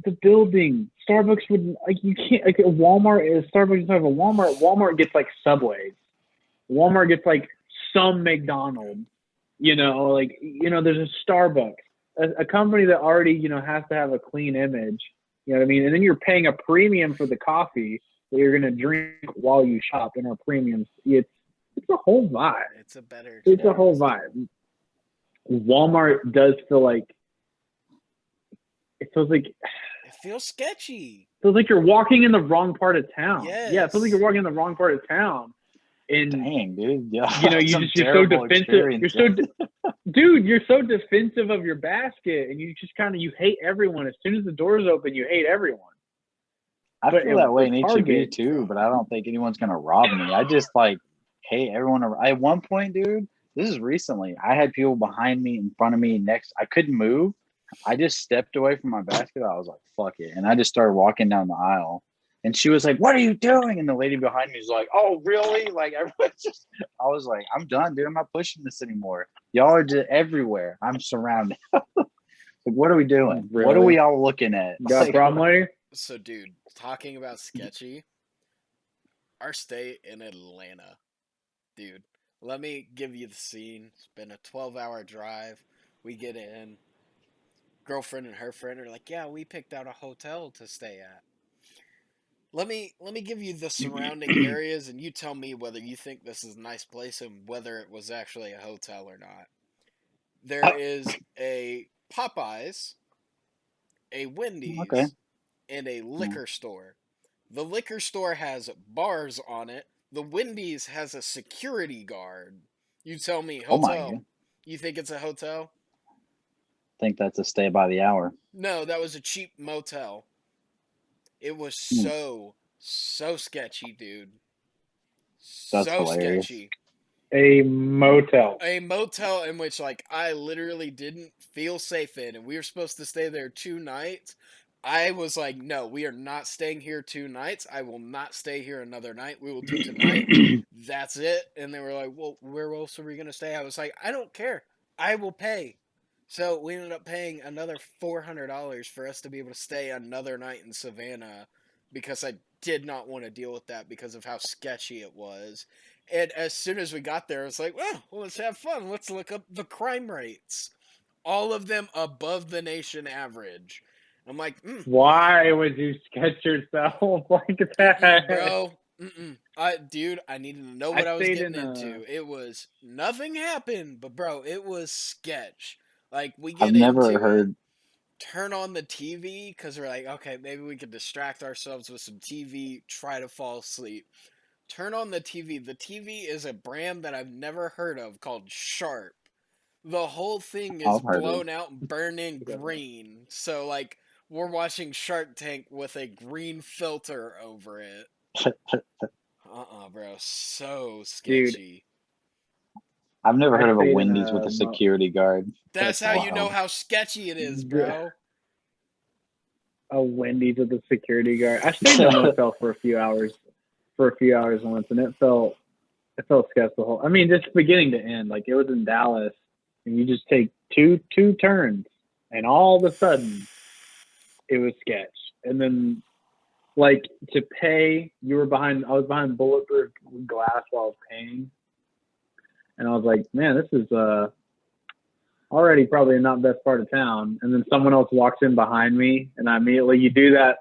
Speaker 1: the building. Starbucks would like you can't like a Walmart is Starbucks doesn't have a Walmart. Walmart gets like Subways. Walmart gets like some McDonald's. You know, like there's a Starbucks, a company that already has to have a clean image. You know what I mean? And then you're paying a premium for the coffee that you're gonna drink while you shop in our premiums. It's a whole vibe.
Speaker 2: It's a
Speaker 1: whole vibe. Walmart does feel like it feels
Speaker 2: sketchy.
Speaker 1: It feels like you're walking in the wrong part of town.
Speaker 2: Yes.
Speaker 1: Yeah, it feels like you're walking in the wrong part of town. And
Speaker 3: dang, dude, yeah,
Speaker 1: you're so defensive. You're so defensive of your basket, and you just you hate everyone. As soon as the doors open, you hate everyone.
Speaker 3: I feel that way in HEB too, but I don't think anyone's gonna rob me. I just hate everyone. At one point, dude, this is recently. I had people behind me, in front of me, next. I couldn't move. I just stepped away from my basket. I was like, "Fuck it," and I just started walking down the aisle. And she was like, "What are you doing?" And the lady behind me was like, "Oh, really?" Like everyone's just. I was like, "I'm done, dude. I'm not pushing this anymore. Y'all are just everywhere. I'm surrounded." Like, what are we doing? Really? What are we all looking at?
Speaker 1: Got a problem, lady?
Speaker 2: So, dude, talking about sketchy, our stay in Atlanta, dude. Let me give you the scene. It's been a 12-hour drive. We get in. Girlfriend and her friend are like, "Yeah, we picked out a hotel to stay at." Let me give you the surrounding areas, and you tell me whether you think this is a nice place and whether it was actually a hotel or not. There is a Popeyes, a Wendy's, and a liquor store. The liquor store has bars on it. The Wendy's has a security guard. You tell me, hotel. You think it's a hotel?
Speaker 3: I think that's a stay by the hour.
Speaker 2: No, that was a cheap motel. It was so sketchy, dude.
Speaker 3: That's hilarious.
Speaker 2: Sketchy.
Speaker 1: A motel.
Speaker 2: A motel in which I literally didn't feel safe in, and we were supposed to stay there 2 nights. I was like, no, we are not staying here 2 nights. I will not stay here another night. We will do tonight. That's it. And they were like, well, where else are we going to stay? I was like, I don't care. I will pay. So we ended up paying another $400 for us to be able to stay another night in Savannah because I did not want to deal with that because of how sketchy it was. And as soon as we got there, I was like, well, let's have fun. Let's look up the crime rates. All of them above the nation average. I'm like,
Speaker 1: why would you sketch yourself like that?
Speaker 2: Bro, dude, I needed to know what I was getting into. It was, nothing happened, but bro, it was sketch. We get turn on the TV because we're like, okay, maybe we could distract ourselves with some TV, try to fall asleep. Turn on the TV. The TV is a brand that I've never heard of called Sharp. The whole thing is blown out and burning green. So, we're watching Shark Tank with a green filter over it. Bro. So sketchy.
Speaker 1: Dude.
Speaker 3: I've never heard of a Wendy's with a security guard.
Speaker 2: That's how you know how sketchy it is, bro.
Speaker 1: A Wendy's with a security guard. I stayed in a motel for a few hours once, and it felt sketchy. I mean, just beginning to end. It was in Dallas, and you just take two turns, and all of a sudden, it was sketch. And then, to pay, I was behind bulletproof glass while I was paying. And I was like, man, this is already probably not the best part of town. And then someone else walks in behind me, and you do that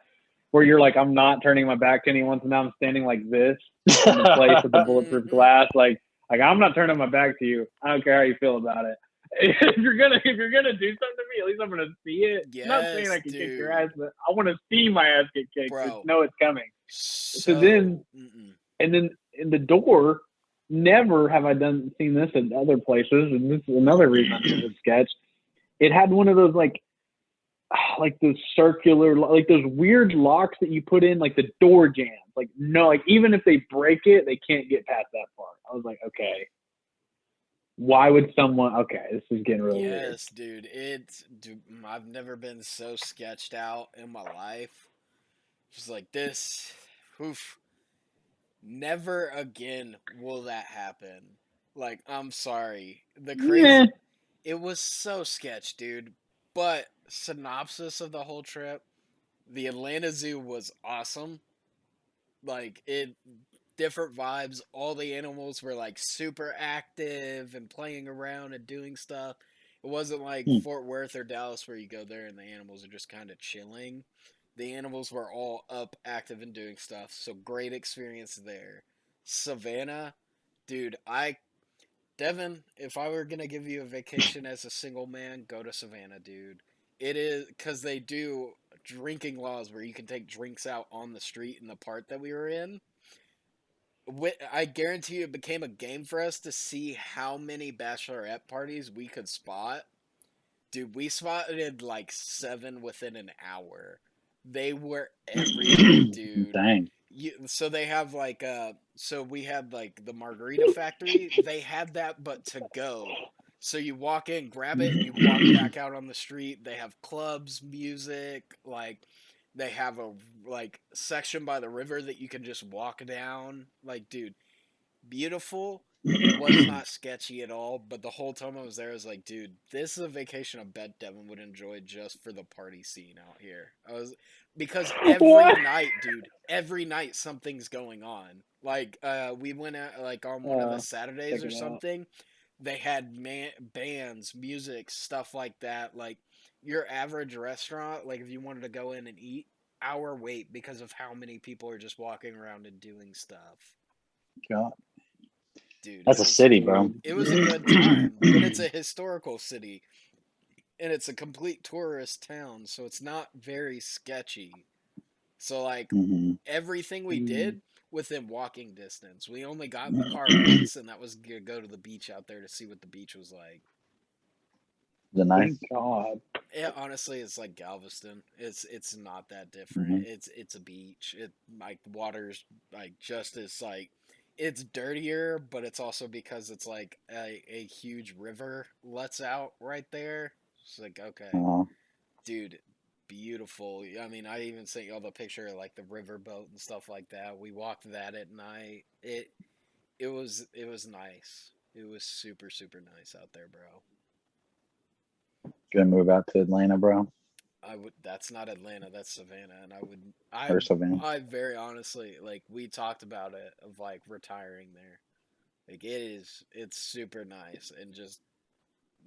Speaker 1: where you're like, I'm not turning my back to anyone, so now I'm standing like this in the place with the bulletproof glass. I'm not turning my back to you. I don't care how you feel about it. If you're gonna do something to me, at least I'm gonna see it.
Speaker 2: Yes,
Speaker 1: I'm not saying I can kick your ass, but I want to see my ass get kicked.
Speaker 2: Bro.
Speaker 1: Know it's coming. So then, and then in the door. Never have I seen this in other places, and this is another reason it was sketch. It had one of those those circular, those weird locks that you put in, the door jams. Like, no, like even if they break it, they can't get past that part. I was like, okay, why would someone? Okay, this is getting really weird.
Speaker 2: Yes, dude. I've never been so sketched out in my life. Just like this. Oof. Never again will that happen. Like, I'm sorry. The
Speaker 1: Yeah.
Speaker 2: crazy. It was so sketch, dude. But synopsis of the whole trip: the Atlanta Zoo was awesome. Like it, different vibes. All the animals were like super active and playing around and doing stuff. It wasn't like Fort Worth or Dallas where you go there and the animals are just kind of chilling. The animals were all up, active, and doing stuff. So great experience there. Savannah, dude, Devin, if I were gonna give you a vacation as a single man, go to Savannah, dude. It is because they do drinking laws where you can take drinks out on the street in the part that we were in. I guarantee you it became a game for us to see how many bachelorette parties we could spot. Dude, we spotted like 7 within an hour. They were everywhere, dude.
Speaker 3: Dang.
Speaker 2: So they have like so we had like the margarita factory. They had that but to go. So you walk in, grab it, and you walk back out on the street. They have clubs, music, like they have a like section by the river that you can just walk down. Like, dude, beautiful. Was not sketchy at all, but the whole time I was there, I was like, dude, this is a vacation I bet Devin would enjoy just for the party scene out here. Because every night, dude, every night something's going on. Like, we went out like on one of the Saturdays or something. They had bands, music, stuff like that. Like your average restaurant, like if you wanted to go in and eat, hour wait because of how many people are just walking around and doing stuff.
Speaker 3: God.
Speaker 2: Dude,
Speaker 3: that's a city, bro.
Speaker 2: It was a good time, but it's a historical city, and it's a complete tourist town, so it's not very sketchy. So like everything we did within walking distance. We only got in the car once, and that was to go to the beach out there to see what the beach was like.
Speaker 3: The night.
Speaker 1: Thank God.
Speaker 2: Yeah, honestly, it's like Galveston. It's not that different. It's a beach. It like water's like just as like it's dirtier, but it's also because it's like a huge river lets out right there. It's like okay, dude, beautiful. I mean, I even sent you all the picture of like the river boat and stuff like that. We walked that at night. It was nice. It was super super nice out there, bro.
Speaker 3: Gonna move out to Atlanta, bro.
Speaker 2: I would. That's not Atlanta. That's Savannah, and I would.
Speaker 3: Or Savannah.
Speaker 2: I very honestly like. We talked about it of like retiring there. Like it's super nice and just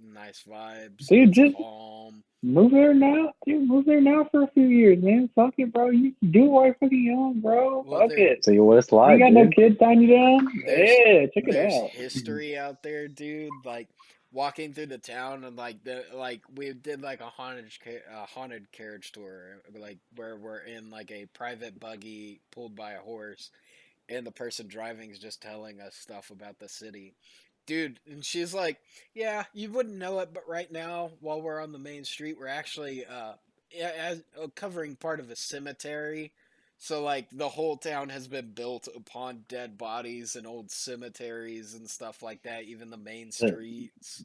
Speaker 2: nice vibes.
Speaker 1: Dude,
Speaker 2: it's
Speaker 1: just
Speaker 2: calm.
Speaker 1: Move there now, dude. Move there now for a few years, man. Fuck it, bro. You can do it while you're fucking young, bro.
Speaker 2: Well,
Speaker 1: Fuck it.
Speaker 3: See what it's like.
Speaker 1: You got
Speaker 3: dude.
Speaker 1: no kids tying you down. Yeah, check it
Speaker 2: There's
Speaker 1: out.
Speaker 2: history out there, dude. Like walking through the town and like we did like a haunted carriage tour, like where we're in like a private buggy pulled by a horse, and the person driving is just telling us stuff about the city. Dude, and she's like, yeah, you wouldn't know it, but right now, while we're on the main street, we're actually covering part of a cemetery. So, like, the whole town has been built upon dead bodies and old cemeteries and stuff like that, even the main streets.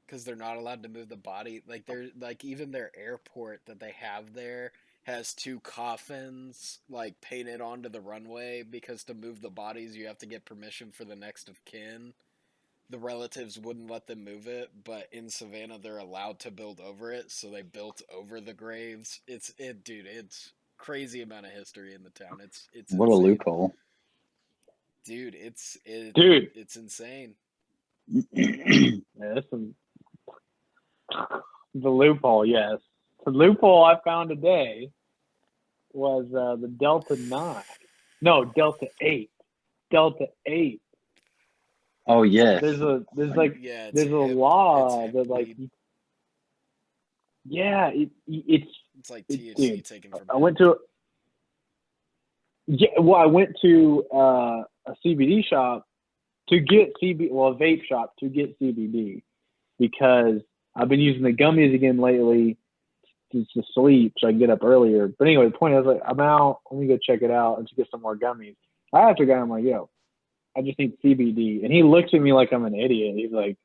Speaker 2: Because they're not allowed to move the body. Like, they're, like, even their airport that they have there has 2 coffins, like, painted onto the runway, because to move the bodies, you have to get permission for the next of kin. The relatives wouldn't let them move it, but in Savannah they're allowed to build over it, so they built over the graves. Dude, it's crazy amount of history in the town. It's
Speaker 3: what
Speaker 2: insane.
Speaker 3: a loophole.
Speaker 2: Dude, it's insane.
Speaker 1: Yeah, that's the loophole, yes. The loophole I found today was the Delta 9. No, Delta 8. Delta 8.
Speaker 3: Oh yeah.
Speaker 1: There's a
Speaker 2: there's
Speaker 1: a law that like it's
Speaker 2: like THC
Speaker 1: dude,
Speaker 2: taken from
Speaker 1: I went to I went to a CBD shop to get a vape shop to get CBD because I've been using the gummies again lately to sleep so I can get up earlier. But anyway, the point is, like, I'm out. Let me go check it out and to get some more gummies. I asked the guy, I'm like, yo, I just need CBD. And he looks at me like I'm an idiot. He's like,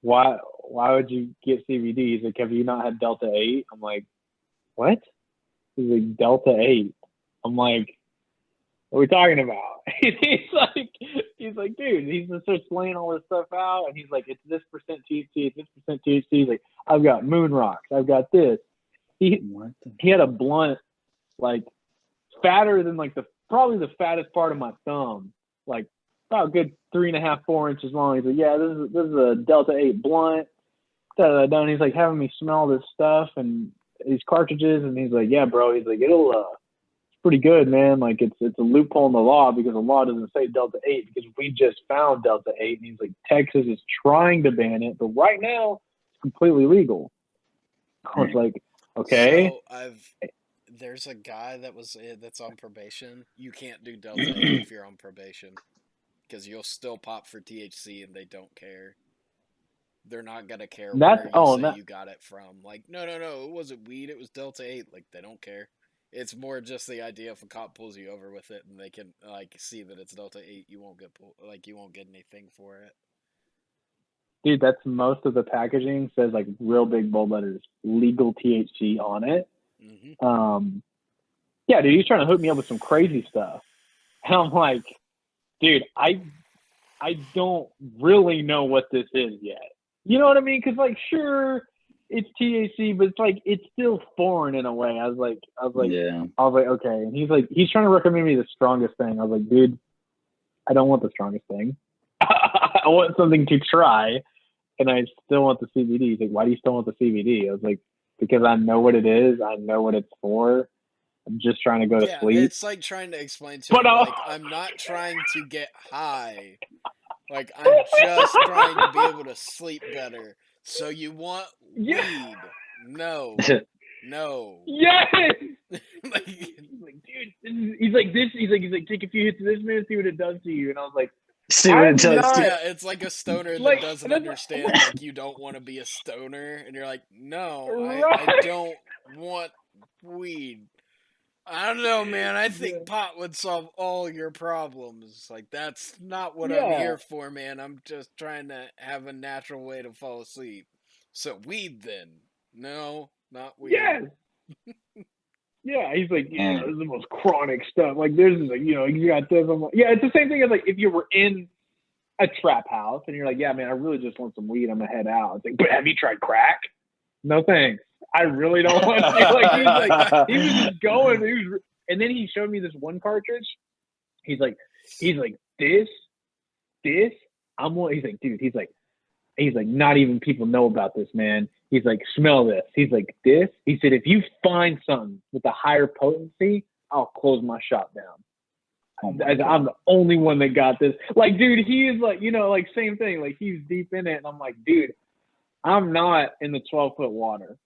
Speaker 1: why would you get CBD? He's like, have you not had Delta 8? I'm like, what? He's like, Delta 8. I'm like, what are we talking about? he's like, dude, he's just starts laying all this stuff out, and he's like, it's this percent THC, it's this percent THC. He's like, I've got moon rocks, I've got this. He had a blunt like fatter than like probably the fattest part of my thumb, like about a good 3.5, 4 inches long. He's like, yeah, this is a Delta 8 blunt. And he's like having me smell this stuff and these cartridges, and he's like, yeah, bro. He's like, it's pretty good, man. Like it's a loophole in the law because the law doesn't say Delta 8 because we just found Delta 8. And he's like, Texas is trying to ban it, but right now it's completely legal. I was like, okay.
Speaker 2: So there's a guy that's on probation. You can't do Delta 8 if you're on probation because you'll still pop for THC and they don't care. They're not gonna care where you got it from. Like, no, it wasn't weed. It was Delta 8. Like, they don't care. It's more just the idea if a cop pulls you over with it and they can like see that it's Delta 8, you won't get anything for it.
Speaker 1: Dude, that's most of the packaging says like real big bold letters, legal THC on it.
Speaker 2: Mm-hmm.
Speaker 1: Yeah, dude, he's trying to hook me up with some crazy stuff, and I'm like, dude, I don't really know what this is yet. You know what I mean? Because like, sure, it's THC, but it's like it's still foreign in a way. I was like,
Speaker 3: yeah.
Speaker 1: I was like, okay. And he's trying to recommend me the strongest thing. I was like, dude, I don't want the strongest thing. I want something to try, and I still want the CBD. He's like, why do you still want the CBD? I was like, because I know what it is. I know what it's for. I'm just trying to go to sleep.
Speaker 2: It's like trying to explain to him, like, I'm not trying to get high. Like, I'm just trying to be able to sleep better. So you want weed? No. No.
Speaker 1: Yes! Like, dude, he's like, take a few hits of this, man, see what it does to you. And I was like,
Speaker 3: see what it does to you.
Speaker 2: Yeah, it's like a stoner that doesn't understand, like, you don't want to be a stoner. And you're like, no, I don't want weed. I don't know, man. I think pot would solve all your problems. Like, that's not what I'm here for, man. I'm just trying to have a natural way to fall asleep. So weed, then? No, not weed.
Speaker 1: Yes. Yeah, he's like, yeah, this is the most chronic stuff. Like, there's, like, you know, you got this. I'm like, yeah, it's the same thing as like if you were in a trap house and you're like, yeah, man, I really just want some weed. I'm gonna head out. It's like, but have you tried crack? No thanks. I really don't want to. Like, he was just going. And then he showed me this one cartridge. He's like, this. I'm one. He's like, dude. He's like, not even people know about this, man. He's like, smell this. He's like, this. He said, if you find something with a higher potency, I'll close my shop down. I'm the only one that got this. Like, dude, he is like, you know, like same thing. Like, he's deep in it, and I'm like, dude, I'm not in the 12-foot water.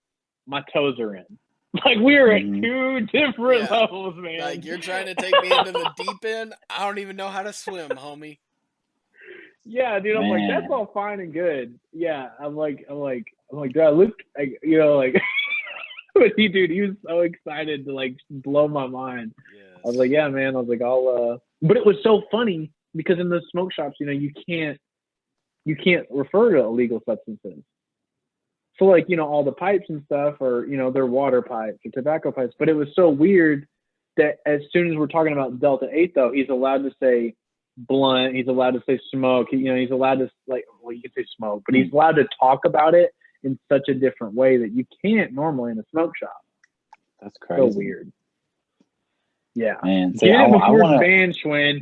Speaker 1: My toes are in. Like, we're at two different levels, man.
Speaker 2: Like, you're trying to take me into the deep end. I don't even know how to swim, homie.
Speaker 1: Yeah, dude. I'm like, that's all fine and good. Yeah, I'm like, do I look, like, you know, like, but he was so excited to like blow my mind. Yes. I was like, yeah, man. I was like, but it was so funny because in those smoke shops, you know, you can't refer to illegal substances. So like, you know, all the pipes and stuff are, you know, they're water pipes or tobacco pipes. But it was so weird that as soon as we're talking about Delta 8, though, he's allowed to say blunt. He's allowed to say smoke. You know, he's allowed to, like, well, you can say smoke, but he's allowed to talk about it in such a different way that you can't normally in a smoke shop.
Speaker 3: That's crazy.
Speaker 1: So weird. Yeah.
Speaker 3: Man,
Speaker 1: get it before it's banned, Schwinn.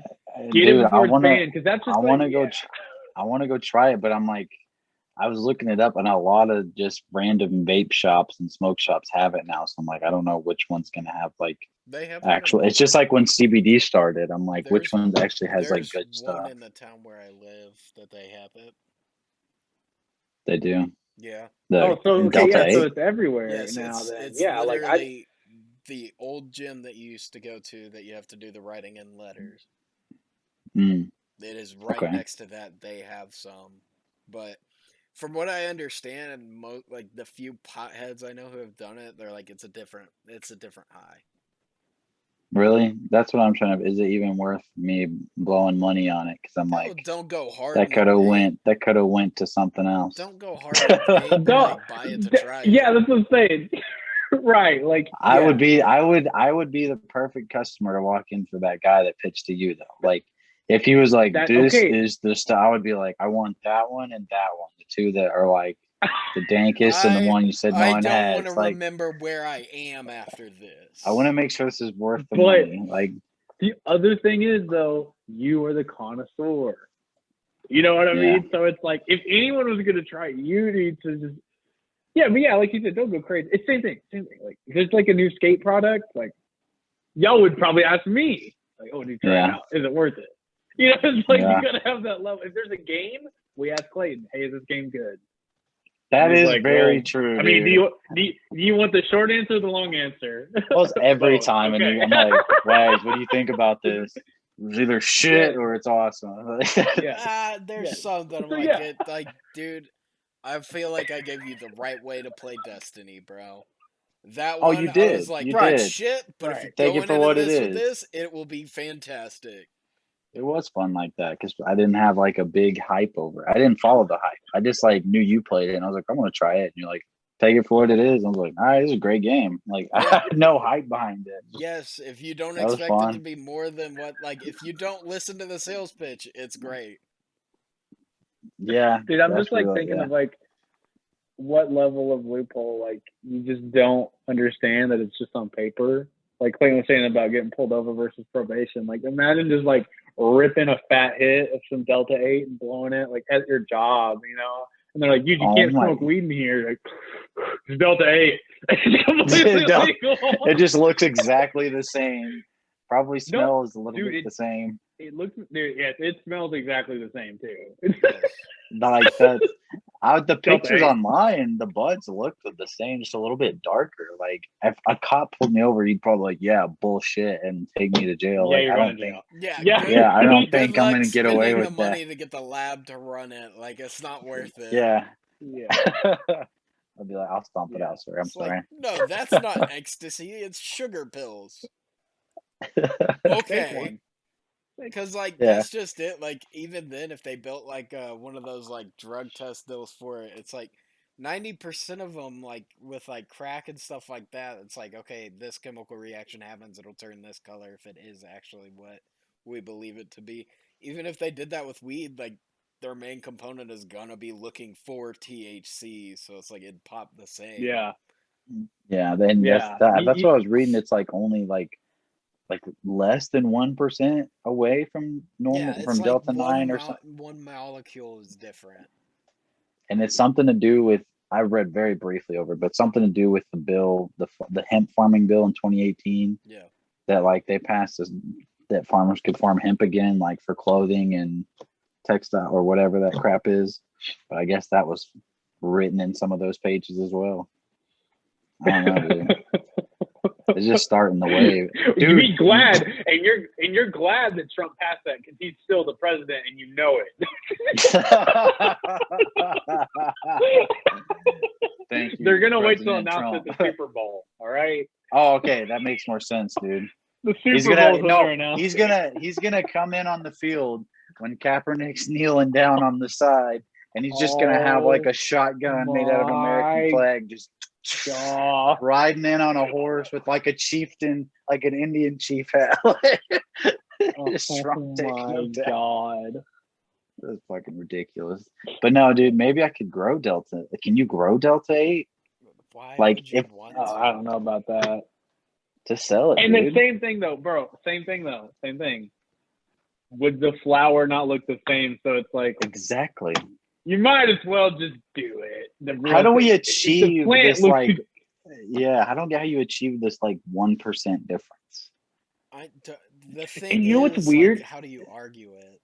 Speaker 1: Get it before it's banned, because that's just
Speaker 3: I want to go try it, but I'm like, I was looking it up, and a lot of just random vape shops and smoke shops have it now. So I'm like, I don't know which one's gonna have like actual. It's just like when CBD started. I'm like, which ones actually has like good stuff?
Speaker 2: There's one in the town where I live that they have it.
Speaker 3: They do.
Speaker 2: Yeah.
Speaker 1: So it's everywhere now.
Speaker 2: It's
Speaker 1: like
Speaker 2: the old gym that you used to go to that you have to do the writing in letters.
Speaker 3: It
Speaker 2: is right next to that. They have some, but From what I understand, and like the few potheads I know who have done it, they're like it's a different high.
Speaker 3: Really? That's what I'm trying to. Is it even worth me blowing money on it? Because I'm like,
Speaker 2: don't go hard.
Speaker 3: That could have went to something else.
Speaker 2: Don't go hard in the paint, but like buy it to try.
Speaker 1: Yeah, that's what I'm saying. Right, like
Speaker 3: I would be the perfect customer to walk in for that guy that pitched to you though. Like if he was like, this is the stuff, I would be like, I want that one and that one, the two that are like the dankest and the one you said no one has.
Speaker 2: I don't want to remember where I am after this.
Speaker 3: I want to make sure this is worth the money. Like
Speaker 1: the other thing is though, you are the connoisseur. You know what I mean? So it's like if anyone was gonna try it, you need to just like you said, don't go crazy. It's same thing. Like if there's like a new skate product, like y'all would probably ask me, like, oh, do you try it out? Is it worth it? You know, it's like you gotta have that level. If there's a game, we ask Clayton, hey, is this game good?
Speaker 3: That is like, very true.
Speaker 1: I mean, do you want the short answer or the long answer?
Speaker 3: Well, it's every time, and I'm like, Wags, what do you think about this? It's either shit or it's awesome.
Speaker 2: There's some that I'm it, like, dude, I feel like I gave you the right way to play Destiny, bro. That one,
Speaker 3: you did.
Speaker 2: I was like,
Speaker 3: you did.
Speaker 2: shit, but if you
Speaker 3: take it for what it is.
Speaker 2: With this, it will be fantastic.
Speaker 3: It was fun like that because I didn't have like a big hype over it. I didn't follow the hype. I just like knew you played it, and I was like, I'm gonna try it. And you're like, take it for what it is. I was like, all right, this is a great game. Like I had no hype behind it.
Speaker 2: Yes, if you don't expect it to be more than what, like, if you don't listen to the sales pitch, it's great.
Speaker 3: Yeah,
Speaker 1: dude, I'm just like thinking of like what level of loophole, like you just don't understand that it's just on paper. Like Clayton was saying about getting pulled over versus probation. Like imagine just like ripping a fat hit of some Delta 8 and blowing it like at your job, you know? And they're like, you can't smoke weed in here. Like, it's Delta 8.
Speaker 3: It just looks exactly the same. Probably smells a little bit the same.
Speaker 1: It looks, it smells exactly the same too.
Speaker 3: Like that. The pictures online, the buds looked the same, just a little bit darker. Like if a cop pulled me over, he'd probably like, yeah, bullshit, and take me to jail. Like I don't think, I don't think I'm gonna get away with
Speaker 2: the money to get the lab to run it. Like it's not worth it.
Speaker 3: Yeah. I'll be like, I'll stomp it out, sir. I'm sorry.
Speaker 2: Like, no, that's not ecstasy. It's sugar pills. Okay. Because like that's just it. Like even then, if they built like one of those like drug test deals for it, it's like 90% of them, like with like crack and stuff like that. It's like, okay, this chemical reaction happens, it'll turn this color if it is actually what we believe it to be. Even if they did that with weed, like their main component is gonna be looking for THC, so it's like it'd pop the same.
Speaker 3: Then that's what I was reading. It's like only like less than 1% away from normal from like Delta 9 or something.
Speaker 2: One molecule is different,
Speaker 3: and it's something to do with. I read very briefly over, but something to do with the bill, the hemp farming bill in 2018.
Speaker 2: Yeah,
Speaker 3: that like they passed this, that farmers could farm hemp again, like for clothing and textile or whatever that crap is. But I guess that was written in some of those pages as well. I don't know, dude. It's just starting the wave. Dude,
Speaker 1: you'd be glad, and you're glad that Trump passed that because he's still the president, and you know it.
Speaker 3: Thank you.
Speaker 1: They're gonna wait till announce at the Super Bowl. All right.
Speaker 3: Oh, okay, that makes more sense, dude.
Speaker 1: The Super Bowl.
Speaker 3: He's gonna come in on the field when Kaepernick's kneeling down on the side, and he's just gonna have like a shotgun made out of American flag, just riding in on a horse with like a chieftain, like an Indian chief hat.
Speaker 1: God.
Speaker 3: That's fucking ridiculous. But no, dude, maybe I could grow Delta. Can you grow Delta 8?
Speaker 2: Why?
Speaker 3: Like if
Speaker 1: I don't know about that.
Speaker 3: To sell it.
Speaker 1: And
Speaker 3: dude.
Speaker 1: the same thing though, bro. Same thing. Would the flower not look the same? So it's like
Speaker 3: exactly.
Speaker 1: You might as well just do it.
Speaker 3: How do we achieve this? Like, I don't get how you achieve this like 1% difference.
Speaker 2: The thing
Speaker 1: and you know what's weird?
Speaker 2: Like, how do you argue it?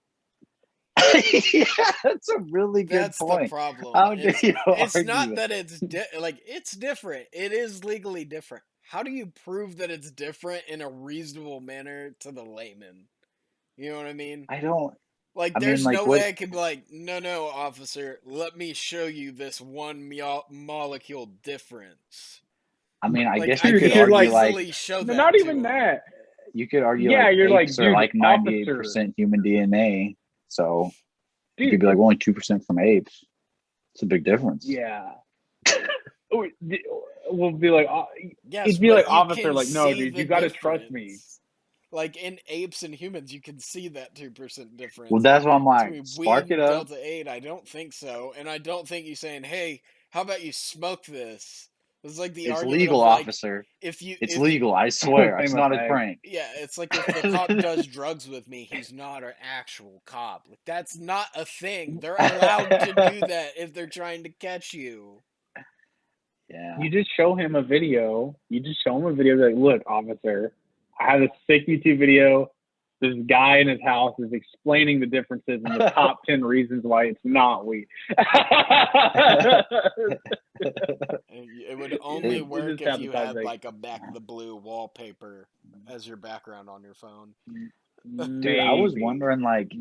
Speaker 3: That's a really good point.
Speaker 2: That's the problem.
Speaker 3: It's
Speaker 2: not that it's it's different. It is legally different. How do you prove that it's different in a reasonable manner to the layman? You know what I mean?
Speaker 3: I don't.
Speaker 2: Like, there's no way I could be like, no, officer, let me show you this one molecule difference.
Speaker 3: I mean, I
Speaker 2: like,
Speaker 3: guess you could argue like
Speaker 2: show that
Speaker 1: not even that.
Speaker 3: You could argue
Speaker 1: yeah,
Speaker 3: like
Speaker 1: you're like,
Speaker 3: apes
Speaker 1: dude,
Speaker 3: are like 98% human DNA, so
Speaker 1: dude,
Speaker 3: you could be like only 2% from apes. It's a big difference.
Speaker 1: Yeah. We'll be like,
Speaker 2: yes,
Speaker 1: it'd be like, officer, like, no, dude, you got to trust me.
Speaker 2: Like, in apes and humans, you can see that 2% difference.
Speaker 3: Well, that's why I'm like, spark it up.
Speaker 2: Delta 8, I don't think so. And I don't think you saying, hey, how about you smoke this? It's like the argument
Speaker 3: legal,
Speaker 2: of, like,
Speaker 3: officer.
Speaker 2: It's
Speaker 3: legal, I swear. It's not a prank.
Speaker 2: Yeah, it's like if the cop does drugs with me, he's not an actual cop. Like, that's not a thing. They're allowed to do that if they're trying to catch you.
Speaker 3: Yeah.
Speaker 1: You just show him a video. Like, look, officer, I have a sick YouTube video. This guy in his house is explaining the differences and the top 10 reasons why it's not weed.
Speaker 2: It would only work if you had like a Back the Blue wallpaper as your background on your phone.
Speaker 3: Dude, I was wondering, like,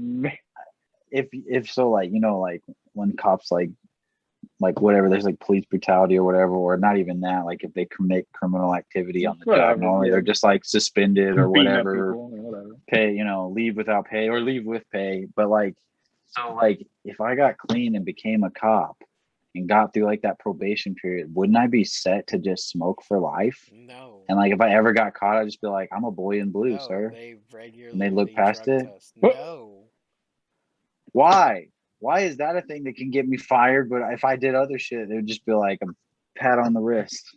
Speaker 3: if so, like, you know, like when cops like whatever, there's like police brutality or whatever, or not even that, like if they commit criminal activity on the job, normally they're just like suspended or whatever, pay, you know, leave without pay or leave with pay. But like, so like if I got clean and became a cop and got through like that probation period, wouldn't I be set to just smoke for life?
Speaker 2: No.
Speaker 3: And like if I ever got caught, I'd just be like, I'm a boy in blue, sir. And they look past it.
Speaker 2: No.
Speaker 3: Why? Why is that a thing that can get me fired? But if I did other shit, it would just be like a pat on the wrist.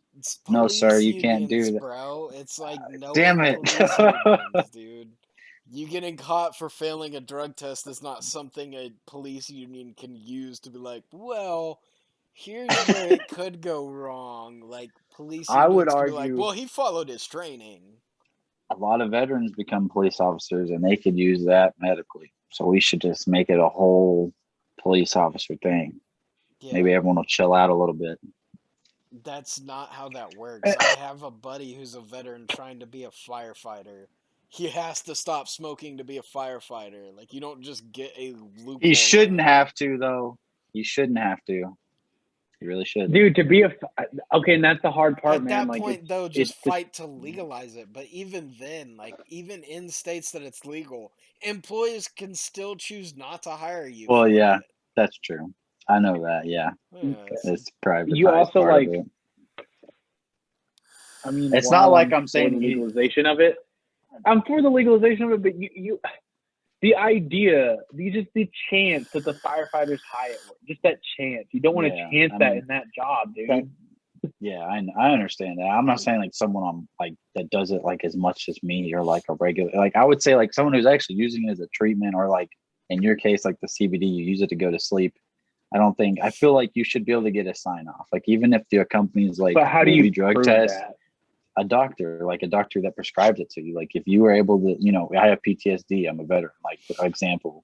Speaker 3: No, sir, you can't do that,
Speaker 2: bro. It's like no.
Speaker 3: Damn it,
Speaker 2: unions, dude. You getting caught for failing a drug test is not something a police union can use to be like, well, here's where it could go wrong. Like, police unions
Speaker 3: I would argue,
Speaker 2: be like, well, he followed his training.
Speaker 3: A lot of veterans become police officers, and they could use that medically. So we should just make it a whole police officer thing. Yeah. Maybe everyone will chill out a little bit.
Speaker 2: That's not how that works. I have a buddy who's a veteran trying to be a firefighter. He has to stop smoking to be a firefighter. Like, you don't just get a loophole.
Speaker 3: He shouldn't have to, though. He shouldn't have to. He really should.
Speaker 1: Dude, to be okay, and that's the hard part, man.
Speaker 2: At that point, though, just fight to legalize it. But even then, like, even in states that it's legal, employees can still choose not to hire you.
Speaker 3: Well, yeah, that's true. I know that, yeah. It's private.
Speaker 1: You also, like, I mean,
Speaker 3: it's not like I'm saying
Speaker 1: the legalization of it. I'm for the legalization of it, but you the idea, the chance that the firefighters hire, just that chance. You don't want to chance that in that job, dude.
Speaker 3: Yeah, I understand that. I'm not saying like someone on like that does it like as much as me or like a regular, like I would say like someone who's actually using it as a treatment, or like in your case, like the CBD, you use it to go to sleep. I feel like you should be able to get a sign off. Like even if the company is like,
Speaker 1: but how do you
Speaker 3: drug test? That? A doctor that prescribes it to you. Like if you were able to, you know, I have PTSD, I'm a veteran, like for example,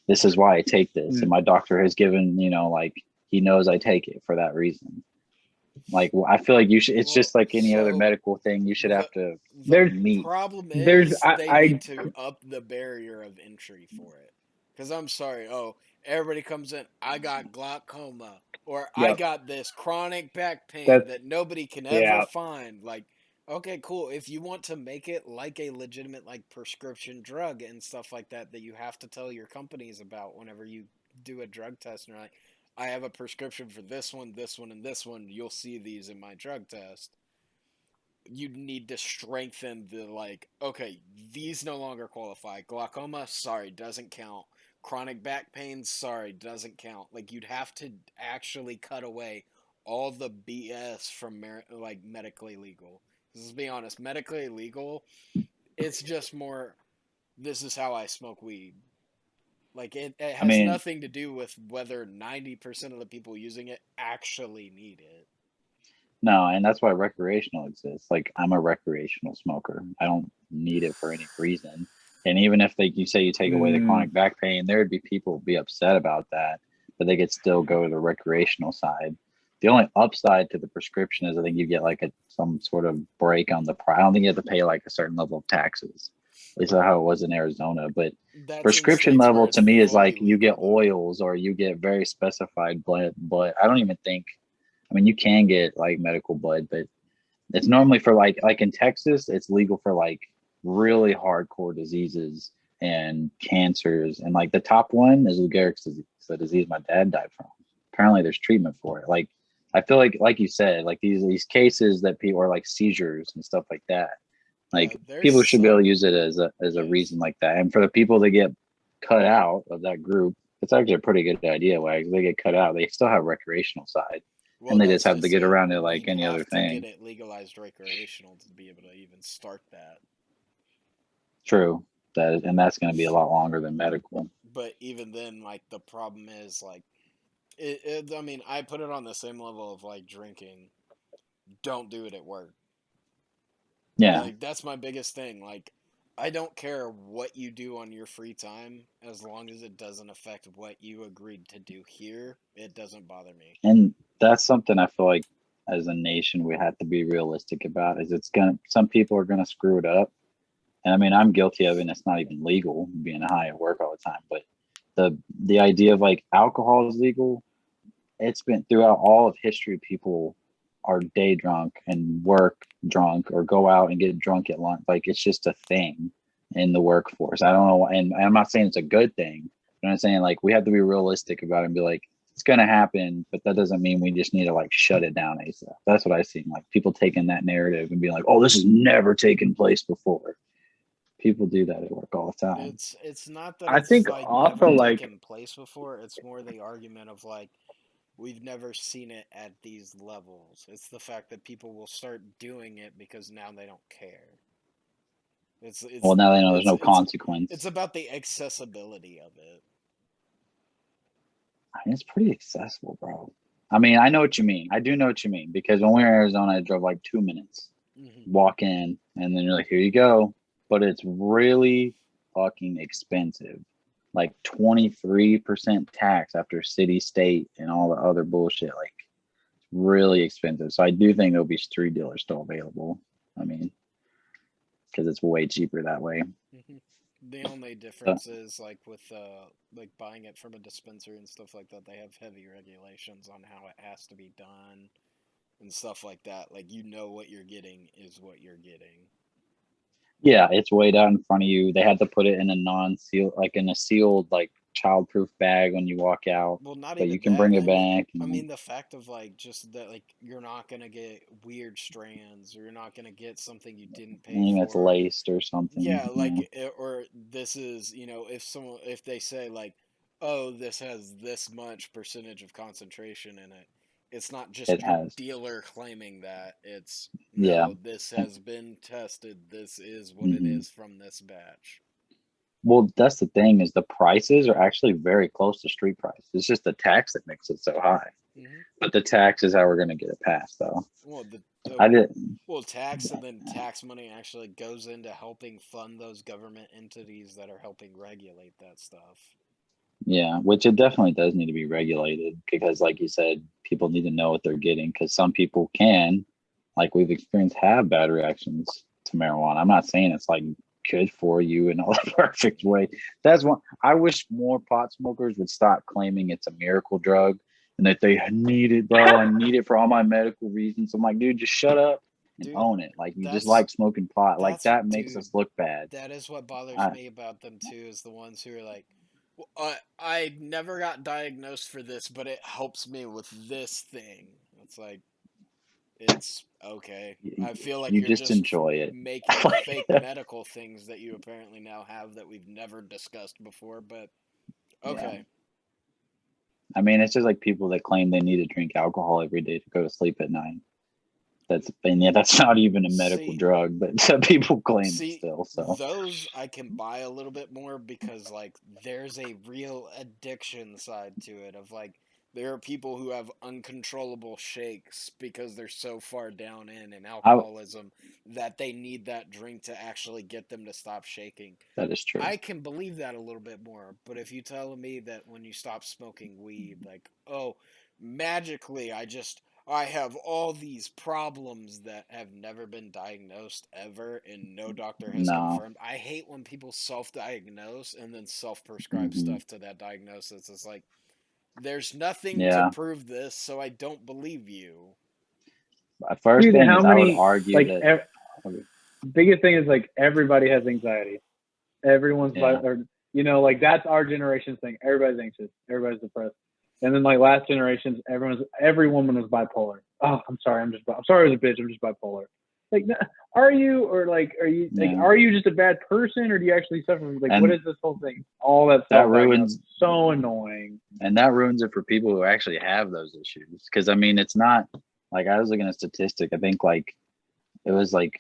Speaker 3: this is why I take this. And my doctor has given, you know, like he knows I take it for that reason. Like, I feel like you should, it's just like any other medical thing. You should have to meet.
Speaker 2: The problem is they need to up the barrier of entry for it. Cause I'm sorry. Oh, everybody comes in. I got glaucoma, or I got this chronic back pain that nobody can ever find. Like, okay, cool. If you want to make it like a legitimate like prescription drug and stuff like that you have to tell your companies about whenever you do a drug test, and you're like, I have a prescription for this one, and this one. You'll see these in my drug test. You need to strengthen the like, okay, these no longer qualify. Glaucoma, sorry, doesn't count. Chronic back pain, sorry, doesn't count. Like, you'd have to actually cut away all the BS from like medically legal. Let's be honest, medically illegal, it's just more, this is how I smoke weed. Like, it has nothing to do with whether 90% of the people using it actually need it.
Speaker 3: No, and that's why recreational exists. Like, I'm a recreational smoker. I don't need it for any reason. And even if you say you take away the chronic back pain, there would be people who'd be upset about that, but they could still go to the recreational side. The only upside to the prescription is I think you get like some sort of break on the price. I don't think you have to pay like a certain level of taxes. At least that's how it was in Arizona. But
Speaker 2: That's in
Speaker 3: prescription
Speaker 2: states where
Speaker 3: level
Speaker 2: it's
Speaker 3: to me is
Speaker 2: fully
Speaker 3: like you
Speaker 2: legal,
Speaker 3: get
Speaker 2: though.
Speaker 3: oils or you get very specified blood. But I don't even think. I mean, you can get like medical blood, but it's normally for like in Texas, it's legal for like really hardcore diseases and cancers. And like the top one is Lou Gehrig's disease, the disease my dad died from. Apparently, there's treatment for it. Like I feel like you said, like these cases that people are like seizures and stuff like that.
Speaker 2: Yeah,
Speaker 3: Like
Speaker 2: there's
Speaker 3: people should be able to
Speaker 2: some.
Speaker 3: use it as a
Speaker 2: Yes.
Speaker 3: reason like that. And for the people that get cut out of that group, it's actually a pretty good idea. Like they get cut out, they still have recreational side,
Speaker 2: Well,
Speaker 3: and they just
Speaker 2: that's
Speaker 3: have to
Speaker 2: just
Speaker 3: get
Speaker 2: it.
Speaker 3: around it like
Speaker 2: You'd
Speaker 3: any other
Speaker 2: have to
Speaker 3: thing.
Speaker 2: get it legalized recreational to be able to even start that.
Speaker 3: True. That's going to be a lot longer than medical.
Speaker 2: But even then, like the problem is like I mean, I put it on the same level of like drinking. Don't do it at work.
Speaker 3: Yeah.
Speaker 2: Like that's my biggest thing. Like I don't care what you do on your free time as long as it doesn't affect what you agreed to do here. It doesn't bother me.
Speaker 3: And that's something I feel like as a nation we have to be realistic about is some people are gonna screw it up. And I mean I'm guilty of it and it's not even legal being high at work all the time. But the idea of like alcohol is legal, it's been throughout all of history, people are day drunk and work drunk or go out and get drunk at lunch. Like it's just a thing in the workforce. I don't know. And I'm not saying it's a good thing, but I'm saying like we have to be realistic about it and be like, it's going to happen, but that doesn't mean we just need to like shut it down ASAP. That's what I see. Like people taking that narrative and being like, oh, this has never taken place before. People do that at work all the time.
Speaker 2: It's not that
Speaker 1: I
Speaker 2: it's
Speaker 1: think
Speaker 2: like
Speaker 1: also
Speaker 2: never
Speaker 1: like
Speaker 2: taken place before. It's more the argument of like we've never seen it at these levels. It's the fact that people will start doing it because now they don't care. It's
Speaker 3: Well,
Speaker 2: it's
Speaker 3: now they know there's
Speaker 2: it's
Speaker 3: no
Speaker 2: it's
Speaker 3: consequence.
Speaker 2: it's about the accessibility of it.
Speaker 3: I mean, it's pretty accessible, bro. I mean, I know what you mean. I do know what you mean because when we were in Arizona, I drove like 2 minutes,
Speaker 2: Hmm.
Speaker 3: walk in, and then you're like, here you go. But it's really fucking expensive. Like 23% tax after city, state, and all the other bullshit. Like, really expensive. So I do think there'll be street dealers still available. I mean, because it's way cheaper that way.
Speaker 2: Hmm. The only
Speaker 3: But
Speaker 2: difference is like buying it from a dispensary and stuff like that. They have heavy regulations on how it has to be done and stuff like that. Like you know what you're getting is what you're getting.
Speaker 3: yeah, it's weighed out in front of you. They had to put it in a non-sealed, like in a sealed, like child-proof bag when you walk out,
Speaker 2: Well, not
Speaker 3: but you
Speaker 2: even
Speaker 3: can
Speaker 2: that.
Speaker 3: bring it back. And
Speaker 2: The fact of like just that like you're not gonna get weird strands or you're not gonna get something you didn't pay
Speaker 3: anything that's
Speaker 2: for.
Speaker 3: laced or something.
Speaker 2: Yeah,
Speaker 3: Yeah,
Speaker 2: or this is if they say like, oh, this has this much percentage of concentration in it. It's not just
Speaker 3: it
Speaker 2: your
Speaker 3: has.
Speaker 2: dealer claiming that. It's
Speaker 3: Yeah.
Speaker 2: no, this has been tested. This is what it
Speaker 3: Mm-hmm.
Speaker 2: is from this batch.
Speaker 3: Well, that's the thing is the prices are actually very close to street price. It's just the tax that makes it so high.
Speaker 2: Hmm.
Speaker 3: But the tax is how we're going to get it passed, though.
Speaker 2: Well,
Speaker 3: I didn't.
Speaker 2: tax and then tax money actually goes into helping fund those government entities that are helping regulate that stuff.
Speaker 3: Yeah, which it definitely does need to be regulated because, like you said, people need to know what they're getting because some people can, like we've experienced, have bad reactions to marijuana. I'm not saying it's like good for you in all the perfect way. That's one. I wish more pot smokers would stop claiming it's a miracle drug and that they need it, bro. I need it for all my medical reasons. I'm like, dude, just shut up and
Speaker 2: Dude,
Speaker 3: own it. Like you just
Speaker 2: that's
Speaker 3: like smoking pot. Like
Speaker 2: that's
Speaker 3: that makes
Speaker 2: dude.
Speaker 3: us look bad.
Speaker 2: That is what bothers
Speaker 3: I,
Speaker 2: me about them too. Is the ones who are like, well, I never got diagnosed for this, but it helps me with this thing. It's like it's okay.
Speaker 3: you,
Speaker 2: I feel like
Speaker 3: you
Speaker 2: you're
Speaker 3: just
Speaker 2: just
Speaker 3: enjoy it.
Speaker 2: making fake medical things that you apparently now have that we've never discussed before. But
Speaker 3: Yeah.
Speaker 2: okay,
Speaker 3: I mean, it's just like people that claim they need to drink alcohol every day to go to sleep at night. That's not even a medical
Speaker 2: see,
Speaker 3: drug, but some people claim it
Speaker 2: See,
Speaker 3: still. So
Speaker 2: those I can buy a little bit more because like there's a real addiction side to it of like there are people who have uncontrollable shakes because they're so far down in
Speaker 3: I
Speaker 2: alcoholism that they need that drink to actually get them to stop shaking.
Speaker 3: that is true.
Speaker 2: I can believe that a little bit more, but if you tell me that when you stop smoking weed, like, oh, magically I have all these problems that have never been diagnosed ever, and no doctor has
Speaker 3: No.
Speaker 2: confirmed. I hate when people self-diagnose and then self-prescribe
Speaker 3: Hmm.
Speaker 2: stuff to that diagnosis. It's like, there's nothing to
Speaker 3: Yeah.
Speaker 2: prove this, so I don't believe you.
Speaker 3: First
Speaker 1: Dude,
Speaker 3: thing
Speaker 1: how
Speaker 3: is, I would
Speaker 1: many
Speaker 3: argue
Speaker 1: like
Speaker 3: that.
Speaker 1: biggest thing is like everybody has anxiety. Everyone's
Speaker 3: Yeah.
Speaker 1: or like that's our generation's thing. Everybody's anxious. Everybody's depressed. And then like last generations, every woman was bipolar. Oh, I'm sorry. I'm sorry I was a bitch. I'm just bipolar. Like, are you, or like,
Speaker 3: Yeah.
Speaker 1: are you just a bad person, or do you actually suffer from, like,
Speaker 3: And
Speaker 1: what is this whole thing? All that
Speaker 3: that
Speaker 1: stuff
Speaker 3: ruins,
Speaker 1: so annoying.
Speaker 3: and that ruins it for people who actually have those issues. Because I mean, it's not like, I was looking at a statistic. I think like it was like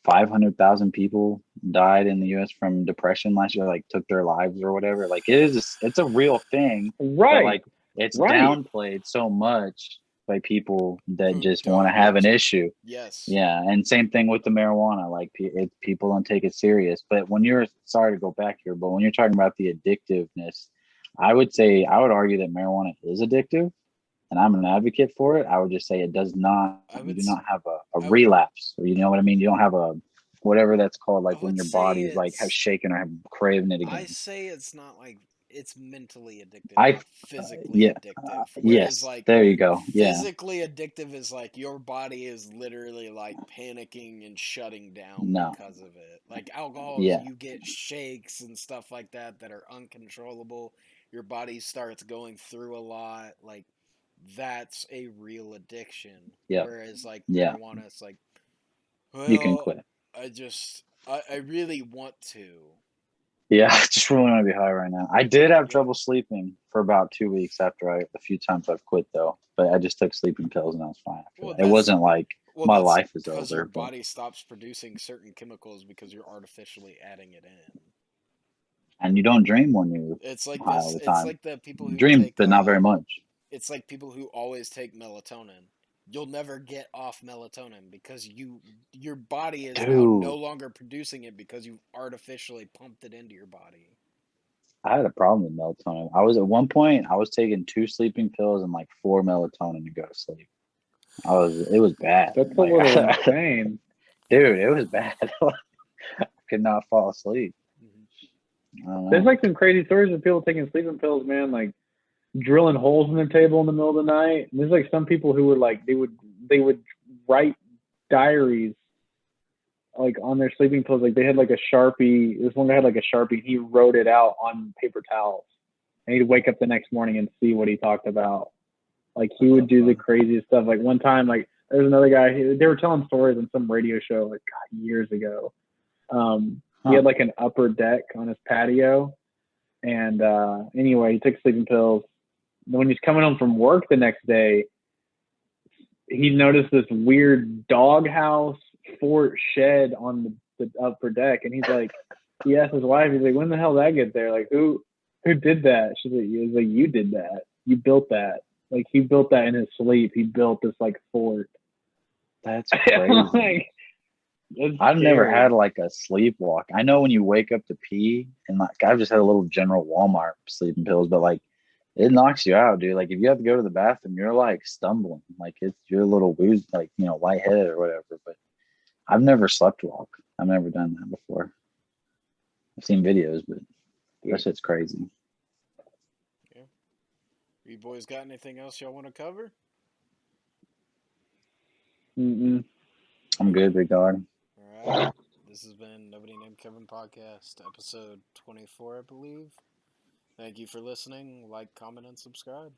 Speaker 3: 500,000 people died in the U.S. from depression last year, like took their lives or whatever. Like it's a real thing,
Speaker 1: Right.
Speaker 3: but like it's downplayed so much by people that just want to have an issue.
Speaker 2: Yes.
Speaker 3: Yeah, and same thing with the marijuana. Like people don't take it serious. But when you're, sorry to go back here, but when you're talking about the addictiveness, I would argue that marijuana is addictive, and I'm an advocate for it. I would just say it does not. You do not have a relapse, or you know what I mean. You don't have a whatever that's called, like when your body is like have shaken or have craving it again.
Speaker 2: I say it's not like it's mentally addictive, physically addictive. Whereas
Speaker 3: yes,
Speaker 2: like
Speaker 3: there you go.
Speaker 2: Physically addictive is like your body is literally like panicking and shutting down because of it. Like alcohol, you get shakes and stuff like that that are uncontrollable. Your body starts going through a lot. Like that's a real addiction. Whereas like marijuana, it's like, well,
Speaker 3: you can quit.
Speaker 2: I really want to.
Speaker 3: Yeah, I just really want to be high right now. I did have trouble sleeping for about 2 weeks after a few times I've quit though, but I just took sleeping pills and I was fine after that. It wasn't like my life is over.
Speaker 2: Because your body stops producing certain chemicals because you're artificially adding it in.
Speaker 3: And you don't dream when you
Speaker 2: it's like
Speaker 3: high
Speaker 2: this.
Speaker 3: all the
Speaker 2: It's
Speaker 3: time.
Speaker 2: like the people who
Speaker 3: dream,
Speaker 2: take,
Speaker 3: but not very much.
Speaker 2: It's like people who always take melatonin. You'll never get off melatonin because your body is now no longer producing it because you artificially pumped it into your body.
Speaker 3: I had a problem with melatonin. I was at one point I was taking 2 sleeping pills and like 4 melatonin to go to sleep. It was bad.
Speaker 1: That's a little insane.
Speaker 3: Dude, it was bad. I could not fall asleep.
Speaker 1: There's like some crazy stories of people taking sleeping pills, man, like drilling holes in their table in the middle of the night. And there's like some people who would like they would write diaries like on their sleeping pills. Like they had like a Sharpie. This one guy had like a Sharpie and he wrote it out on paper towels. And he'd wake up the next morning and see what he talked about. Like he would do the craziest stuff. Like one time, like there's another guy, they were telling stories on some radio show like years ago. He had like an upper deck on his patio. And anyway, he took sleeping pills. When he's coming home from work the next day, he noticed this weird doghouse fort shed on the upper deck. And he's like, he asked his wife, he's like, when the hell did that get there? Like, who did that? She's like, you did that. You built that. Like, he built that in his sleep. He built this, like, fort.
Speaker 3: That's crazy. I've never had, like, a sleepwalk. I know when you wake up to pee, and, like, I've just had a little general Walmart sleeping pills, but, like, it knocks you out, dude. Like, if you have to go to the bathroom, you're, like, stumbling. Like, you're a little woozy, like, lightheaded or whatever. But I've never slept walk. I've never done that before. I've seen videos, but that shit's crazy.
Speaker 2: You boys got anything else y'all want to cover?
Speaker 1: Mm-mm.
Speaker 3: I'm good, big dog.
Speaker 2: All right. This has been Nobody Named Kevin podcast, episode 24, I believe. Thank you for listening. Like, comment, and subscribe.